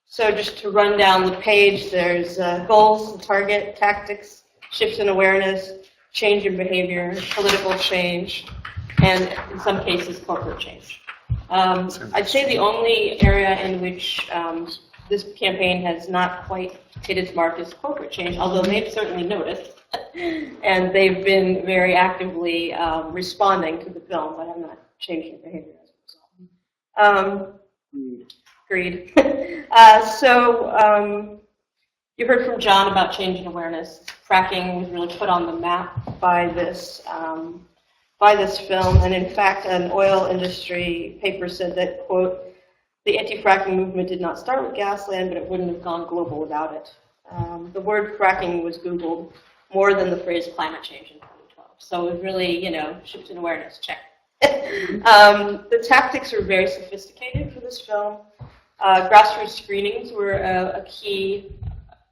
So just to run down the page, there's goals, target, tactics, shifts in awareness, change in behavior, political change, and in some cases, corporate change. I'd say the only area in which this campaign has not quite hit its mark is corporate change, although they've certainly noticed, and they've been very actively responding to the film, but have not changed their behavior as a result. Greed. You heard from John about change in awareness. Fracking was really put on the map by this film, and in fact, an oil industry paper said that, quote, the anti-fracking movement did not start with Gasland, but it wouldn't have gone global without it. The word fracking was Googled more than the phrase climate change in 2012. So it was really, shift in awareness, check. The tactics were very sophisticated for this film. Grassroots screenings were a key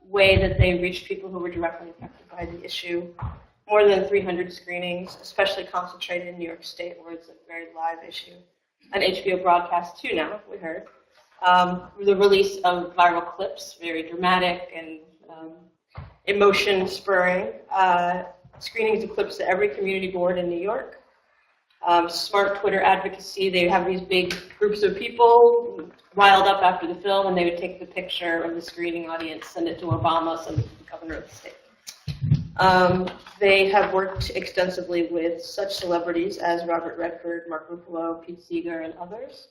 way that they reached people who were directly affected by the issue. More than 300 screenings, especially concentrated in New York State, where it's a very live issue. An HBO broadcast too now, we heard. The release of viral clips, very dramatic and emotion-spurring. Screenings of clips at every community board in New York. Smart Twitter advocacy, they have these big groups of people riled up after the film, and they would take the picture of the screening audience, send it to Obama, send it to the governor of the state. They have worked extensively with such celebrities as Robert Redford, Mark Ruffalo, Pete Seeger, and others.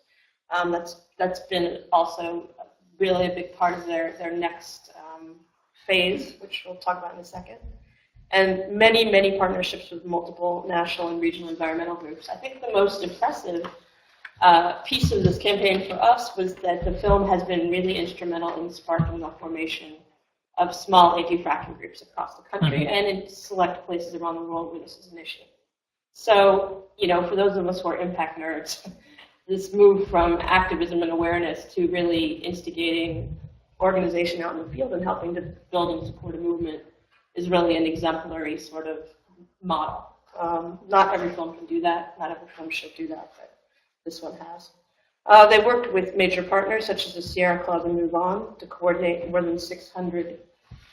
That's been also really a big part of their next phase, which we'll talk about in a second. And many, many partnerships with multiple national and regional environmental groups. I think the most impressive piece of this campaign for us was that the film has been really instrumental in sparking the formation of small anti-fracking groups across the country and in select places around the world where this is an issue. So, for those of us who are impact nerds, this move from activism and awareness to really instigating organization out in the field and helping to build and support a movement is really an exemplary sort of model. Not every film can do that. Not every film should do that, but this one has. They worked with major partners such as the Sierra Club and Move On to coordinate more than 600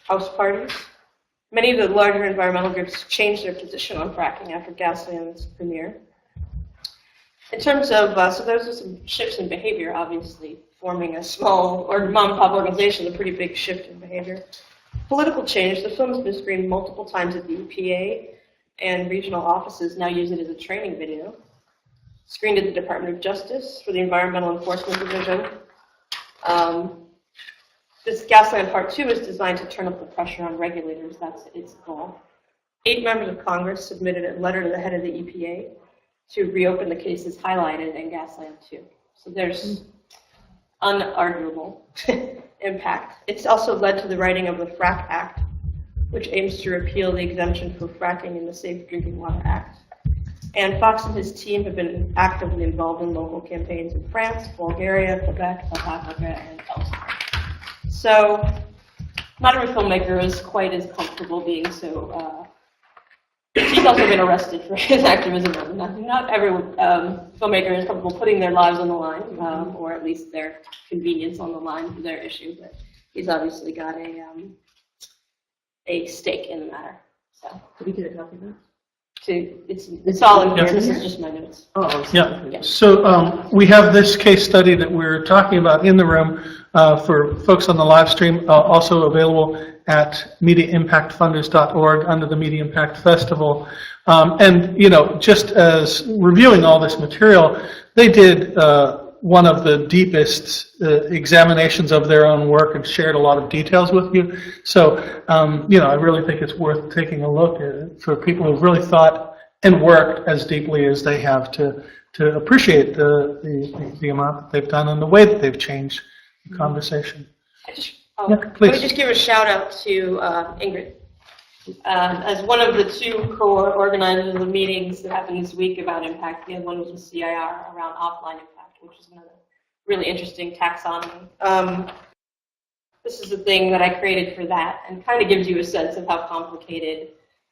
house parties. Many of the larger environmental groups changed their position on fracking after Gasland's premiere. In terms of, so those are some shifts in behavior, obviously. Forming a small or mom-and-pop organization is a pretty big shift in behavior. Political change, the film has been screened multiple times at the EPA, and regional offices now use it as a training video. Screened at the Department of Justice for the Environmental Enforcement Division. This Gasland Part 2 is designed to turn up the pressure on regulators. That's its goal. 8 members of Congress submitted a letter to the head of the EPA to reopen the cases highlighted in Gasland 2. So there's unarguable impact. It's also led to the writing of the FRAC Act, which aims to repeal the exemption for fracking in the Safe Drinking Water Act. And Fox and his team have been actively involved in local campaigns in France, Bulgaria, Quebec, South Africa, and elsewhere. So, not every filmmaker is quite as comfortable being so. He's also been arrested for his activism. Not every filmmaker is comfortable putting their lives on the line, or at least their convenience on the line for their issue. But he's obviously got a stake in the matter. So, Did we get a copy of that? It's all in here. This is just my notes. Oh, Yeah. So we have this case study that we're talking about in the room for folks on the live stream, also available at mediaimpactfunders.org under the Media Impact Festival. And, just as reviewing all this material, they did one of the deepest examinations of their own work and shared a lot of details with you. So, I really think it's worth taking a look at it for people who've really thought and worked as deeply as they have to appreciate the amount that they've done and the way that they've changed the conversation. Let me just give a shout out to Ingrid. As one of the 2 co-organizers of the meetings that happened this week about impact, the other one was the CIR around offline impact, which is another really interesting taxonomy. This is the thing that I created for that, and kind of gives you a sense of how complicated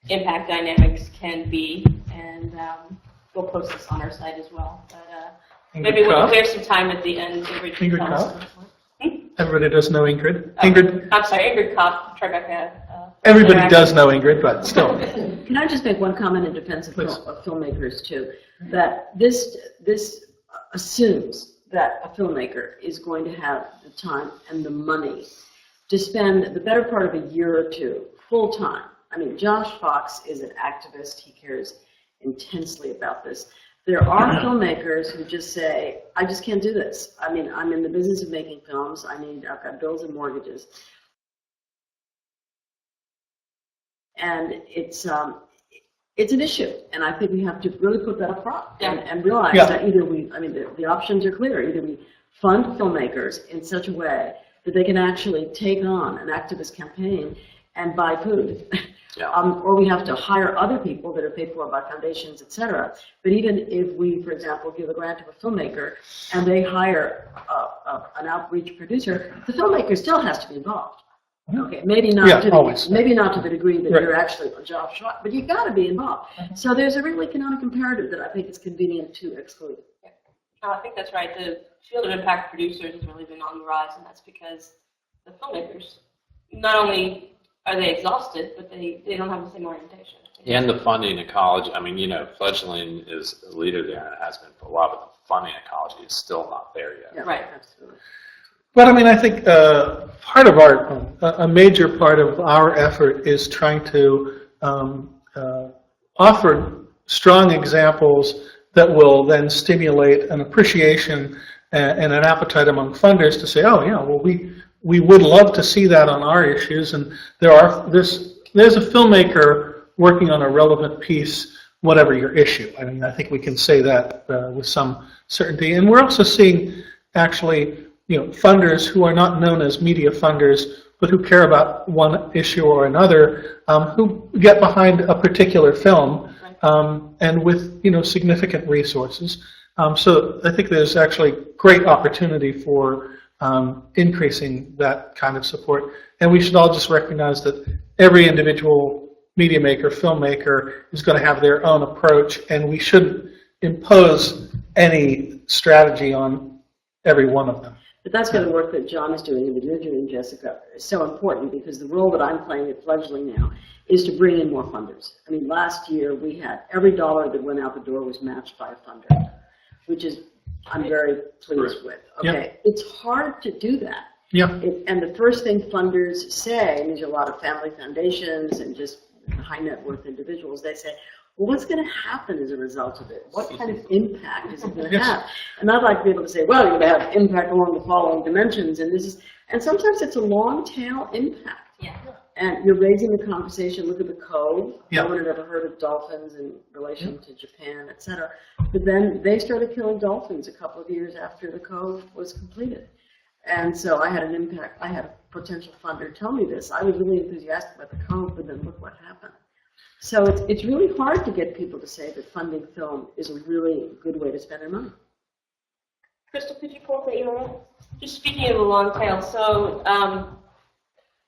impact dynamics can be, and we'll post this on our site as well. But maybe we'll clear some time at the end. Ingrid Kopp? Everybody does know Ingrid. Ingrid. I'm sorry, Ingrid Kopp, Tribeca. Everybody does know Ingrid, but still. Can I just make one comment in defense of filmmakers too? That this assumes that a filmmaker is going to have the time and the money to spend the better part of a year or 2 full time. I mean, Josh Fox is an activist. He cares intensely about this. There are filmmakers who just say, I just can't do this. I mean, I'm in the business of making films. I've got bills and mortgages. And it's an issue. And I think we have to really put that up front and realize that either the options are clear. Either we fund filmmakers in such a way that they can actually take on an activist campaign and buy food. Or we have to hire other people that are paid for by foundations, etc. But even if we, for example, give a grant to a filmmaker and they hire an outreach producer, the filmmaker still has to be involved. Okay, maybe not to the degree that you're actually a job shot, but you've got to be involved. So there's a real economic imperative that I think it's convenient to exclude. I think that's right. The field of impact producers has really been on the rise, and that's because the filmmakers, not only are they exhausted, but they don't have the same orientation. And the funding at college, Fledgling is a leader there, and it has been for a while, but the funding at college is still not there yet. Yeah, right, absolutely. But I think part of a major part of our effort is trying to offer strong examples that will then stimulate an appreciation and an appetite among funders to say, we would love to see that on our issues, and there's a filmmaker working on a relevant piece whatever your issue. I mean, I think we can say that with some certainty. And we're also seeing actually, funders who are not known as media funders, but who care about one issue or another, who get behind a particular film, and with significant resources. So I think there's actually great opportunity for increasing that kind of support. And we should all just recognize that every individual media maker, filmmaker is going to have their own approach, and we shouldn't impose any strategy on every one of them. But that's where the work that John is doing and that you're doing, Jessica, is so important, because the role that I'm playing at Fledgling now is to bring in more funders. I mean, last year we had every dollar that went out the door was matched by a funder, which is I'm very pleased with. Okay, Yep. It's hard to do that. Yeah. And the first thing funders say, and there's a lot of family foundations and just high net worth individuals, they say, well, what's going to happen as a result of it? What kind of impact is it going to have? And I'd like to be able to say, well, you're going to have impact along the following dimensions, and sometimes it's a long tail impact. Yeah. And you're raising the conversation. Look at the Cove. Yeah. No one had ever heard of dolphins in relation to Japan, et cetera. But then they started killing dolphins a couple of years after the Cove was completed. And so I had an impact. I had a potential funder tell me this. I was really enthusiastic about the Cove, but then look what happened. So it's really hard to get people to say that funding film is a really good way to spend their money. Crystal, could you pull up that URL? Just speaking of the long tail, so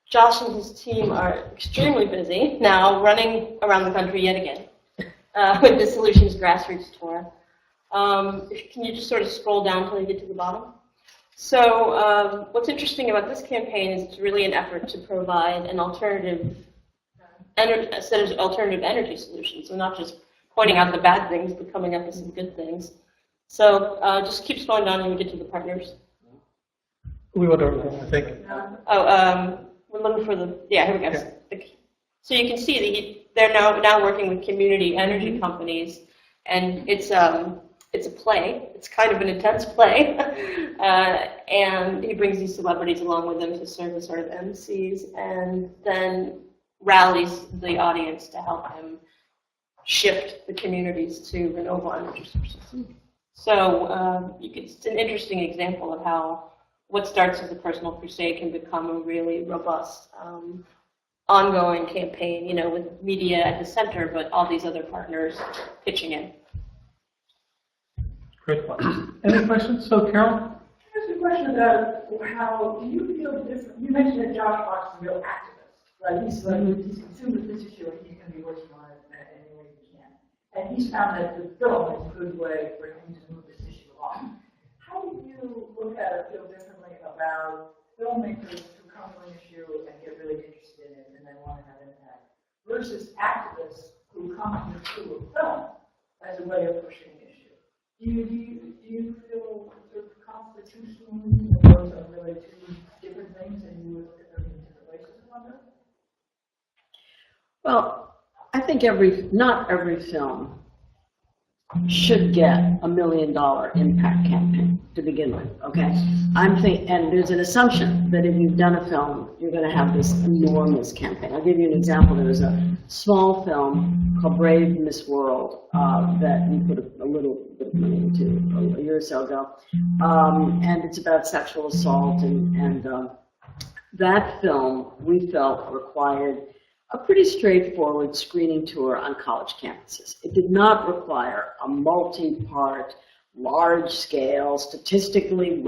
Josh and his team are extremely busy now, running around the country yet again with the Solutions Grassroots Tour. Can you just sort of scroll down until you get to the bottom? So what's interesting about this campaign is it's really an effort to provide an alternative, a set of alternative energy solutions. So not just pointing out the bad things, but coming up with some good things. So just keep scrolling down and we get to the partners. We would, I think. We're looking for the, here we go. So you can see they're now working with community energy companies, and it's a play. It's kind of an intense play, and he brings these celebrities along with him to serve as sort of MCs, and then rallies the audience to help him shift the communities to renewable energy sources. So it's an interesting example of how what starts as a personal crusade can become a really robust, ongoing campaign, with media at the center, but all these other partners pitching in. Great question. Any questions? So, Carol? Here's a question about how do you feel different? You mentioned that Josh Fox is a real activist, right? He's consumed with this issue, and he's going to be working on it in any way he can. And he's found that the film is a good way for him to move this issue along. How do you look at or feel differently about filmmakers who come to an issue and get really interested in it and then want to have impact, versus activists who come to a film as a way of pushing the issue? Do you feel sort of constitutionally that those are really two different things and you would look at them in different ways as a wonder? Well, I think not every film should get $1 million impact campaign to begin with, okay? And there's an assumption that if you've done a film, you're going to have this enormous campaign. I'll give you an example. There was a small film called Brave Miss World that we put a little bit of money into a year or so ago, and it's about sexual assault, and that film we felt required a pretty straightforward screening tour on college campuses. It did not require a multi-part, large-scale, statistically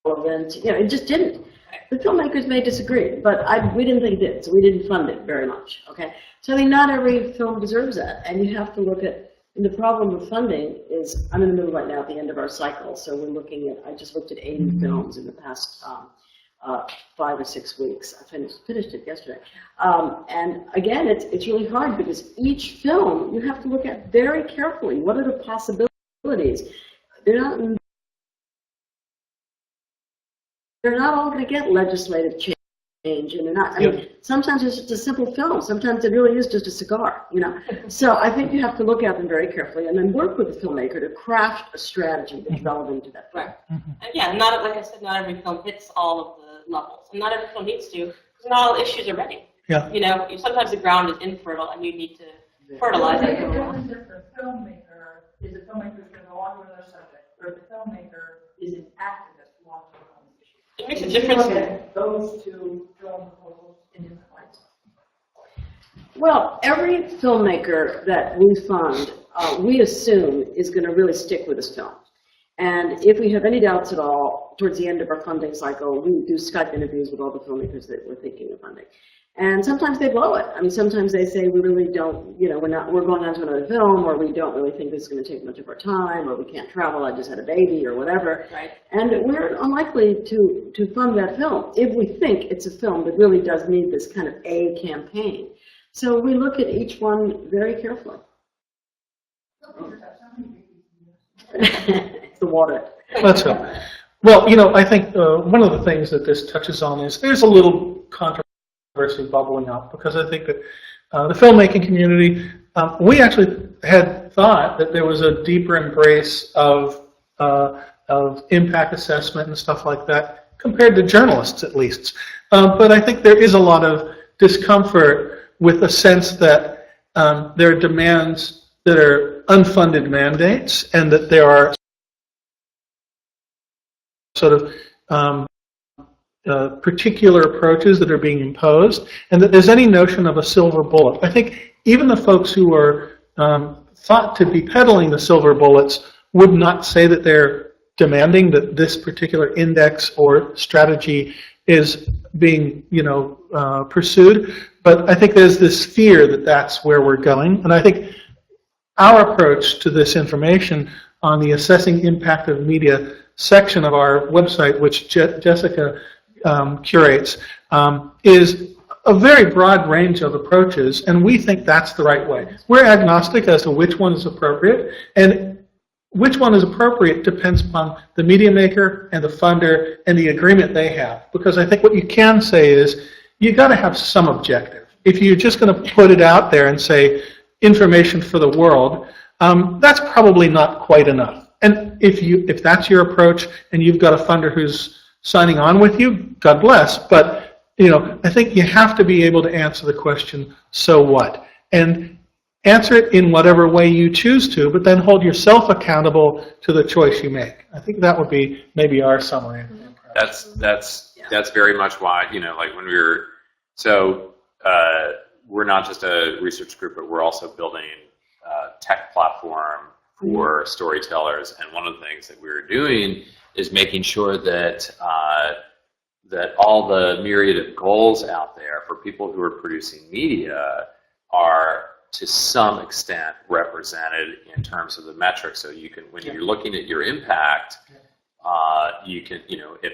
relevant, it just didn't. The filmmakers may disagree, but we didn't think it did, so we didn't fund it very much, okay? So I mean, not every film deserves that, and you have to look at, and the problem with funding is, I'm in the middle right now at the end of our cycle, so we're looking at, I just looked at 80 films in the past 5 or 6 weeks. I finished it yesterday. And again, it's really hard because each film you have to look at very carefully. What are the possibilities? They're not all going to get legislative change, and they're not. I mean, sometimes it's just a simple film. Sometimes it really is just a cigar, So I think you have to look at them very carefully, and then work with the filmmaker to craft a strategy that's relevant to that film. Right. And yeah, like I said, not every film hits all of the levels, and not every film needs to, because not all issues are ready. Yeah. Sometimes the ground is infertile, and you need to fertilizer. The difference if the filmmaker is a filmmaker who's going to go on to another subject, or if the filmmaker is an activist who wants to work on this issue. It makes a difference. Those two film proposals in different lights. Well, every filmmaker that we fund, we assume is going to really stick with this film. And if we have any doubts at all, towards the end of our funding cycle, we do Skype interviews with all the filmmakers that we're thinking of funding. And sometimes they blow it. I mean, sometimes they say, we really don't, you know, we're going on to another film, or we don't really think this is going to take much of our time, or we can't travel, I just had a baby, or whatever. Right. And we're unlikely to fund that film if we think it's a film that really does need this kind of A campaign. So we look at each one very carefully. It's the water. That's it. Well, you know, I think one of the things that this touches on is there's a little controversy bubbling up, because I think that the filmmaking community, we actually had thought that there was a deeper embrace of impact assessment and stuff like that compared to journalists, at least. But I think there is a lot of discomfort with a sense that there are demands that are unfunded mandates, and that there are sort of particular approaches that are being imposed, and that there's any notion of a silver bullet. I think even the folks who are thought to be peddling the silver bullets would not say that they're demanding that this particular index or strategy is being, you know, pursued. But I think there's this fear that that's where we're going. And I think our approach to this information on the assessing impact of media section of our website, which Jessica curates, is a very broad range of approaches, and we think that's the right way. We're agnostic as to which one is appropriate, and which one is appropriate depends upon the media maker and the funder and the agreement they have. Because I think what you can say is, you've got to have some objective. If you're just going to put it out there and say, information for the world, that's probably not quite enough. And if that's your approach and you've got a funder who's signing on with you, God bless. But you know, I think you have to be able to answer the question, so what? And answer it in whatever way you choose to, but then hold yourself accountable to the choice you make. I think that would be maybe our summary. That's very much why, you know, like when we were, so we're not just a research group, but we're also building a tech platform for storytellers. And one of the things that we were doing is making sure that that all the myriad of goals out there for people who are producing media are to some extent represented in terms of the metrics. So you can, when you're looking at your impact, you can, you know, if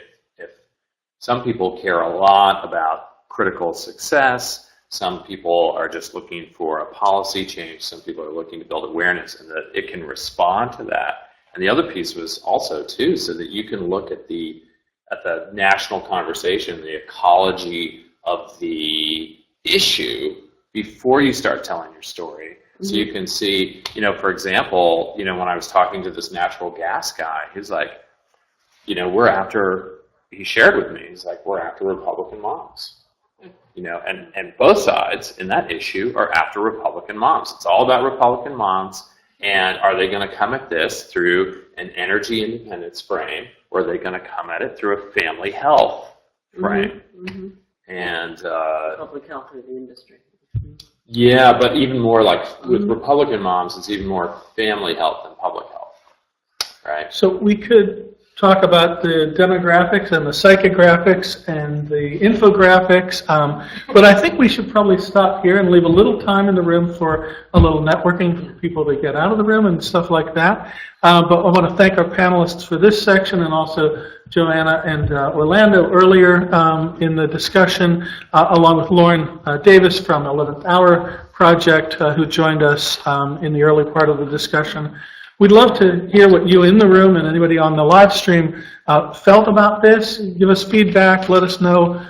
some people care a lot about critical success, some people are just looking for a policy change, some people are looking to build awareness, and that it can respond to that. And the other piece was also too, so that you can look at the national conversation, the ecology of the issue before you start telling your story. So you can see, you know, for example, you know, when I was talking to this natural gas guy, he's like, you know, we're after, he shared with me, he's like, we're after Republican moms. You know, and both sides in that issue are after Republican moms. It's all about Republican moms, and are they going to come at this through an energy independence frame, or are they going to come at it through a family health frame? And public health or the industry. Yeah, but even more like with Republican moms, it's even more family health than public health, right? So we could talk about the demographics and the psychographics and the infographics, but I think we should probably stop here and leave a little time in the room for a little networking for people to get out of the room and stuff like that. But I want to thank our panelists for this section, and also Joanna and Orlando earlier in the discussion, along with Lauren Davis from 11th Hour Project, who joined us in the early part of the discussion. We'd love to hear what you in the room and anybody on the live stream felt about this. Give us feedback. Let us know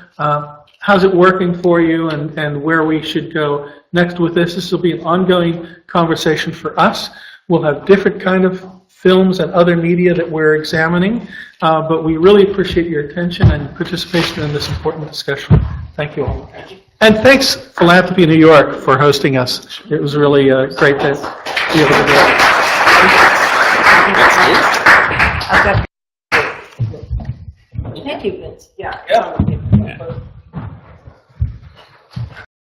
how's it working for you, and where we should go next with this. This will be an ongoing conversation for us. We'll have different kind of films and other media that we're examining, but we really appreciate your attention and participation in this important discussion. Thank you all. And thanks, Philanthropy New York, for hosting us. It was really great to be able to do it. Thank you, Vince. Yeah.